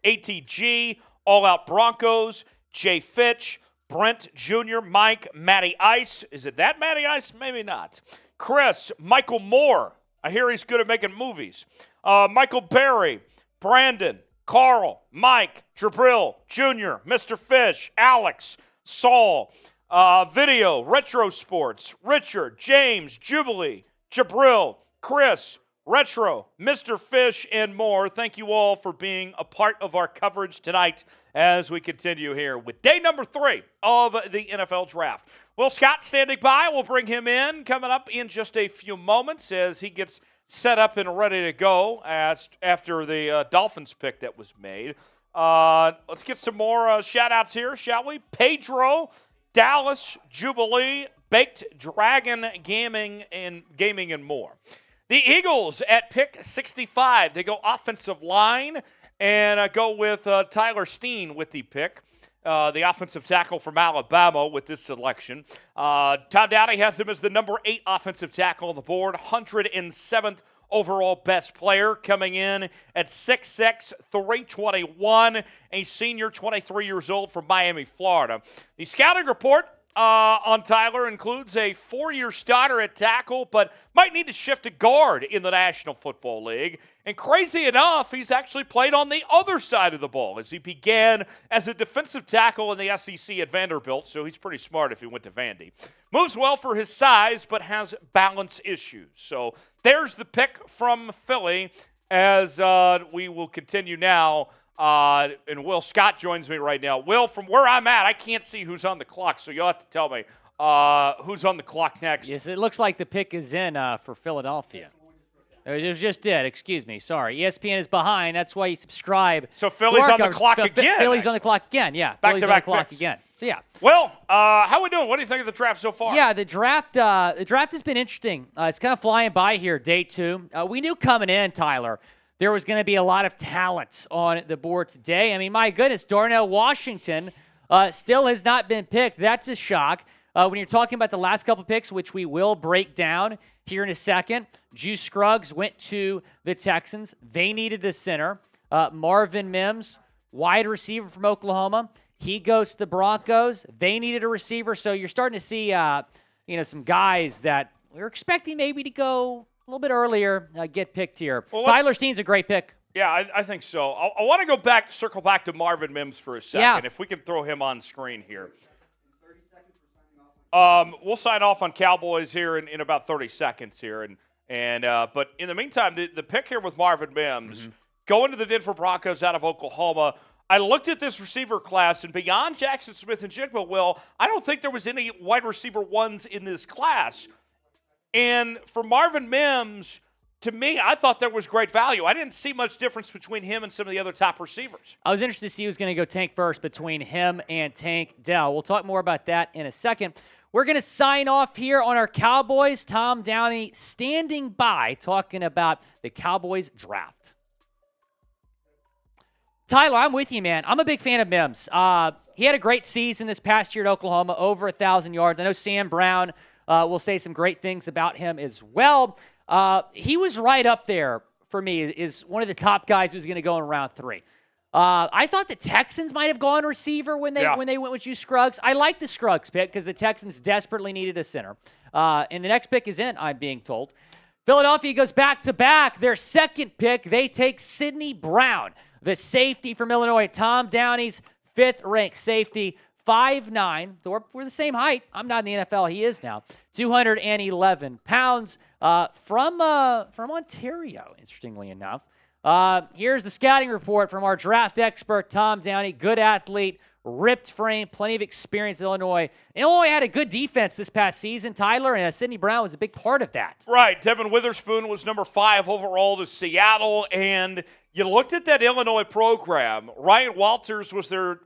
ATG, All Out Broncos, Jay Fitch, Brent Jr., Mike, Matty Ice. Is it that Matty Ice? Maybe not. Chris, Michael Moore. I hear he's good at making movies. Michael Berry, Brandon, Carl, Mike, Jabril, Jr., Mr. Fish, Alex, Saul, Video, Retro Sports, Richard, James, Jubilee, Jabril, Chris, Retro, Mr. Fish, and more. Thank you all for being a part of our coverage tonight as we continue here with day number 3 of the NFL Draft. Will Scott standing by. We'll bring him in coming up in just a few moments as he gets set up and ready to go after the Dolphins pick that was made. Let's get some more shout-outs here, shall we? Pedro, Dallas, Jubilee, Baked Dragon Gaming, and more. The Eagles at pick 65. They go offensive line and go with Tyler Steen with the pick. The offensive tackle from Alabama with this selection. Tom Dowdy has him as the number 8 offensive tackle on the board, 107th overall best player, coming in at 6'6", 321, a senior, 23 years old from Miami, Florida. The scouting report on Tyler includes a 4-year starter at tackle, but might need to shift to guard in the National Football League. And crazy enough, he's actually played on the other side of the ball as he began as a defensive tackle in the SEC at Vanderbilt, so he's pretty smart if he went to Vandy. Moves well for his size, but has balance issues. So there's the pick from Philly as we will continue now. And Will Scott joins me right now. Will, from where I'm at, I can't see who's on the clock, so you'll have to tell me who's on the clock next. Yes, it looks like the pick is in for Philadelphia. It just did. Excuse me. Sorry. ESPN is behind. That's why you subscribe. So Philly's on the clock again. Philly's on the clock again. Yeah. Philly's on the clock again. So yeah. Well, how we doing? What do you think of the draft so far? Yeah, the draft has been interesting. It's kind of flying by here, day 2. We knew coming in, Tyler, there was going to be a lot of talent on the board today. I mean, my goodness, Darnell Washington still has not been picked. That's a shock. When you're talking about the last couple picks, which we will break down here in a second, Juice Scruggs went to the Texans. They needed a center. Marvin Mims, wide receiver from Oklahoma. He goes to the Broncos. They needed a receiver. So you're starting to see, some guys that we were expecting maybe to go a little bit earlier get picked here. Well, Tyler Steen's a great pick. Yeah, I think so. I want to circle back to Marvin Mims for a second. Yeah. If we can throw him on screen here. We'll sign off on Cowboys here in about 30 seconds here. But in the meantime, the pick here with Marvin Mims, going to the Denver Broncos out of Oklahoma. I looked at this receiver class, and beyond Jackson Smith and Jigba, Will, I don't think there was any wide receiver ones in this class. And for Marvin Mims, to me, I thought there was great value. I didn't see much difference between him and some of the other top receivers. I was interested to see who's going to go Tank first between him and Tank Dell. We'll talk more about that in a second. We're going to sign off here on our Cowboys. Tom Downey standing by talking about the Cowboys draft. Tyler, I'm with you, man. I'm a big fan of Mims. He had a great season this past year at Oklahoma, over 1,000 yards. I know Sam Brown will say some great things about him as well. He was right up there for me, is one of the top guys who's going to go in round 3. I thought the Texans might have gone receiver when they went with you, Scruggs. I like the Scruggs pick because the Texans desperately needed a center. And the next pick is in, I'm being told. Philadelphia goes back-to-back. Their second pick, they take Sidney Brown, the safety from Illinois. Tom Downey's 5th-ranked safety, 5'9". We're the same height. I'm not in the NFL. He is now. 211 pounds from Ontario, interestingly enough. Here's the scouting report from our draft expert, Tom Downey. Good athlete, ripped frame, plenty of experience in Illinois. Illinois had a good defense this past season, Tyler, and Sidney Brown was a big part of that. Right. Devon Witherspoon was number 5 overall to Seattle, and you looked at that Illinois program. Ryan Walters was their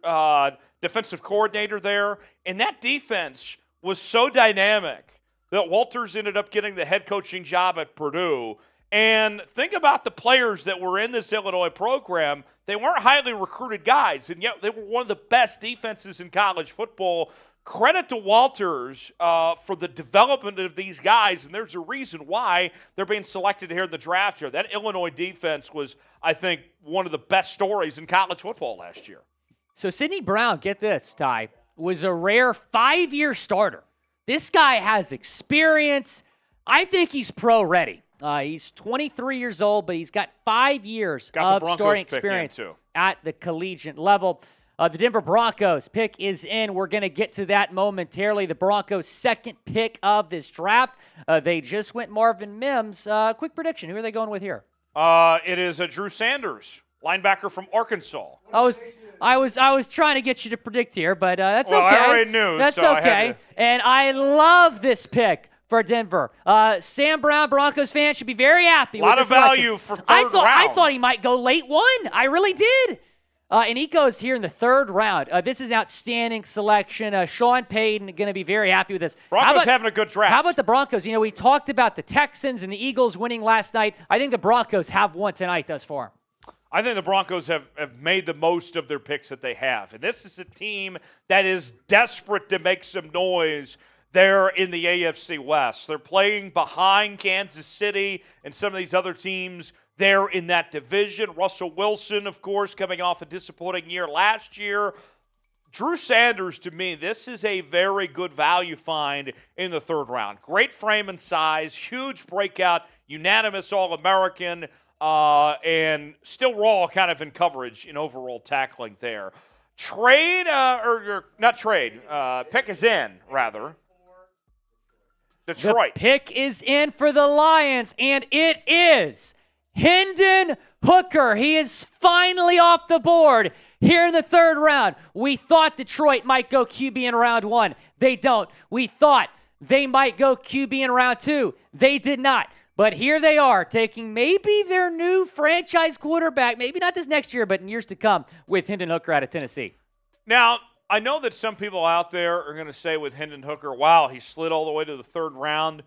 defensive coordinator there, and that defense was so dynamic that Walters ended up getting the head coaching job at Purdue. And think about the players that were in this Illinois program. They weren't highly recruited guys, and yet they were one of the best defenses in college football. Credit to Walters for the development of these guys, and there's a reason why they're being selected here in the draft here. That Illinois defense was, I think, one of the best stories in college football last year. So Sidney Brown, get this, Ty, was a rare 5-year starter. This guy has experience. I think he's pro-ready. He's 23 years old, but he's got 5 years of starting experience at the collegiate level. The Denver Broncos pick is in. We're going to get to that momentarily. The Broncos' second pick of this draft. They just went Marvin Mims. Quick prediction. Who are they going with here? It is Drew Sanders, linebacker from Arkansas. I was trying to get you to predict here, but that's okay. I already knew. That's so okay. And I love this pick for Denver. Sam Brown, Broncos fan, should be very happy with this selection. A lot of value for third round. I thought he might go late 1. I really did. And he goes here in the 3rd round. This is an outstanding selection. Sean Payton going to be very happy with this. Broncos having a good draft. How about the Broncos? We talked about the Texans and the Eagles winning last night. I think the Broncos have won tonight thus far. I think the Broncos have made the most of their picks that they have. And this is a team that is desperate to make some noise there in the AFC West. They're playing behind Kansas City and some of these other teams there in that division. Russell Wilson, of course, coming off a disappointing year last year. Drew Sanders, to me, this is a very good value find in the third round. Great frame and size, huge breakout, unanimous All-American, and still raw kind of in coverage in overall tackling there. Pick is in, rather. Detroit. The pick is in for the Lions, and it is Hendon Hooker. He is finally off the board here in the third round. We thought Detroit might go QB in round 1. They don't. We thought they might go QB in round 2. They did not. But here they are, taking maybe their new franchise quarterback, maybe not this next year, but in years to come, with Hendon Hooker out of Tennessee. Now, I know that some people out there are going to say with Hendon Hooker, wow, he slid all the way to the third round.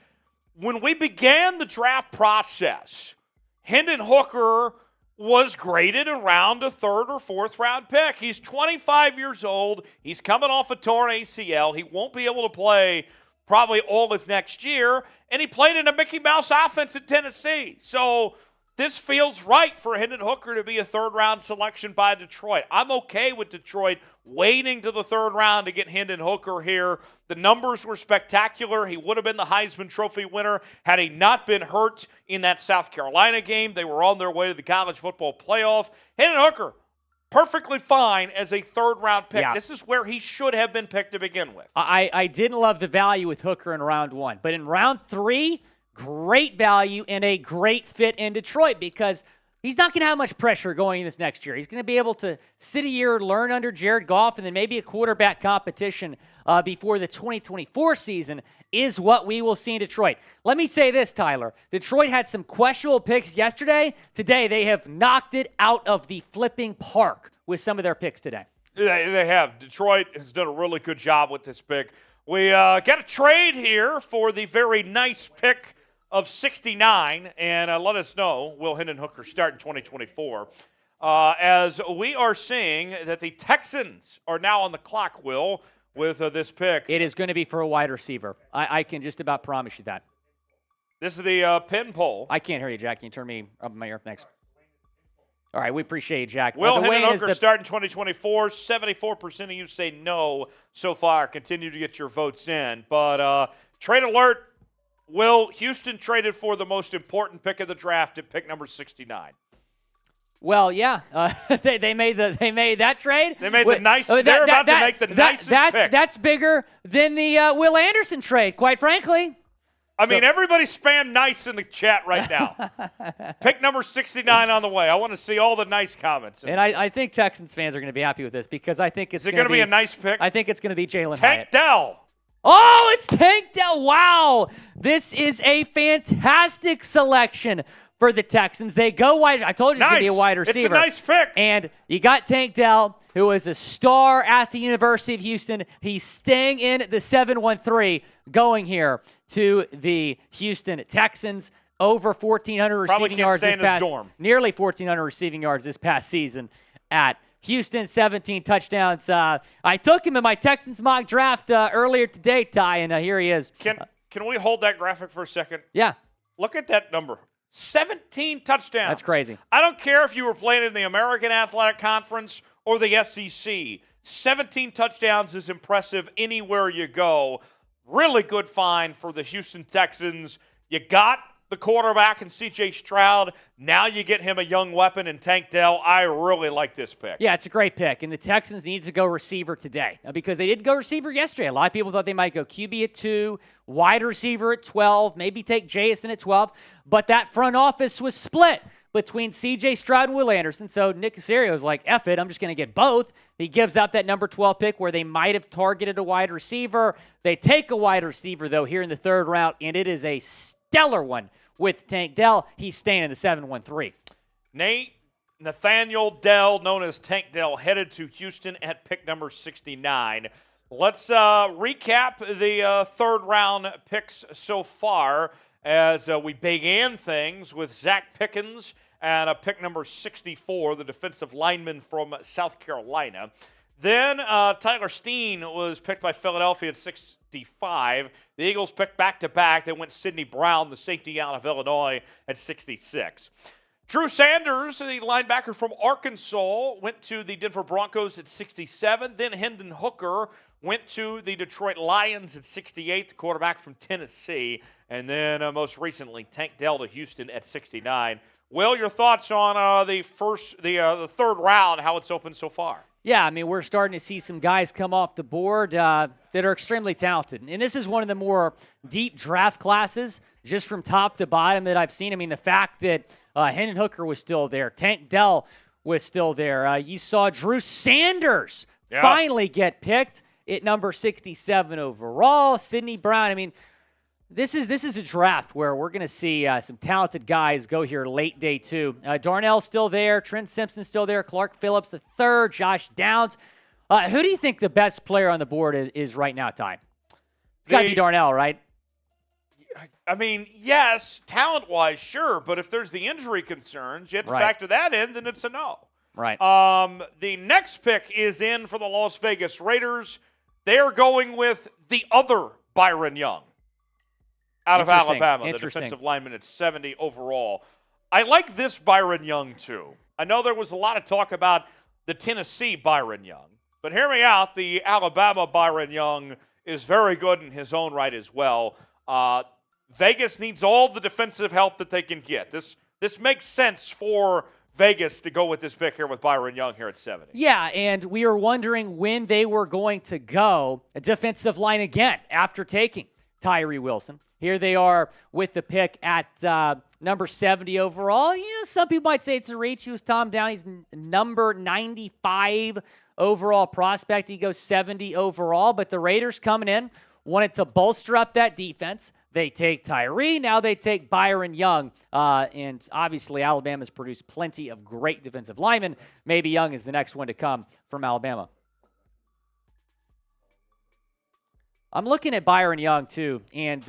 When we began the draft process, Hendon Hooker was graded around a third or fourth round pick. He's 25 years old. He's coming off a torn ACL. He won't be able to play probably all of next year. And he played in a Mickey Mouse offense at Tennessee. So this feels right for Hendon Hooker to be a third-round selection by Detroit. I'm okay with Detroit waiting to the third round to get Hendon Hooker here. The numbers were spectacular. He would have been the Heisman Trophy winner had he not been hurt in that South Carolina game. They were on their way to the college football playoff. Hendon Hooker, perfectly fine as a third-round pick. Yeah. This is where he should have been picked to begin with. I didn't love the value with Hooker in round 1, but in round 3, great value and a great fit in Detroit because he's not going to have much pressure going in this next year. He's going to be able to sit a year, learn under Jared Goff, and then maybe a quarterback competition before the 2024 season is what we will see in Detroit. Let me say this, Tyler. Detroit had some questionable picks yesterday. Today, they have knocked it out of the flipping park with some of their picks today. They have. Detroit has done a really good job with this pick. We got a trade here for the very nice pick of 69, and let us know, will Hendon Hooker start in 2024? As we are seeing that the Texans are now on the clock, Will, with this pick. It is going to be for a wide receiver. I can just about promise you that. This is the pin poll. I can't hear you, Jack. Can you turn me up in my ear? Thanks. All right, we appreciate you, Jack. Will The Hendon Wayne Hooker start in 2024? 74% of you say no so far. Continue to get your votes in. But trade alert. Will, Houston traded for the most important pick of the draft at pick number 69. Well, yeah, they made that trade. They made the nice. They're about to make the nicest pick. That's bigger than the Will Anderson trade, quite frankly. I mean, everybody spam nice in the chat right now. Pick number 69 on the way. I want to see all the nice comments. And I think Texans fans are going to be happy with this because I think it's going to be a nice pick. I think it's going to be Jalen Tank Hyatt. Dell. Oh, it's Tank Dell. Wow. This is a fantastic selection for the Texans. They go wide. I told you it's going to be a wide receiver. It's a nice pick. And you got Tank Dell, who is a star at the University of Houston. He's staying in the 7-1-3 going here to the Houston Texans. Over 1,400 receiving yards this past nearly 1,400 receiving yards this past season at Houston, 17 touchdowns. I took him in my Texans mock draft earlier today, Ty, and here he is. Can we hold that graphic for a second? Yeah. Look at that number. 17 touchdowns. That's crazy. I don't care if you were playing in the American Athletic Conference or the SEC. 17 touchdowns is impressive anywhere you go. Really good find for the Houston Texans. You got the quarterback in C.J. Stroud. Now you get him a young weapon in Tank Dell. I really like this pick. Yeah, it's a great pick. And the Texans need to go receiver today because they didn't go receiver yesterday. A lot of people thought they might go QB at 2, wide receiver at 12, maybe take Jason at 12. But that front office was split between C.J. Stroud and Will Anderson. So Nick Caserio was like, F it, I'm just going to get both. He gives up that number 12 pick where they might have targeted a wide receiver. They take a wide receiver, though, here in the third round, and it is a stellar one with Tank Dell. He's staying in the 7-1-3. Nathaniel Dell, known as Tank Dell, headed to Houston at pick number 69. Let's recap the third-round picks so far as we began things with Zach Pickens and pick number 64, the defensive lineman from South Carolina. Then Tyler Steen was picked by Philadelphia at 65. The Eagles picked back-to-back. They went Sidney Brown, the safety out of Illinois, at 66. Drew Sanders, the linebacker from Arkansas, went to the Denver Broncos at 67. Then Hendon Hooker went to the Detroit Lions at 68, the quarterback from Tennessee. And then most recently, Tank Dell to Houston at 69. Will, your thoughts on the third round, how it's opened so far? Yeah, I mean, we're starting to see some guys come off the board that are extremely talented. And this is one of the more deep draft classes, just from top to bottom, that I've seen. I mean, the fact that Hendon Hooker was still there, Tank Dell was still there. You saw Drew Sanders finally get picked at number 67 overall. Sidney Brown. I mean, this is a draft where we're going to see some talented guys go here late day 2. Darnell's still there. Trent Simpson's still there. Clark Phillips the third. Josh Downs. Who do you think the best player on the board is right now, Ty? It's got to be Darnell, right? I mean, yes, talent-wise, sure. But if there's the injury concerns, you have to factor that in, then it's a no. Right. The next pick is in for the Las Vegas Raiders. They are going with the other Byron Young out of Alabama, the defensive lineman at 70 overall. I like this Byron Young, too. I know there was a lot of talk about the Tennessee Byron Young, but hear me out. The Alabama Byron Young is very good in his own right as well. Vegas needs all the defensive help that they can get. This makes sense for Vegas to go with this pick here with Byron Young here at 70. Yeah, and we were wondering when they were going to go a defensive line again after taking Tyree Wilson. Here they are with the pick at number 70 overall. Yeah, some people might say it's a reach. He was Tom Downey's number 95 overall prospect. He goes 70 overall, but the Raiders coming in wanted to bolster up that defense. They take Tyree. Now they take Byron Young. And obviously Alabama's produced plenty of great defensive linemen. Maybe Young is the next one to come from Alabama. I'm looking at Byron Young, too, and,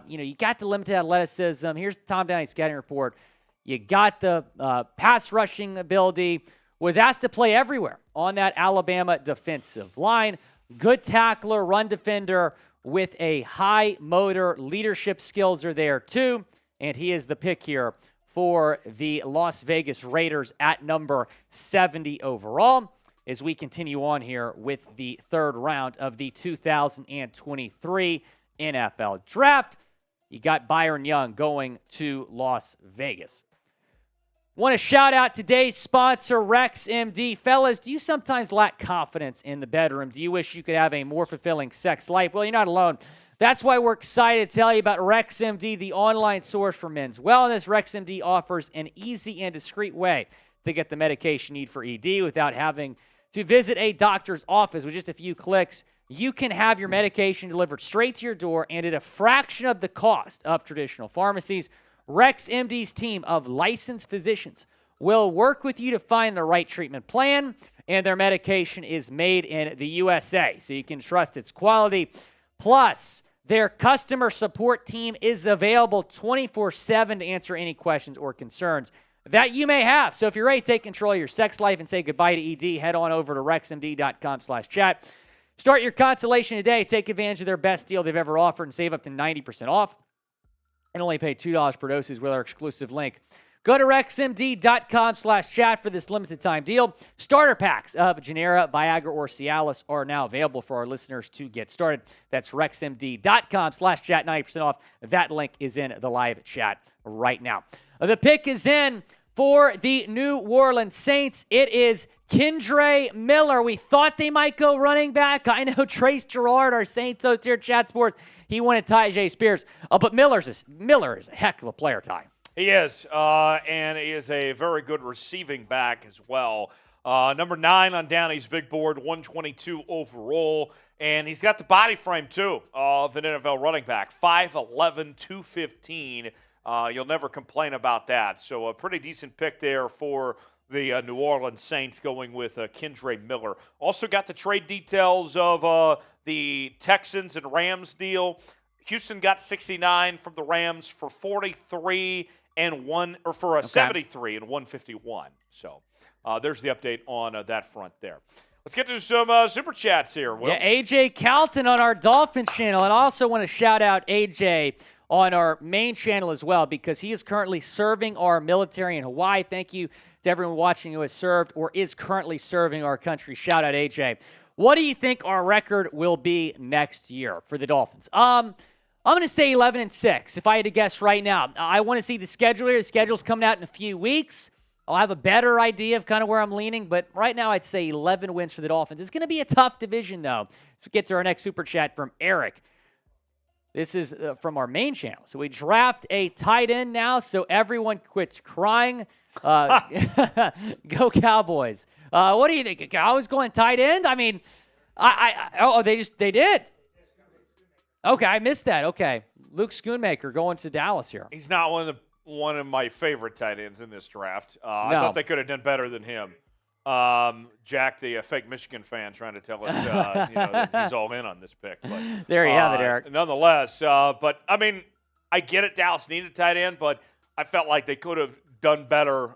you got the limited athleticism. Here's the Tom Downey scouting report. You got the pass rushing ability, was asked to play everywhere on that Alabama defensive line. Good tackler, run defender with a high motor. Leadership skills are there, too, and he is the pick here for the Las Vegas Raiders at number 70 overall. As we continue on here with the third round of the 2023 NFL Draft. You got Byron Young going to Las Vegas. Want to shout out today's sponsor, Rex MD. Fellas, do you sometimes lack confidence in the bedroom? Do you wish you could have a more fulfilling sex life? Well, you're not alone. That's why we're excited to tell you about Rex MD, the online source for men's wellness. Rex MD offers an easy and discreet way to get the medication you need for ED without having to visit a doctor's office. With just a few clicks, you can have your medication delivered straight to your door and at a fraction of the cost of traditional pharmacies. Rex MD's team of licensed physicians will work with you to find the right treatment plan, and their medication is made in the USA, so you can trust its quality. Plus, their customer support team is available 24/7 to answer any questions or concerns that you may have. So if you're ready to take control of your sex life and say goodbye to ED, head on over to rexmd.com/chat. Start your consultation today. Take advantage of their best deal they've ever offered and save up to 90% off. And only pay $2 per dosage with our exclusive link. Go to rexmd.com/chat for this limited time deal. Starter packs of Genera, Viagra, or Cialis are now available for our listeners to get started. That's rexmd.com/chat, 90% off. That link is in the live chat right now. The pick is in for the New Orleans Saints. It is Kendre Miller. We thought they might go running back. I know Trace Gerard, our Saints host here at Chat Sports, he wanted Tyjae Spears. But Miller is a heck of a player, Ty. He is, and he is a very good receiving back as well. Number 9 on Downey's big board, 122 overall. And he's got the body frame, too, of an NFL running back. 5'11", 215. You'll never complain about that. So a pretty decent pick there for the New Orleans Saints going with Kendre Miller. Also got the trade details of the Texans and Rams deal. Houston got 69 from the Rams for 43 and 73 and 151. So there's the update on that front there. Let's get to some super chats here, Will. Yeah, AJ Calton on our Dolphins channel. And I also want to shout out AJ on our main channel as well, because he is currently serving our military in Hawaii. Thank you to everyone watching who has served or is currently serving our country. Shout out, AJ. What do you think our record will be next year for the Dolphins? I'm going to say 11-6 if I had to guess right now. I want to see the schedule here. The schedule's coming out in a few weeks. I'll have a better idea of kind of where I'm leaning, but right now I'd say 11 wins for the Dolphins. It's going to be a tough division, though. Let's get to our next super chat from Eric. This is from our main channel. So we draft a tight end now, so everyone quits crying. Go Cowboys. What do you think? Cowboys going tight end? I mean, they did. Okay, I missed that. Okay. Luke Schoonmaker going to Dallas here. He's not one of my favorite tight ends in this draft. No. I thought they could have done better than him. Jack, the fake Michigan fan, trying to tell us that he's all in on this pick. But, there you have it, Eric. Nonetheless, but, I mean, I get it. Dallas needed a tight end, but I felt like they could have done better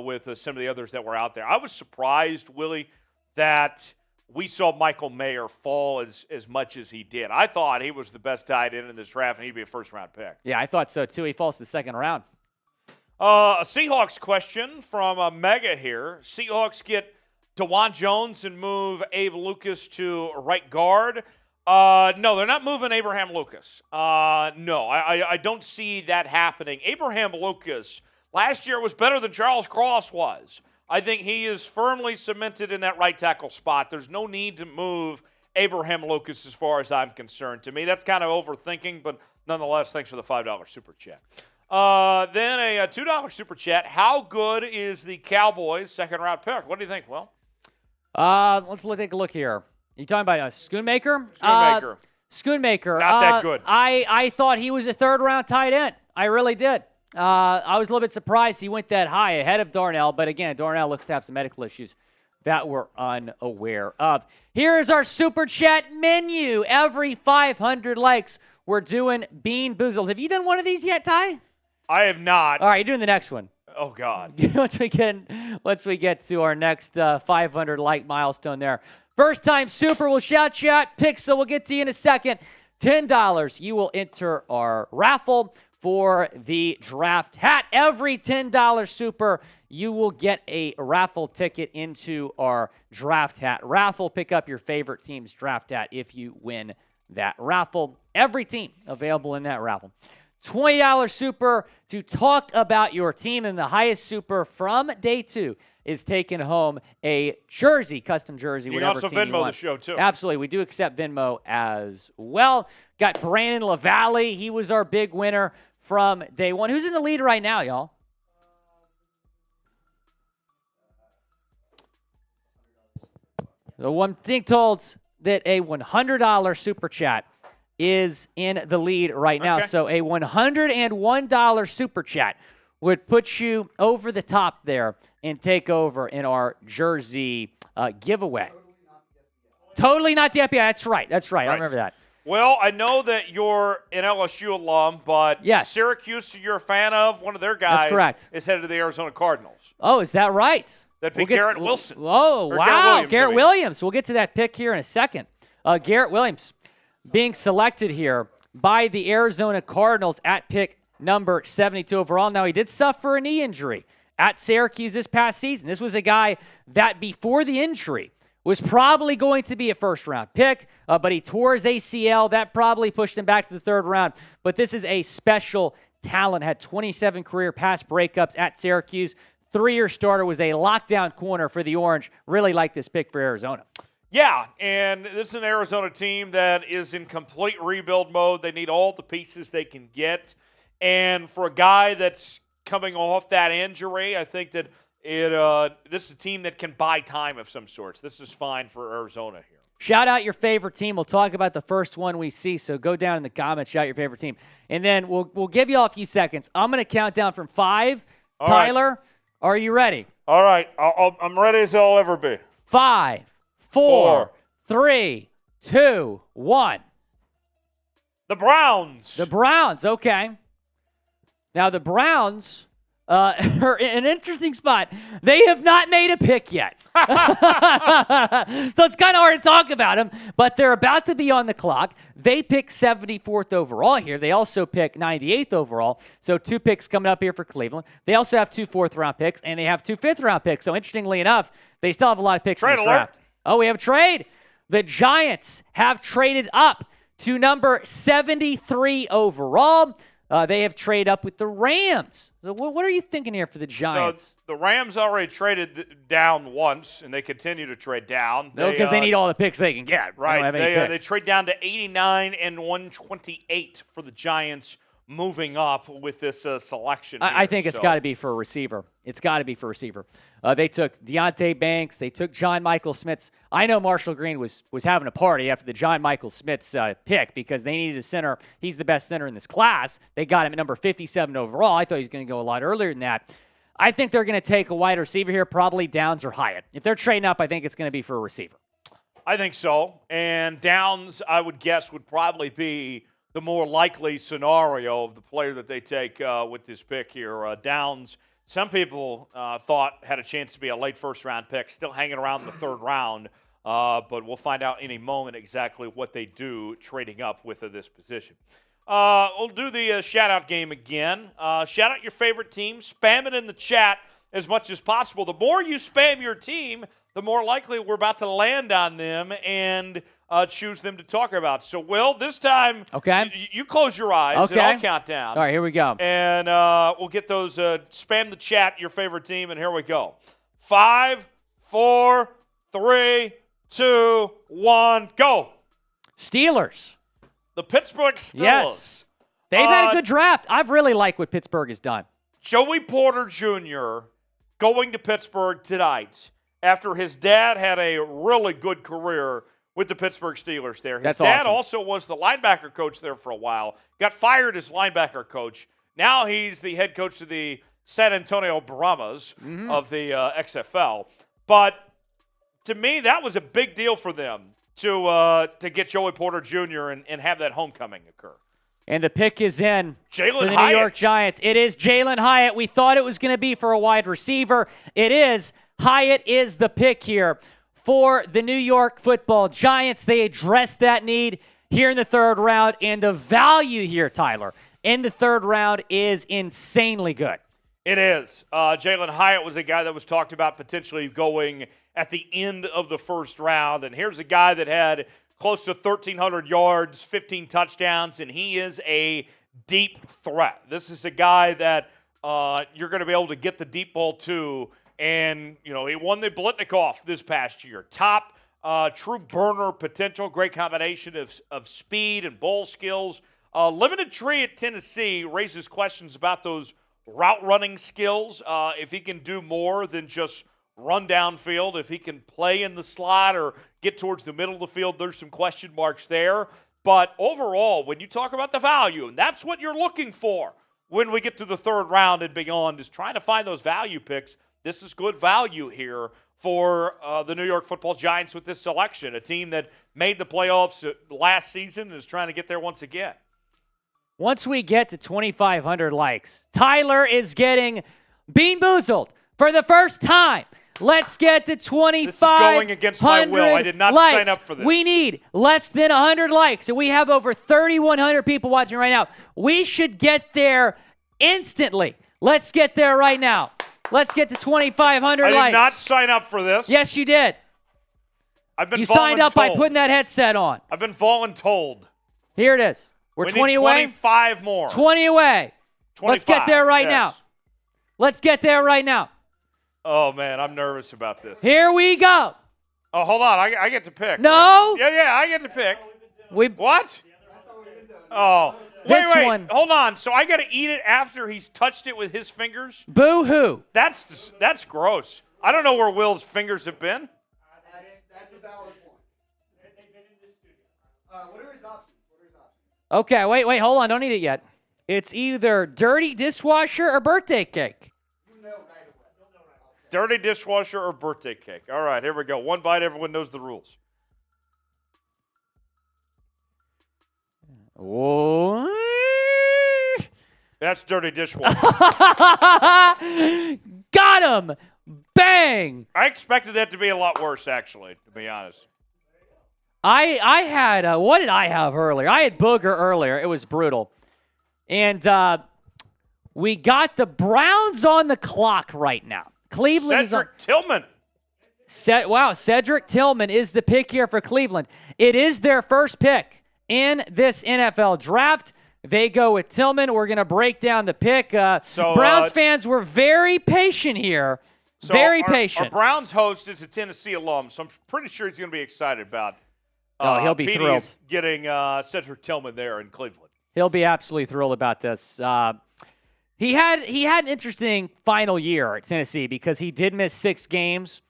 with some of the others that were out there. I was surprised, Willie, that we saw Michael Mayer fall as much as he did. I thought he was the best tight end in this draft, and he'd be a first-round pick. Yeah, I thought so, too. He falls to the second round. A Seahawks question from Mega here. Seahawks get DeJuan Jones and move Abe Lucas to right guard. No, they're not moving Abraham Lucas. No, I don't see that happening. Abraham Lucas last year was better than Charles Cross was. I think he is firmly cemented in that right tackle spot. There's no need to move Abraham Lucas as far as I'm concerned. To me, that's kind of overthinking, but nonetheless, thanks for the $5 super chat. Then a $2 super chat. How good is the Cowboys' second-round pick? What do you think, Will? Let's take a look here. You talking about Schoonmaker? Schoonmaker. Schoonmaker. Not that good. I thought he was a third-round tight end. I really did. I was a little bit surprised he went that high ahead of Darnell, but again, Darnell looks to have some medical issues that we're unaware of. Here is our super chat menu. Every 500 likes, we're doing Bean Boozled. Have you done one of these yet, Ty? I have not. All right, you're doing the next one. Oh, God. once we get to our next 500 like milestone there. First time super, we'll shout you out. Pixel, we'll get to you in a second. $10, you will enter our raffle for the draft hat. Every $10 super, you will get a raffle ticket into our draft hat raffle. Pick up your favorite team's draft hat if you win that raffle. Every team available in that raffle. $20 super to talk about your team, and the highest super from day 2 is taking home a jersey, custom jersey. You can also Venmo the show, too. Absolutely. We do accept Venmo as well. Got Brandon LaValle. He was our big winner from day 1. Who's in the lead right now, y'all? The one thing told that a $100 super chat is in the lead right now. So a $101 super chat would put you over the top there and take over in our jersey giveaway. Totally not the FBI. That's right. I remember that. Well, I know that you're an LSU alum, but yes. Syracuse, you're a fan of. One of their guys That's correct. is headed to the Arizona Cardinals. Oh, is that right? That'd be Garrett Wilson. Oh, wow. Garrett Williams. We'll get to that pick here in a second. Garrett Williams being selected here by the Arizona Cardinals at pick number 72 overall. Now, he did suffer a knee injury at Syracuse this past season. This was a guy that before the injury was probably going to be a first-round pick, but he tore his ACL. That probably pushed him back to the third round. But this is a special talent. Had 27 career pass breakups at Syracuse. 3-year starter, was a lockdown corner for the Orange. Really like this pick for Arizona. Yeah, and this is an Arizona team that is in complete rebuild mode. They need all the pieces they can get. And for a guy that's coming off that injury, I think that this is a team that can buy time of some sorts. This is fine for Arizona here. Shout out your favorite team. We'll talk about the first one we see, so go down in the comments, shout your favorite team. And then we'll give you all a few seconds. I'm going to count down from 5. All Tyler, right. Are you ready? All right. I'm ready as I'll ever be. 5, 4, 3, 2, 1. The Browns. The Browns, okay. Now the Browns are in an interesting spot. They have not made a pick yet. So it's kind of hard to talk about them, but they're about to be on the clock. They pick 74th overall here. They also pick 98th overall. So 2 picks coming up here for Cleveland. They also have 2 4th-round picks, and they have 2 5th-round picks. So interestingly enough, they still have a lot of picks in this draft. Oh, we have a trade. The Giants have traded up to number 73 overall. They have traded up with the Rams. So what are you thinking here for the Giants? So the Rams already traded down once, and they continue to trade down. No, because they need all the picks they can get. Right. They trade down to 89 and 128 for the Giants, moving up with this selection. I think it's got to be for a receiver. It's got to be for a receiver. They took Deontay Banks. They took John Michael Smits. I know Marshall Green was having a party after the John Michael Smits pick because they needed a center. He's the best center in this class. They got him at number 57 overall. I thought he was going to go a lot earlier than that. I think they're going to take a wide receiver here, probably Downs or Hyatt. If they're trading up, I think it's going to be for a receiver. I think so. And Downs, I would guess, would probably be the more likely scenario of the player that they take with this pick here. Downs, some people thought had a chance to be a late first-round pick, still hanging around in the 3rd round. But we'll find out any moment exactly what they do trading up with this position. We'll do the shout-out game again. Shout out your favorite team. Spam it in the chat as much as possible. The more you spam your team, the more likely we're about to land on them and choose them to talk about. So, Will, this time, you close your eyes and I'll count down. All right, here we go. And we'll get those, spam the chat, your favorite team, and here we go. 5, 4, 3, 2, 1, go. Steelers. The Pittsburgh Steelers. Yes. They've had a good draft. I've really liked what Pittsburgh has done. Joey Porter Jr. going to Pittsburgh tonight after his dad had a really good career with the Pittsburgh Steelers there. His dad also was the linebacker coach there for a while. Got fired as linebacker coach. Now he's the head coach of the San Antonio Brahmas of the XFL. But to me, that was a big deal for them to get Joey Porter Jr. and have that homecoming occur. And the pick is in for the Hyatt. New York Giants. It is Jalen Hyatt. We thought it was going to be for a wide receiver. It is. Hyatt is the pick here for the New York Football Giants. They addressed that need here in the 3rd round. And the value here, Tyler, in the 3rd round is insanely good. It is. Jalen Hyatt was a guy that was talked about potentially going at the end of the 1st round. And here's a guy that had close to 1,300 yards, 15 touchdowns, and he is a deep threat. This is a guy that you're going to be able to get the deep ball to. And, he won the Blitnikoff this past year. Top true burner potential, great combination of speed and ball skills. Limited tree at Tennessee raises questions about those route running skills. If he can do more than just run downfield, if he can play in the slot or get towards the middle of the field, there's some question marks there. But overall, when you talk about the value, and that's what you're looking for when we get to the 3rd round and beyond, is trying to find those value picks. This is good value here for the New York Football Giants with this selection, a team that made the playoffs last season and is trying to get there once again. Once we get to 2,500 likes, Tyler is getting bean boozled for the first time. Let's get to 2,500 This is going against my will. I did not sign up for this. We need less than 100 likes, and we have over 3,100 people watching right now. We should get there instantly. Let's get there right now. Let's get to 2,500 likes. I did not sign up for this. Yes, you did. You signed up by putting that headset on. I've been voluntold. Here it is. We're 20 away. 25 more. 20 away. 25. Let's get there right now. Let's get there right now. Oh, man, I'm nervous about this. Here we go. Oh, hold on. I get to pick. No. Right? Yeah, I get to pick. What? Oh. This Wait. one. Hold on. So I got to eat it after he's touched it with his fingers? Boo-hoo. That's gross. I don't know where Will's fingers have been. That's a valid point. They've been in this studio. What are his options? Okay, wait, hold on. Don't eat it yet. It's either dirty dishwasher or birthday cake. You know right away. Dirty dishwasher or birthday cake. All right, here we go. One bite. Everyone knows the rules. Oh. Yeah, That's dirty dishwasher. Got him! Bang! I expected that to be a lot worse, actually, to be honest. I had, what did I have earlier? I had Booger earlier. It was brutal. And we got the Browns on the clock right now. Cleveland Cedric Tillman. Cedric Tillman is the pick here for Cleveland. It is their first pick in this NFL draft. They go with Tillman. We're going to break down the pick. Browns fans were very patient here. Very patient. Our Browns host is a Tennessee alum, so I'm pretty sure he's going to be excited about he'll be thrilled getting Cedric Tillman there in Cleveland. He'll be absolutely thrilled about this. He had an interesting final year at Tennessee because he did miss 6 games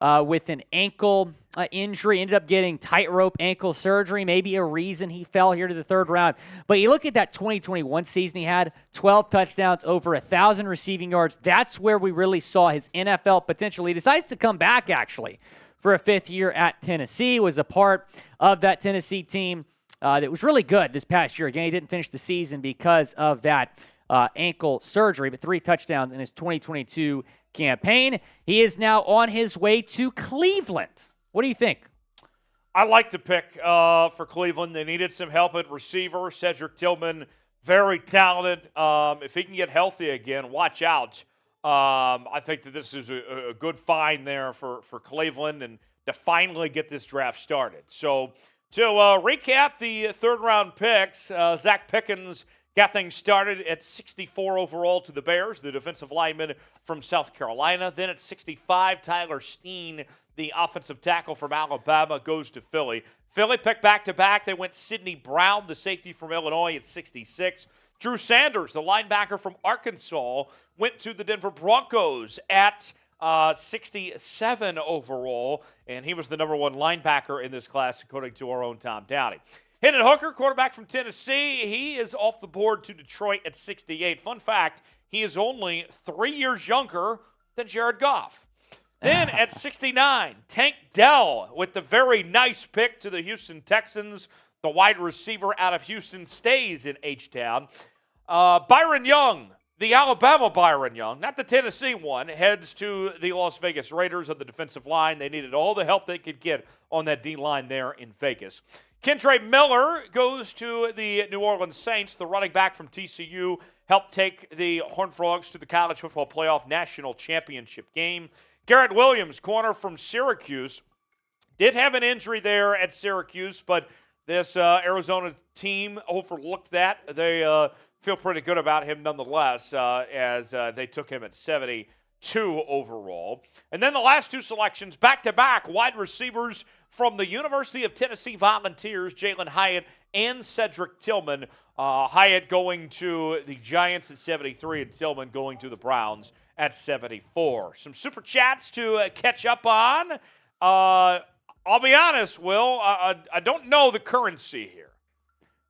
with an ankle injury. Ended up getting tightrope ankle surgery, maybe a reason he fell here to the 3rd round. But you look at that 2021 season he had, 12 touchdowns, over 1,000 receiving yards. That's where we really saw his NFL potential. He decides to come back, actually, for a 5th year at Tennessee. Was a part of that Tennessee team that was really good this past year. Again, he didn't finish the season because of that ankle surgery, but 3 touchdowns in his 2022 campaign. He is now on his way to Cleveland. What do you think? I like the pick for Cleveland. They needed some help at receiver. Cedric Tillman, very talented. If he can get healthy again, watch out. I think that this is a good find there for Cleveland and to finally get this draft started. So to recap the 3rd-round picks, Zach Pickens got things started at 64 overall to the Bears, the defensive lineman from South Carolina. Then at 65, Tyler Steen, the offensive tackle from Alabama, goes to Philly. Philly picked back-to-back. They went Sidney Brown, the safety from Illinois, at 66. Drew Sanders, the linebacker from Arkansas, went to the Denver Broncos at 67 overall, and he was the number 1 linebacker in this class, according to our own Tom Downey. Hendon Hooker, quarterback from Tennessee, he is off the board to Detroit at 68. Fun fact, he is only 3 years younger than Jared Goff. Then at 69, Tank Dell with the very nice pick to the Houston Texans. The wide receiver out of Houston stays in H-Town. Byron Young, the Alabama Byron Young, not the Tennessee one, heads to the Las Vegas Raiders on the defensive line. They needed all the help they could get on that D-line there in Vegas. Kentre Miller goes to the New Orleans Saints. The running back from TCU helped take the Horned Frogs to the College Football Playoff National Championship game. Garrett Williams, corner from Syracuse, did have an injury there at Syracuse, but this Arizona team overlooked that. They feel pretty good about him nonetheless as they took him at 72 overall. And then the last 2 selections, back-to-back wide receivers from the University of Tennessee Volunteers, Jalen Hyatt and Cedric Tillman. Hyatt going to the Giants at 73 and Tillman going to the Browns at 74. Some super chats to catch up on. I'll be honest, Will, I don't know the currency here.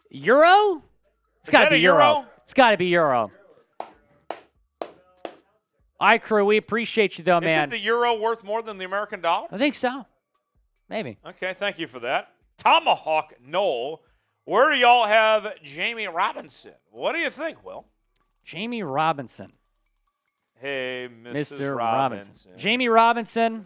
Euro? It's got to be Euro. It's got to be Euro. Crew, we appreciate you, though, man. Isn't the Euro worth more than the American dollar? I think so. Maybe. Okay, thank you for that. Tomahawk Noel, where do y'all have Jamie Robinson? What do you think, Will? Jamie Robinson. Hey, Mr. Robinson. Jamie Robinson,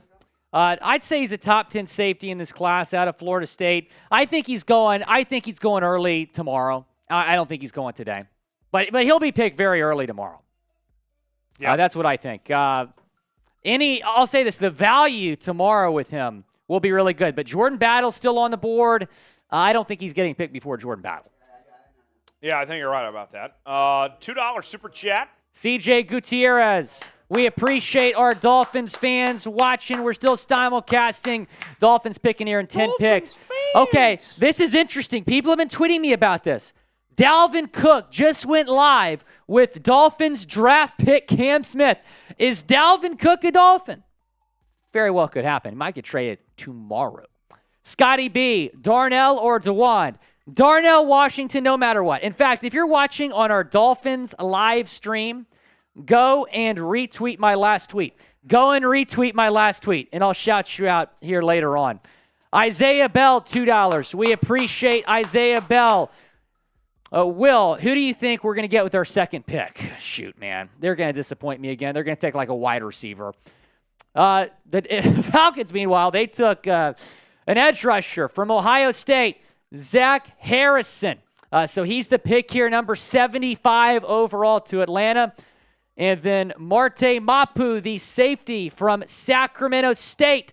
I'd say he's a top 10 safety in this class out of Florida State. I think he's going early tomorrow. I don't think he's going today. But he'll be picked very early tomorrow. Yeah, that's what I think. I'll say this, the value tomorrow with him will be really good. But Jordan Battle's still on the board. I don't think he's getting picked before Jordan Battle. Yeah, I think you're right about that. $2 super chat. CJ Gutierrez. We appreciate our Dolphins fans watching. We're still simulcasting. Dolphins picking here in 10 picks. Okay, this is interesting. People have been tweeting me about this. Dalvin Cook just went live with Dolphins draft pick Cam Smith. Is Dalvin Cook a Dolphin? Very well could happen. He might get traded tomorrow. Scotty B, Darnell or DeWan? Darnell Washington, no matter what. In fact, if you're watching on our Dolphins live stream, go and retweet my last tweet. Go and retweet my last tweet, and I'll shout you out here later on. Isaiah Bell, $2. We appreciate Isaiah Bell. Will, who do you think we're going to get with our second pick? Shoot, man. They're going to disappoint me again. They're going to take like a wide receiver. The Falcons, meanwhile, they took an edge rusher from Ohio State, Zach Harrison. So he's the pick here, number 75 overall to Atlanta. And then Marte Mapu, the safety from Sacramento State.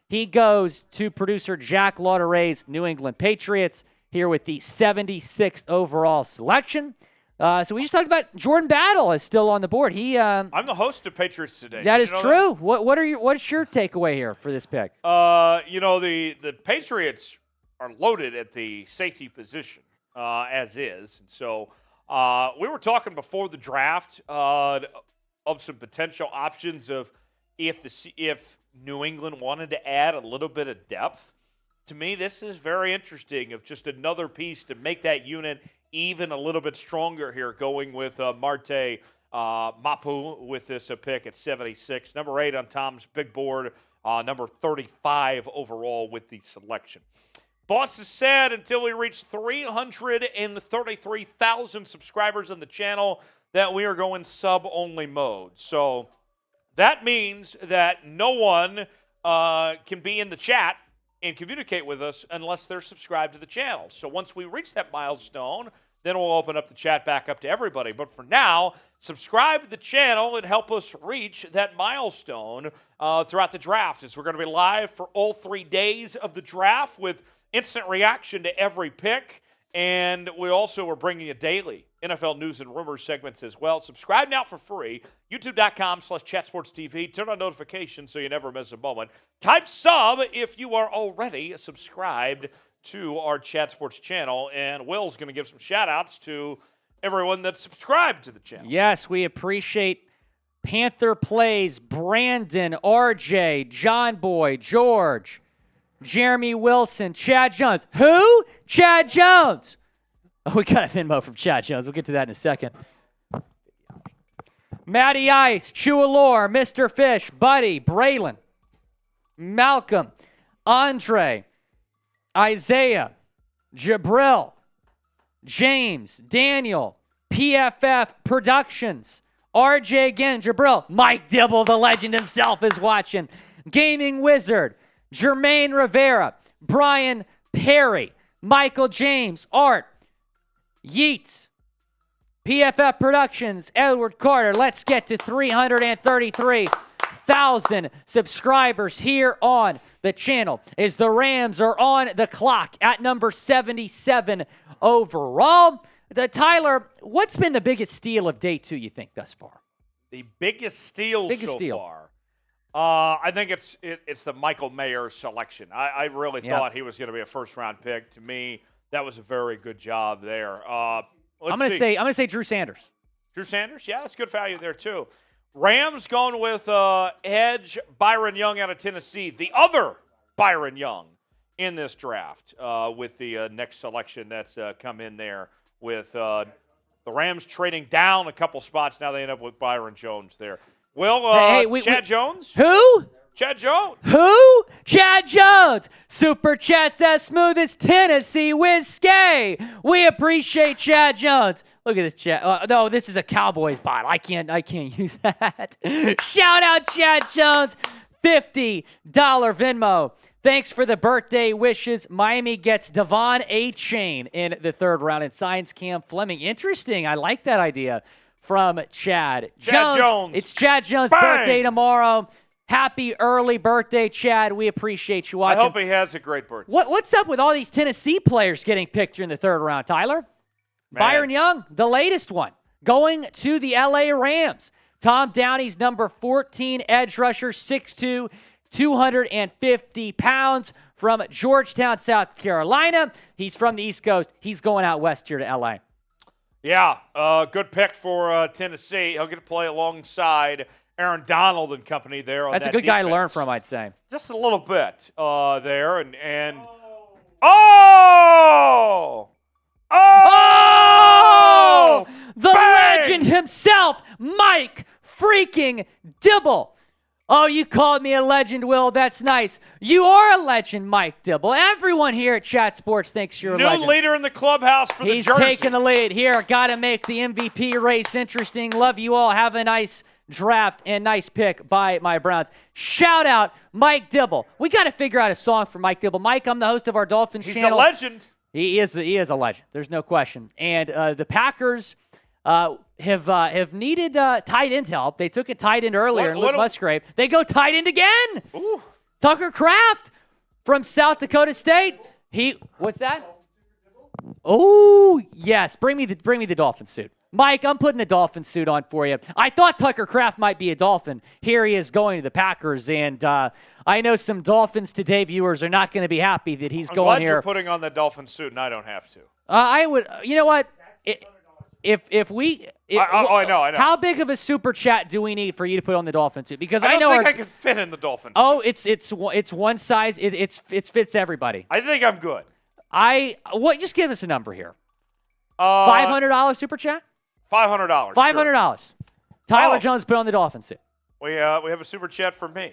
He goes to producer Jack Lauderay's New England Patriots here with the 76th overall selection. So we just talked about Jordan Battle is still on the board. I'm the host of Patriots Today. That is true. What's your takeaway here for this pick? The Patriots are loaded at the safety position as is, and so we were talking before the draft of some potential options of if New England wanted to add a little bit of depth. To me, this is very interesting of just another piece to make that unit even a little bit stronger here, going with Marte Mapu with this pick at 76. Number 8 on Tom's big board, number 35 overall with the selection. Boss has said until we reach 333,000 subscribers on the channel that we are going sub-only mode. So that means that no one can be in the chat and communicate with us unless they're subscribed to the channel. So once we reach that milestone, then we'll open up the chat back up to everybody. But for now, subscribe to the channel and help us reach that milestone throughout the draft, as we're going to be live for all 3 days of the draft with instant reaction to every pick. And we also are bringing you daily NFL news and rumors segments as well. Subscribe now for free. YouTube.com/ChatSportsTV. Turn on notifications so you never miss a moment. Type sub if you are already subscribed to our Chat Sports channel. And Will's going to give some shout-outs to everyone that's subscribed to the channel. Yes, we appreciate Panther Plays, Brandon, RJ, John Boy, George, Jeremy Wilson, Chad Jones. Who? Chad Jones. Oh, we got a Venmo from Chad Jones. We'll get to that in a second. Matty Ice, Chualor, Mr. Fish, Buddy, Braylon, Malcolm, Andre, Isaiah, Jabril, James, Daniel, PFF Productions, RJ again, Jabril, Mike Dibble, the legend himself, is watching. Gaming Wizard, Jermaine Rivera, Brian Perry, Michael James, Art, Yeats, PFF Productions, Edward Carter. Let's get to 333,000 subscribers here on the channel as the Rams are on the clock at number 77 overall. Tyler, what's been the biggest steal of day 2, you think, thus far? The biggest steal far? I think it's the Michael Mayer selection. I really thought he was going to be a first-round pick. To me, that was a very good job there. I'm going to say Drew Sanders. Drew Sanders, yeah, that's good value there too. Rams going with edge Byron Young out of Tennessee, the other Byron Young in this draft with the next selection that's come in there with the Rams trading down a couple spots. Now they end up with Byron Jones there. Well, Chad Jones? Who? Chad Jones. Who? Chad Jones. Super Chat's as smooth as Tennessee whiskey. We appreciate Chad Jones. Look at this chat. No, this is a Cowboys bot. I can't use that. Shout out Chad Jones. $50 Venmo. Thanks for the birthday wishes. Miami gets Devon Achane in the 3rd round and signs Cam Fleming. Interesting. I like that idea from Chad Jones. It's Chad Jones' birthday tomorrow. Happy early birthday, Chad. We appreciate you watching. I hope he has a great birthday. What's up with all these Tennessee players getting picked in the 3rd round, Tyler? Man. Byron Young, the latest one, going to the L.A. Rams. Tom Downey's number 14 edge rusher, 6'2", 250 pounds from Georgetown, South Carolina. He's from the East Coast. He's going out west here to L.A. Yeah, good pick for Tennessee. He'll get to play alongside Aaron Donald and company there on That's that a good defense. guy to learn from, I'd say. Just a little bit there. And Oh! The legend himself, Mike freaking Dibble. Oh, you called me a legend, Will. That's nice. You are a legend, Mike Dibble. Everyone here at Chat Sports thinks you're a legend. New leader in the clubhouse for the He's jersey. taking the lead here. Got to make the MVP race interesting. Love you all. Have a nice draft and nice pick by my Browns. Shout out Mike Dibble. We got to figure out a song for Mike Dibble. Mike, I'm the host of our Dolphins He's channel. a legend. He is a legend. There's no question. And the Packers have needed tight end help. They took a tight end earlier in Luke Musgrave. They go tight end again. Ooh. Tucker Kraft from South Dakota State. What's that? Oh, yes. Bring me the Dolphin suit. Mike, I'm putting the Dolphin suit on for you. I thought Tucker Kraft might be a Dolphin. Here he is going to the Packers, and I know some Dolphins Today viewers are not going to be happy that he's I'm going glad here. you're putting on the Dolphin suit, and I don't have to. I would. You know what? I know. How big of a super chat do we need for you to put on the Dolphin suit? Because I know don't think I can fit in the Dolphin suit. Oh, it's one size. It fits everybody. I think I'm good. Just give us a number here. $500 super chat. $500. $500. Tyler Jones put on the Dolphin suit. We have a super chat from me.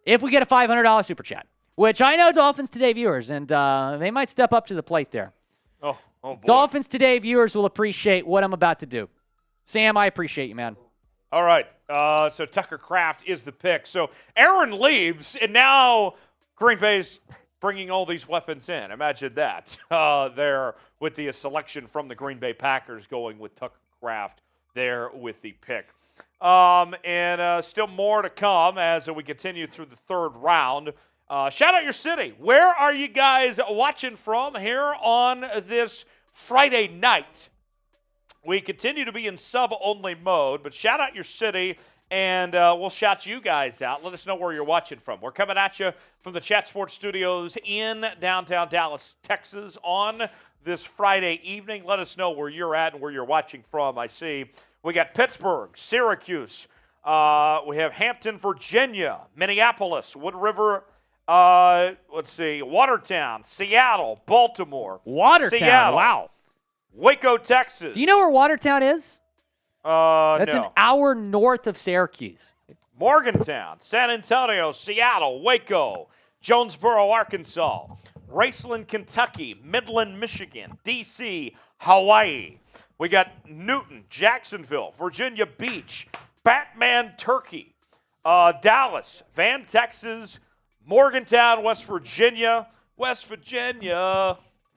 If we get a $500 super chat, which I know Dolphins Today viewers, and they might step up to the plate there. Oh boy. Dolphins Today viewers will appreciate what I'm about to do. Sam, I appreciate you, man. All right. So Tucker Kraft is the pick. So Aaron leaves, and now Green Bay's bringing all these weapons in. Imagine that. There with the selection from the Green Bay Packers going with Tucker Kraft there with the pick. And still more to come as we continue through the third round. Shout out your city. Where are you guys watching from here on this Friday night? We continue to be in sub-only mode, but shout out your city, and we'll shout you guys out. Let us know where you're watching from. We're coming at you from the Chat Sports Studios in downtown Dallas, Texas on this Friday evening. Let us know where you're at and where you're watching from. I see we got Pittsburgh, Syracuse. We have Hampton, Virginia, Minneapolis, Wood River, Watertown, Seattle, Baltimore. Watertown, Seattle, wow. Waco, Texas. Do you know where Watertown is? That's no. an hour north of Syracuse. Morgantown, San Antonio, Seattle, Waco, Jonesboro, Arkansas, Raceland, Kentucky, Midland, Michigan, D.C., Hawaii. We got Newton, Jacksonville, Virginia Beach, Batman, Turkey, Dallas, Van, Texas, Morgantown, West Virginia,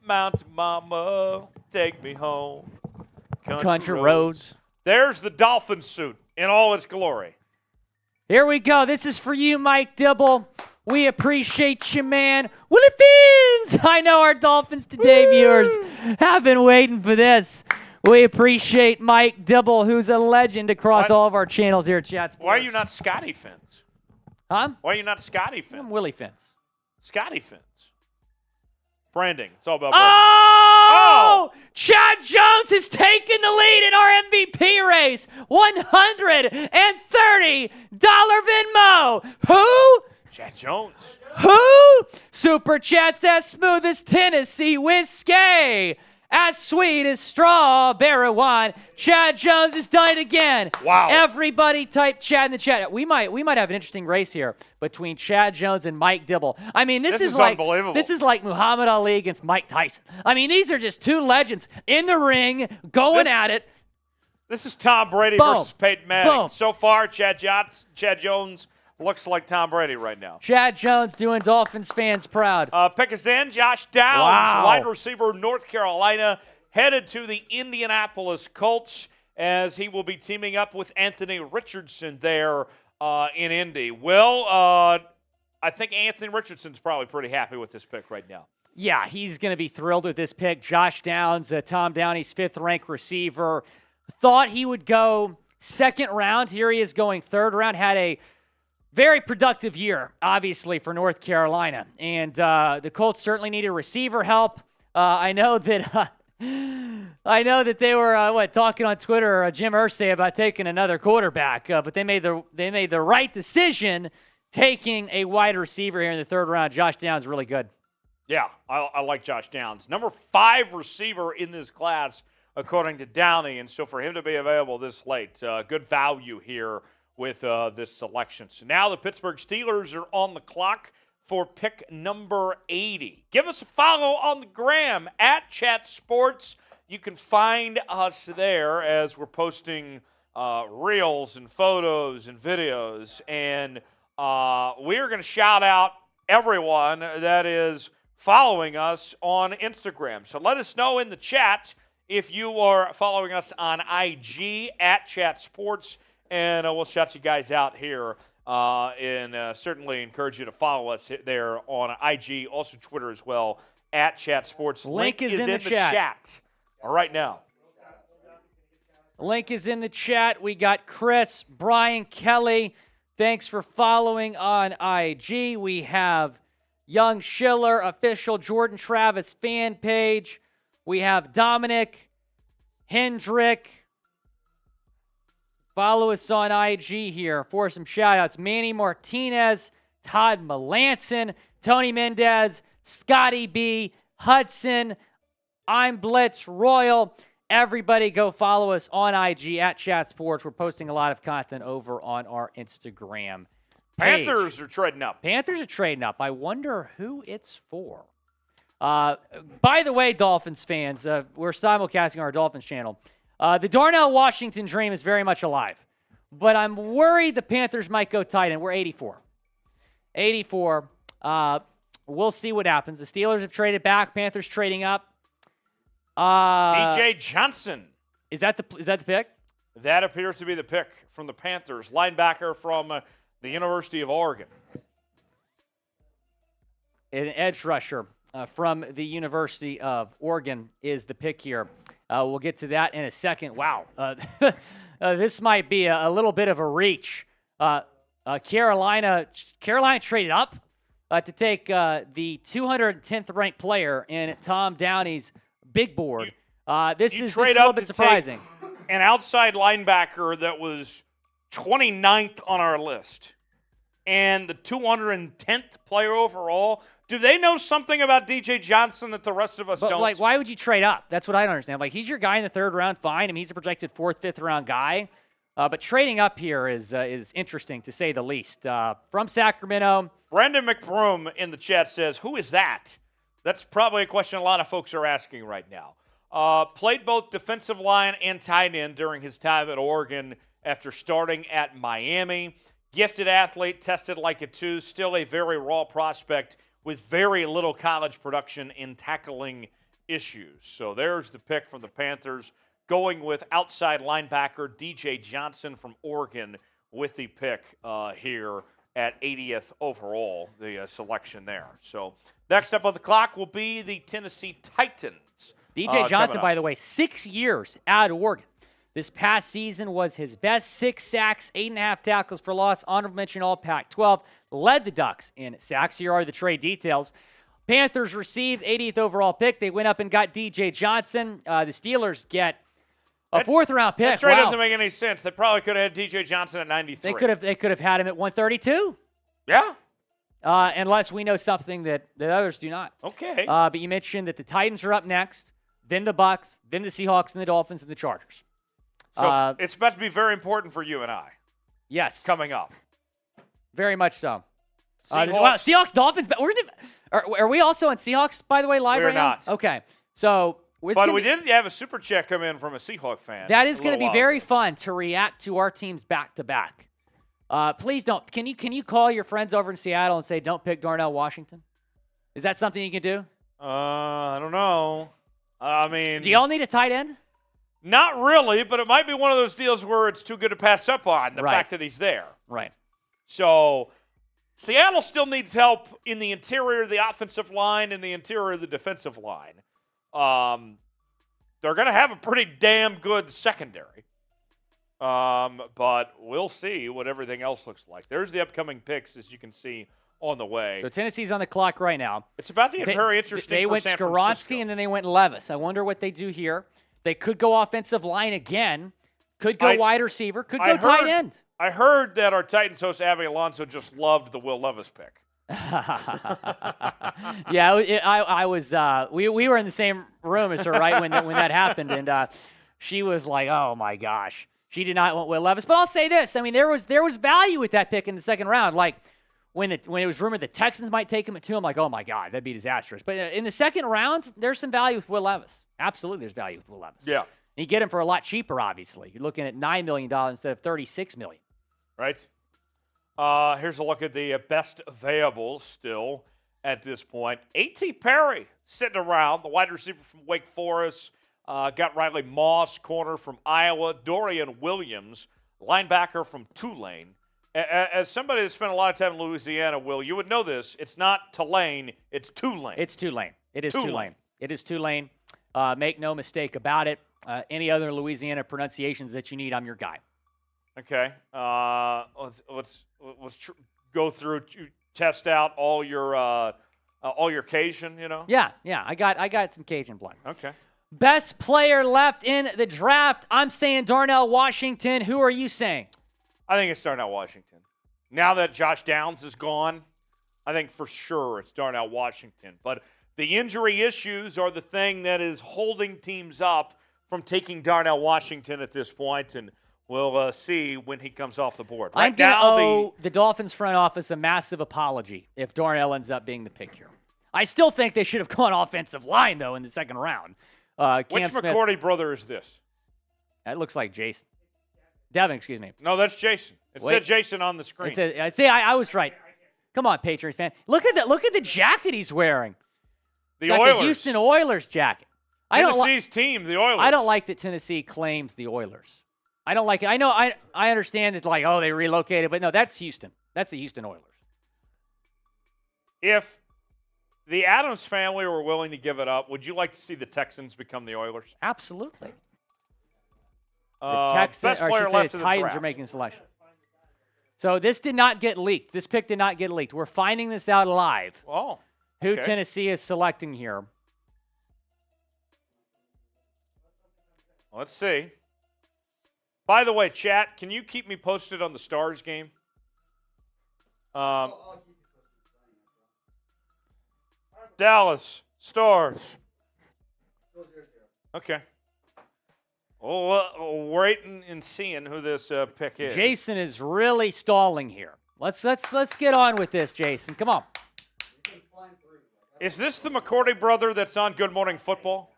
Mountain Mama, take me home. Country roads. There's the Dolphin suit in all its glory. Here we go. This is for you, Mike Dibble. We appreciate you, man. Willie Fins! I know our Dolphins Today viewers have been waiting for this. We appreciate Mike Dibble, who's a legend across all of our channels here at Chat Sports. Why are you not Scotty Fins? Huh? Why are you not Scotty Fins? I'm Willie Fins. Scotty Fins. Branding. It's all about branding. Oh! Chad Jones has taken the lead in our MVP race. $130 Venmo. Who? Chad Jones. Who? Super Chat's as smooth as Tennessee whiskey. As sweet as strawberry wine. Chad Jones has done it again. Wow. Everybody type Chad in the chat. We might have an interesting race here between Chad Jones and Mike Dibble. I mean, this is like unbelievable. This is like Muhammad Ali against Mike Tyson. I mean, these are just two legends in the ring going at it. This is Tom Brady versus Peyton Manning. So far, Chad Jones looks like Tom Brady right now. Chad Jones doing Dolphins fans proud. Pick us in. Josh Downs, wide receiver, North Carolina, headed to the Indianapolis Colts as he will be teaming up with Anthony Richardson there in Indy. Well, I think Anthony Richardson's probably pretty happy with this pick right now. Yeah, he's going to be thrilled with this pick. Josh Downs, Tom Downey's fifth-ranked receiver. Thought he would go second round. Here he is going third round. Had a very productive year, obviously, for North Carolina. And the Colts certainly needed receiver help. I know that they were talking on Twitter, Jim Irsay, about taking another quarterback. But they made the right decision taking a wide receiver here in the third round. Josh Downs really good. Yeah, I like Josh Downs. Number 5 receiver in this class, according to Downey. And so for him to be available this late, good value here with this selection. So now the Pittsburgh Steelers are on the clock for pick number 80. Give us a follow on the gram at Chat Sports. You can find us there as we're posting reels and photos and videos. And we're going to shout out everyone that is following us on Instagram. So let us know in the chat if you are following us on IG at Chat Sports, and we'll shout you guys out here. And certainly encourage you to follow us there on IG, also Twitter as well, at Chat Sports. Link is in the chat. All right now. Link is in the chat. We got Chris, Brian, Kelly. Thanks for following on IG. We have Young Schiller, official Jordan Travis fan page. We have Dominic, Hendrick. Follow us on IG here for some shout-outs. Manny Martinez, Todd Melanson, Tony Mendez, Scotty B, Hudson, I'm Blitz Royal. Everybody go follow us on IG at Chat Sports. We're posting a lot of content over on our Instagram page. Panthers are trading up. Panthers are trading up. I wonder who it's for. By the way, Dolphins fans, we're simulcasting our Dolphins channel. The Darnell Washington dream is very much alive, but I'm worried the Panthers might go tight end. We're 84. 84. We'll see what happens. The Steelers have traded back. Panthers trading up. DJ Johnson. Is that the pick? That appears to be the pick from the Panthers. Linebacker from the University of Oregon. An edge rusher from the University of Oregon is the pick here. We'll get to that in a second. Wow. This might be a little bit of a reach. Carolina traded up to take the 210th ranked player in Tom Downey's big board. This is a little bit surprising. An outside linebacker that was 29th on our list and the 210th player overall. Do they know something about DJ Johnson that the rest of us don't? Like, why would you trade up? That's what I don't understand. Like, he's your guy in the third round, fine. I mean, he's a projected 4th, 5th round guy. But trading up here is interesting, to say the least. From Sacramento. Brendan McBroom in the chat says, who is that? That's probably a question a lot of folks are asking right now. Played both defensive line and tight end during his time at Oregon after starting at Miami. Gifted athlete, tested like a 2, still a very raw prospect with very little college production in tackling issues. So there's the pick from the Panthers, going with outside linebacker DJ Johnson from Oregon with the pick here at 80th overall, the selection there. So next up on the clock will be the Tennessee Titans. DJ Johnson, by the way, 6 years out of Oregon. This past season was his best. 6 sacks, 8.5 tackles for loss. Honorable mention all Pac-12. Led the Ducks in sacks. Here are the trade details. Panthers received 80th overall pick. They went up and got DJ Johnson. The Steelers get a 4th-round pick. That trade doesn't make any sense. They probably could have had DJ Johnson at 93. They could have had him at 132. Yeah. Unless we know something that others do not. Okay. But you mentioned that the Titans are up next, then the Bucks, then the Seahawks, and the Dolphins, and the Chargers. So it's about to be very important for you and I. Yes. Coming up. Very much so. Seahawks. Dolphins. Are we also on Seahawks, by the way, live We're right now? not. Okay. So but we did have a super chat come in from a Seahawk fan. That is going to be very fun to react to our teams back to back. Please don't. Can you call your friends over in Seattle and say, don't pick Darnell Washington? Is that something you can do? I don't know. I mean, do y'all need a tight end? Not really, but it might be one of those deals where it's too good to pass up on, the fact that he's there. Right. So Seattle still needs help in the interior of the offensive line and the interior of the defensive line. They're going to have a pretty damn good secondary. But we'll see what everything else looks like. There's the upcoming picks, as you can see, on the way. So Tennessee's on the clock right now. It's about to get very interesting. They for went San Skoronsky Francisco. and then they went Levis. I wonder what they do here. They could go offensive line again. Could go wide receiver. Could go tight end. I heard that our Titans host Abby Alonso just loved the Will Levis pick. Yeah, I was. We were in the same room as her right when that happened, and she was like, "Oh my gosh." She did not want Will Levis. But I'll say this. I mean, there was value with that pick in the second round. Like, when it was rumored the Texans might take him at 2, I'm like, oh, my God, that'd be disastrous. But in the second round, there's some value with Will Levis. Absolutely, there's value with Will Levis. Yeah. And you get him for a lot cheaper, obviously. You're looking at $9 million instead of $36 million. Right. Here's a look at the best available still at this point. A.T. Perry sitting around, the wide receiver from Wake Forest. Got Riley Moss, corner from Iowa. Dorian Williams, linebacker from Tulane. As somebody that spent a lot of time in Louisiana, Will, you would know this. It's not Tulane, it's Tulane. It's Tulane. It is Tulane. It is Tulane. Make no mistake about it. Any other Louisiana pronunciations that you need, I'm your guy. Okay. Let's go through, test out all your Cajun, you know? Yeah. I got some Cajun blood. Okay. Best player left in the draft. I'm saying Darnell Washington. Who are you saying? I think it's Darnell Washington. Now that Josh Downs is gone, I think for sure it's Darnell Washington. But the injury issues are the thing that is holding teams up from taking Darnell Washington at this point, and we'll see when he comes off the board. I'm going to owe the Dolphins front office a massive apology if Darnell ends up being the pick here. I still think they should have gone offensive line, though, in the second round. Which McCourty brother is this? That looks like Jason. Devon, excuse me. No, that's Jason. It said Jason on the screen. I was right. Come on, Patriots fan. Look at the jacket he's wearing. The Oilers. The Houston Oilers jacket. Tennessee's team, the Oilers. I don't like that Tennessee claims the Oilers. I don't like it. I understand it's like, oh, they relocated, but no, that's Houston. That's the Houston Oilers. If the Adams family were willing to give it up, would you like to see the Texans become the Oilers? Absolutely. The Texans, or I should say the Titans are making a selection. So this did not get leaked. This pick did not get leaked. We're finding this out live. Oh. Who Tennessee is selecting here. Let's see. By the way, chat, can you keep me posted on the Stars game? Dallas Stars. Okay. Well, waiting and seeing who this pick is. Jason is really stalling here. Let's get on with this, Jason. Come on. Is this the McCourty brother that's on Good Morning Football?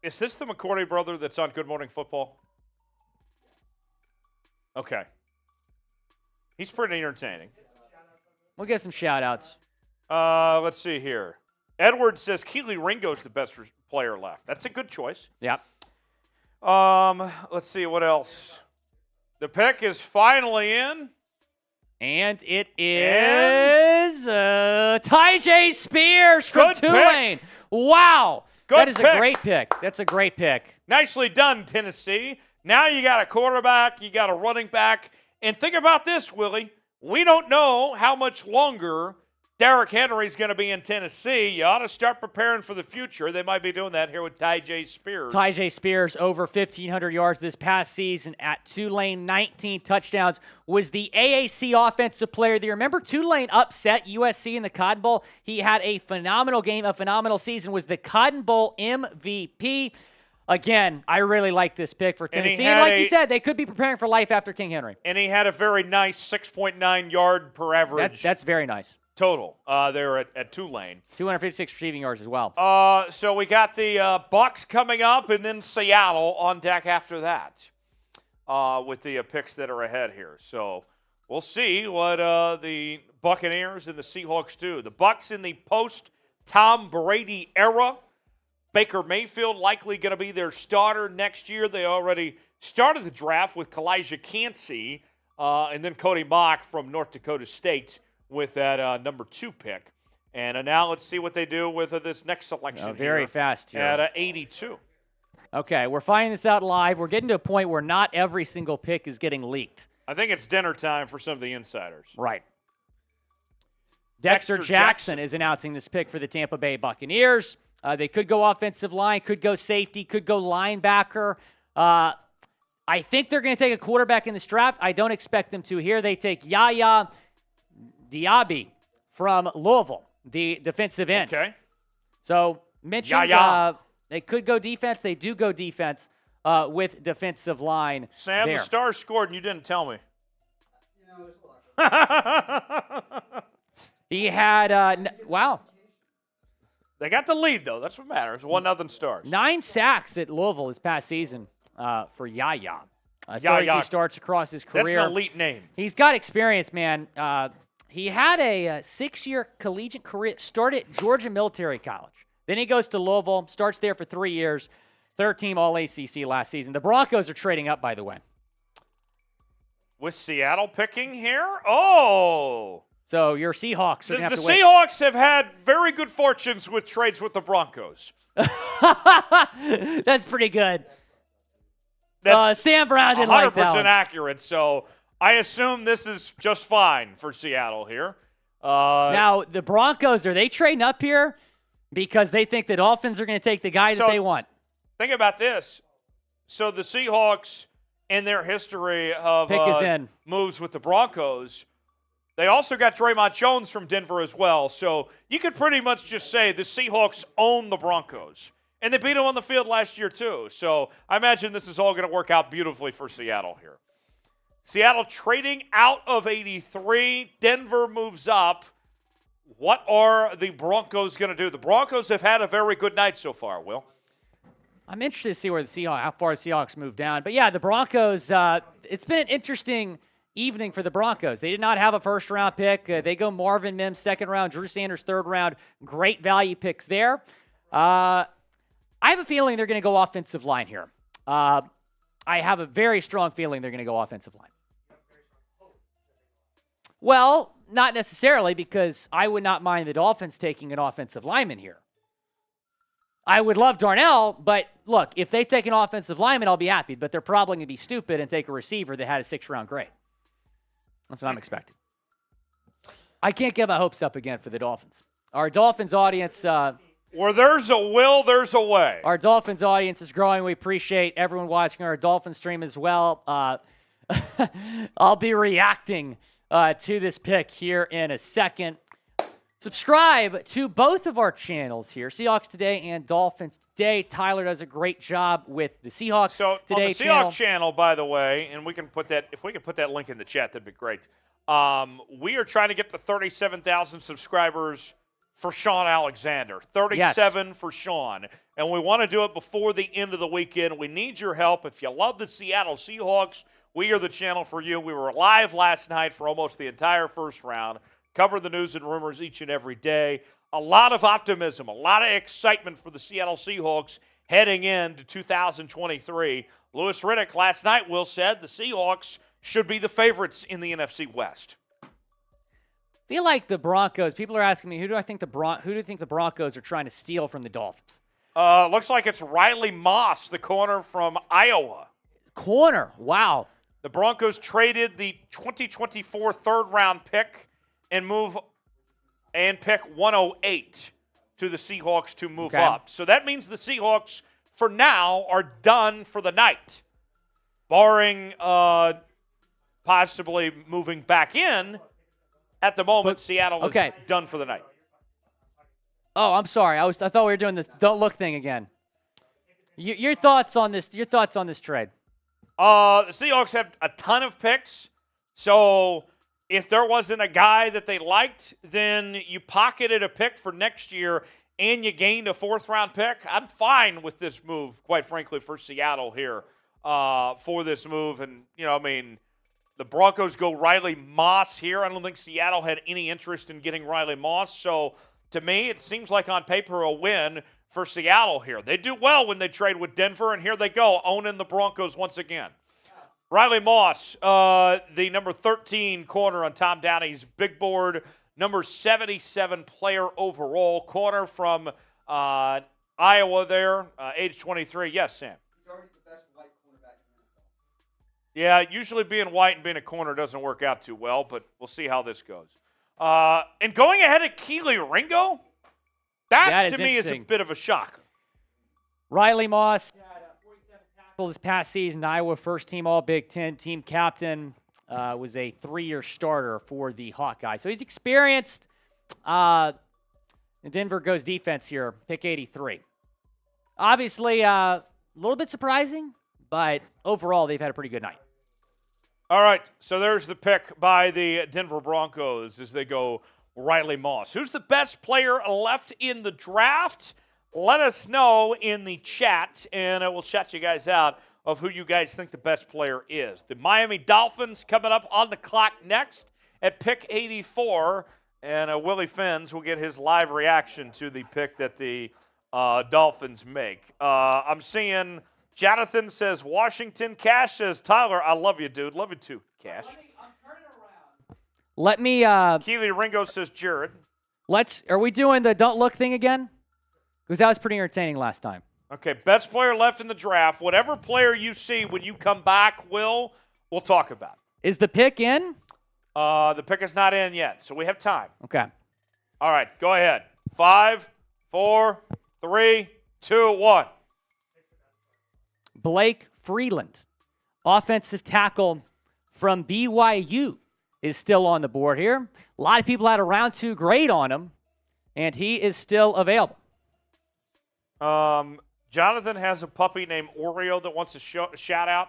Is this the McCourty brother that's on Good Morning Football? Okay. He's pretty entertaining. We'll get some shout-outs. Let's see here. Edwards says Keely Ringo's the best player left. That's a good choice. Yep. Let's see, what else? The pick is finally in. And it is Tyjae Spears from Tulane. Pick. Wow. That is pick. a great pick. That's a great pick. Nicely done, Tennessee. Now you got a quarterback, you got a running back. And think about this, Willie. We don't know how much longer Derrick Henry's going to be in Tennessee. You ought to start preparing for the future. They might be doing that here with Tyjae Spears. Tyjae Spears, over 1,500 yards this past season at Tulane, 19 touchdowns, was the AAC Offensive Player of the Year. Remember, Tulane upset USC in the Cotton Bowl? He had a phenomenal game, a phenomenal season, was the Cotton Bowl MVP. Again, I really like this pick for Tennessee. And like you said, they could be preparing for life after King Henry. And he had a very nice 6.9 yard per average. That's very nice. Total there at Tulane. 256 receiving yards as well. So we got the Bucs coming up, and then Seattle on deck after that with the picks that are ahead here. So we'll see what the Buccaneers and the Seahawks do. The Bucs in the post-Tom Brady era. Baker Mayfield likely going to be their starter next year. They already started the draft with Kalijah Cansey and then Cody Mauch from North Dakota State with that number 2 pick. And now let's see what they do with this next selection very fast here. At 82. Okay, we're finding this out live. We're getting to a point where not every single pick is getting leaked. I think it's dinner time for some of the insiders. Right. Dexter Jackson is announcing this pick for the Tampa Bay Buccaneers. They could go offensive line, could go safety, could go linebacker. I think they're going to take a quarterback in this draft. I don't expect them to here. They take Yaya Diaby from Louisville, the defensive end. Okay. So mentioned They could go defense. They do go defense with defensive line. Sam, there. the Stars scored and you didn't tell me. There's a lot. He had, wow, They got the lead, though. That's what matters. 1-0 Stars. 9 sacks at Louisville this past season for Yaya. 32 Yaya. starts across his That's career. an elite name. He's got experience, man. He had a 6-year collegiate career, started at Georgia Military College. Then he goes to Louisville, starts there for 3 years, third-team All-ACC last season. The Broncos are trading up, by the way. With Seattle picking here? Oh! So your Seahawks are going to have The to wait. Seahawks have had very good fortunes with trades with the Broncos. That's pretty good. That's Sam Brown didn't 100% like that one. accurate, so I assume this is just fine for Seattle here. Now, the Broncos, are they trading up here because they think the Dolphins are going to take the guy that they want? Think about this. So the Seahawks, in their history of Pick is in. moves with the Broncos, they also got Draymond Jones from Denver as well. So you could pretty much just say the Seahawks own the Broncos. And they beat them on the field last year too. So I imagine this is all going to work out beautifully for Seattle here. Seattle trading out of 83. Denver moves up. What are the Broncos going to do? The Broncos have had a very good night so far, Will. I'm interested to see where how far the Seahawks move down. But yeah, the Broncos, it's been an interesting evening for the Broncos. They did not have a first-round pick. They go Marvin Mims, second round, Drew Sanders, third round. Great value picks there. I have a feeling they're going to go offensive line here. I have a very strong feeling they're going to go offensive line. Well, not necessarily, because I would not mind the Dolphins taking an offensive lineman here. I would love Darnell, but look, if they take an offensive lineman, I'll be happy. But they're probably going to be stupid and take a receiver that had a 6th-round grade. That's what I'm expecting. I can't get my hopes up again for the Dolphins. Our Dolphins audience... Where there's a will, there's a way. Our Dolphins audience is growing. We appreciate everyone watching our Dolphins stream as well. I'll be reacting to this pick here in a second. Subscribe to both of our channels here, Seahawks Today and Dolphins Today. Tyler does a great job with the Seahawks Today on the Seahawks channel, by the way, and we can put that, if we can put that link in the chat, that'd be great. We are trying to get to 37,000 subscribers for Sean Alexander. 37 for Sean. And we want to do it before the end of the weekend. We need your help. If you love the Seattle Seahawks, we are the channel for you. We were live last night for almost the entire first round. Cover the news and rumors each and every day. A lot of optimism, a lot of excitement for the Seattle Seahawks heading into 2023. Louis Riddick last night, Will, said the Seahawks should be the favorites in the NFC West. I feel like the Broncos, people are asking me, who do you think the Broncos are trying to steal from the Dolphins? Looks like it's Riley Moss, the corner from Iowa. Corner, wow. The Broncos traded the 2024 third-round pick and pick 108 to the Seahawks to move up. So that means the Seahawks, for now, are done for the night, barring possibly moving back in. At the moment, Seattle is done for the night. Oh, I'm sorry. I thought we were doing this don't look thing again. Your thoughts on this? Your thoughts on this trade? The Seahawks have a ton of picks, so if there wasn't a guy that they liked, then you pocketed a pick for next year and you gained a 4th-round pick. I'm fine with this move, quite frankly, for Seattle here for this move. And, the Broncos go Riley Moss here. I don't think Seattle had any interest in getting Riley Moss. So, to me, it seems like on paper a win for Seattle here. They do well when they trade with Denver, and here they go, owning the Broncos once again. Riley Moss, the number 13 corner on Tom Downey's big board, number 77 player overall, corner from Iowa there, age 23. Yes, Sam? He's already the best white cornerback in the NFL. Yeah, usually being white and being a corner doesn't work out too well, but we'll see how this goes. And going ahead of Keely Ringo, that to me is a bit of a shock. Riley Moss had 47 tackles this past season. Iowa first-team All-Big Ten team captain. Was a 3-year starter for the Hawkeyes. So he's experienced. And Denver goes defense here, pick 83. Obviously, a little bit surprising, but overall, they've had a pretty good night. All right, so there's the pick by the Denver Broncos as they go Riley Moss. Who's the best player left in the draft? Let us know in the chat, and we'll chat you guys out of who you guys think the best player is. The Miami Dolphins coming up on the clock next at pick 84, and Willie Finns will get his live reaction to the pick that the Dolphins make. I'm seeing Jonathan says Washington. Cash says Tyler, I love you, dude. Love you too, Cash. Let me. Keely Ringo says Jared. Are we doing the don't look thing again? Because that was pretty entertaining last time. Okay, best player left in the draft. Whatever player you see when you come back, we'll talk about. Is the pick in? The pick is not in yet, so we have time. Okay. All right, go ahead. 5, 4, 3, 2, 1. Blake Freeland, offensive tackle from BYU, is still on the board here. A lot of people had a round 2 grade on him, and he is still available. Jonathan has a puppy named Oreo that wants a shout out.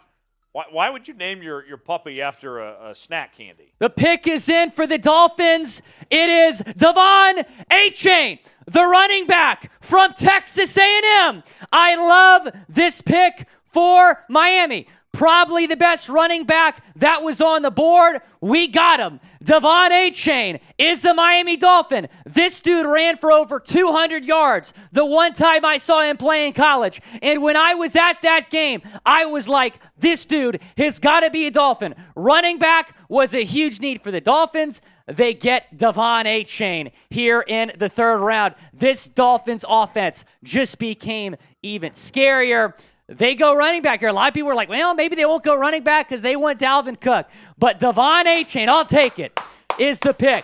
Why would you name your puppy after a snack candy? The pick is in for the Dolphins. It is Devon Achane, the running back from Texas A&M. I love this pick for Miami. Probably the best running back that was on the board. We got him. Devon Achane is the Miami Dolphin. This dude ran for over 200 yards the one time I saw him play in college. And when I was at that game, I was like, this dude has got to be a Dolphin. Running back was a huge need for the Dolphins. They get Devon Achane here in the 3rd round. This Dolphins offense just became even scarier. They go running back here. A lot of people were like, well, maybe they won't go running back because they want Dalvin Cook. But Devon Achane, I'll take it, is the pick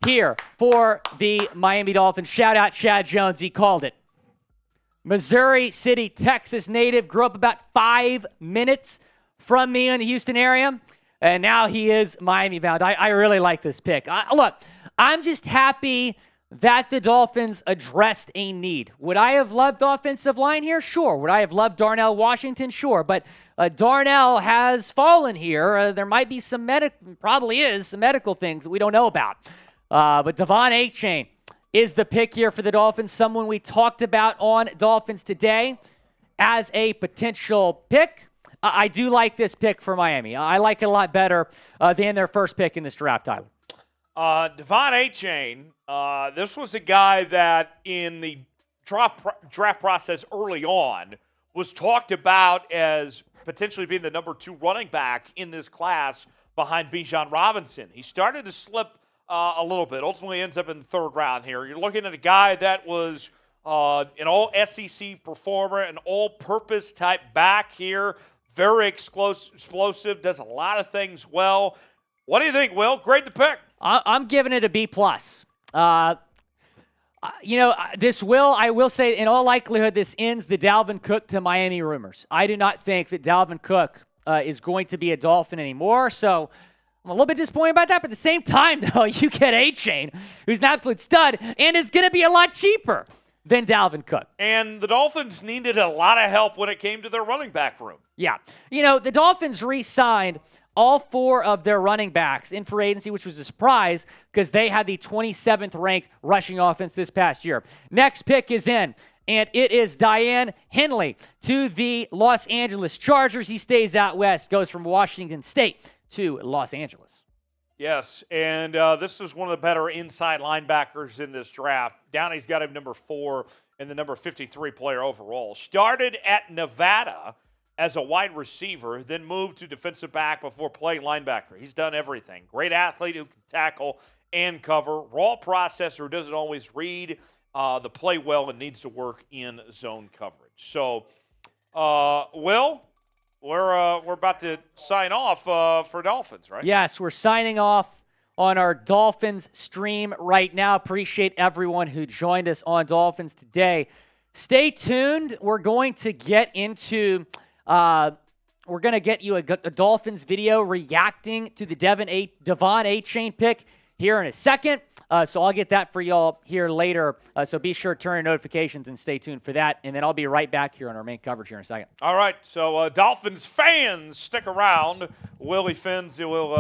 here for the Miami Dolphins. Shout out Chad Jones. He called it. Missouri City, Texas native. Grew up about 5 minutes from me in the Houston area. And now he is Miami bound. I really like this pick. Look, I'm just happy that the Dolphins addressed a need. Would I have loved offensive line here? Sure. Would I have loved Darnell Washington? Sure. But Darnell has fallen here. There might be some probably is some medical things that we don't know about. But Devon Achane is the pick here for the Dolphins, someone we talked about on Dolphins Today as a potential pick. I do like this pick for Miami. I like it a lot better than their first pick in this draft, Tyler. Devon Achane, this was a guy that in the draft process early on was talked about as potentially being the number 2 running back in this class behind Bijan Robinson. He started to slip a little bit, ultimately ends up in the 3rd round here. You're looking at a guy that was an all-SEC performer, an all-purpose type back here, very explosive, does a lot of things well. What do you think, Will? Grade the pick. I'm giving it a B+. I will say, in all likelihood, this ends the Dalvin Cook to Miami rumors. I do not think that Dalvin Cook is going to be a Dolphin anymore, so I'm a little bit disappointed about that. But at the same time, though, you get Achane, who's an absolute stud, and it's going to be a lot cheaper than Dalvin Cook. And the Dolphins needed a lot of help when it came to their running back room. Yeah. The Dolphins re-signed all 4 of their running backs in free agency, which was a surprise because they had the 27th ranked rushing offense this past year. Next pick is in, and it is Diane Henley to the Los Angeles Chargers. He stays out west, goes from Washington State to Los Angeles. Yes, and this is one of the better inside linebackers in this draft. Downey's got him number 4 and the number 53 player overall. Started at Nevada as a wide receiver, then moved to defensive back before playing linebacker. He's done everything. Great athlete who can tackle and cover. Raw processor who doesn't always read the play well and needs to work in zone coverage. So, Will, we're about to sign off for Dolphins, right? Yes, we're signing off on our Dolphins stream right now. Appreciate everyone who joined us on Dolphins Today. Stay tuned. We're going to get into get you a Dolphins video reacting to the Devon Achane pick here in a second. So I'll get that for y'all here later. So be sure to turn your notifications and stay tuned for that. And then I'll be right back here on our main coverage here in a second. All right, so Dolphins fans, stick around. Willie Finns will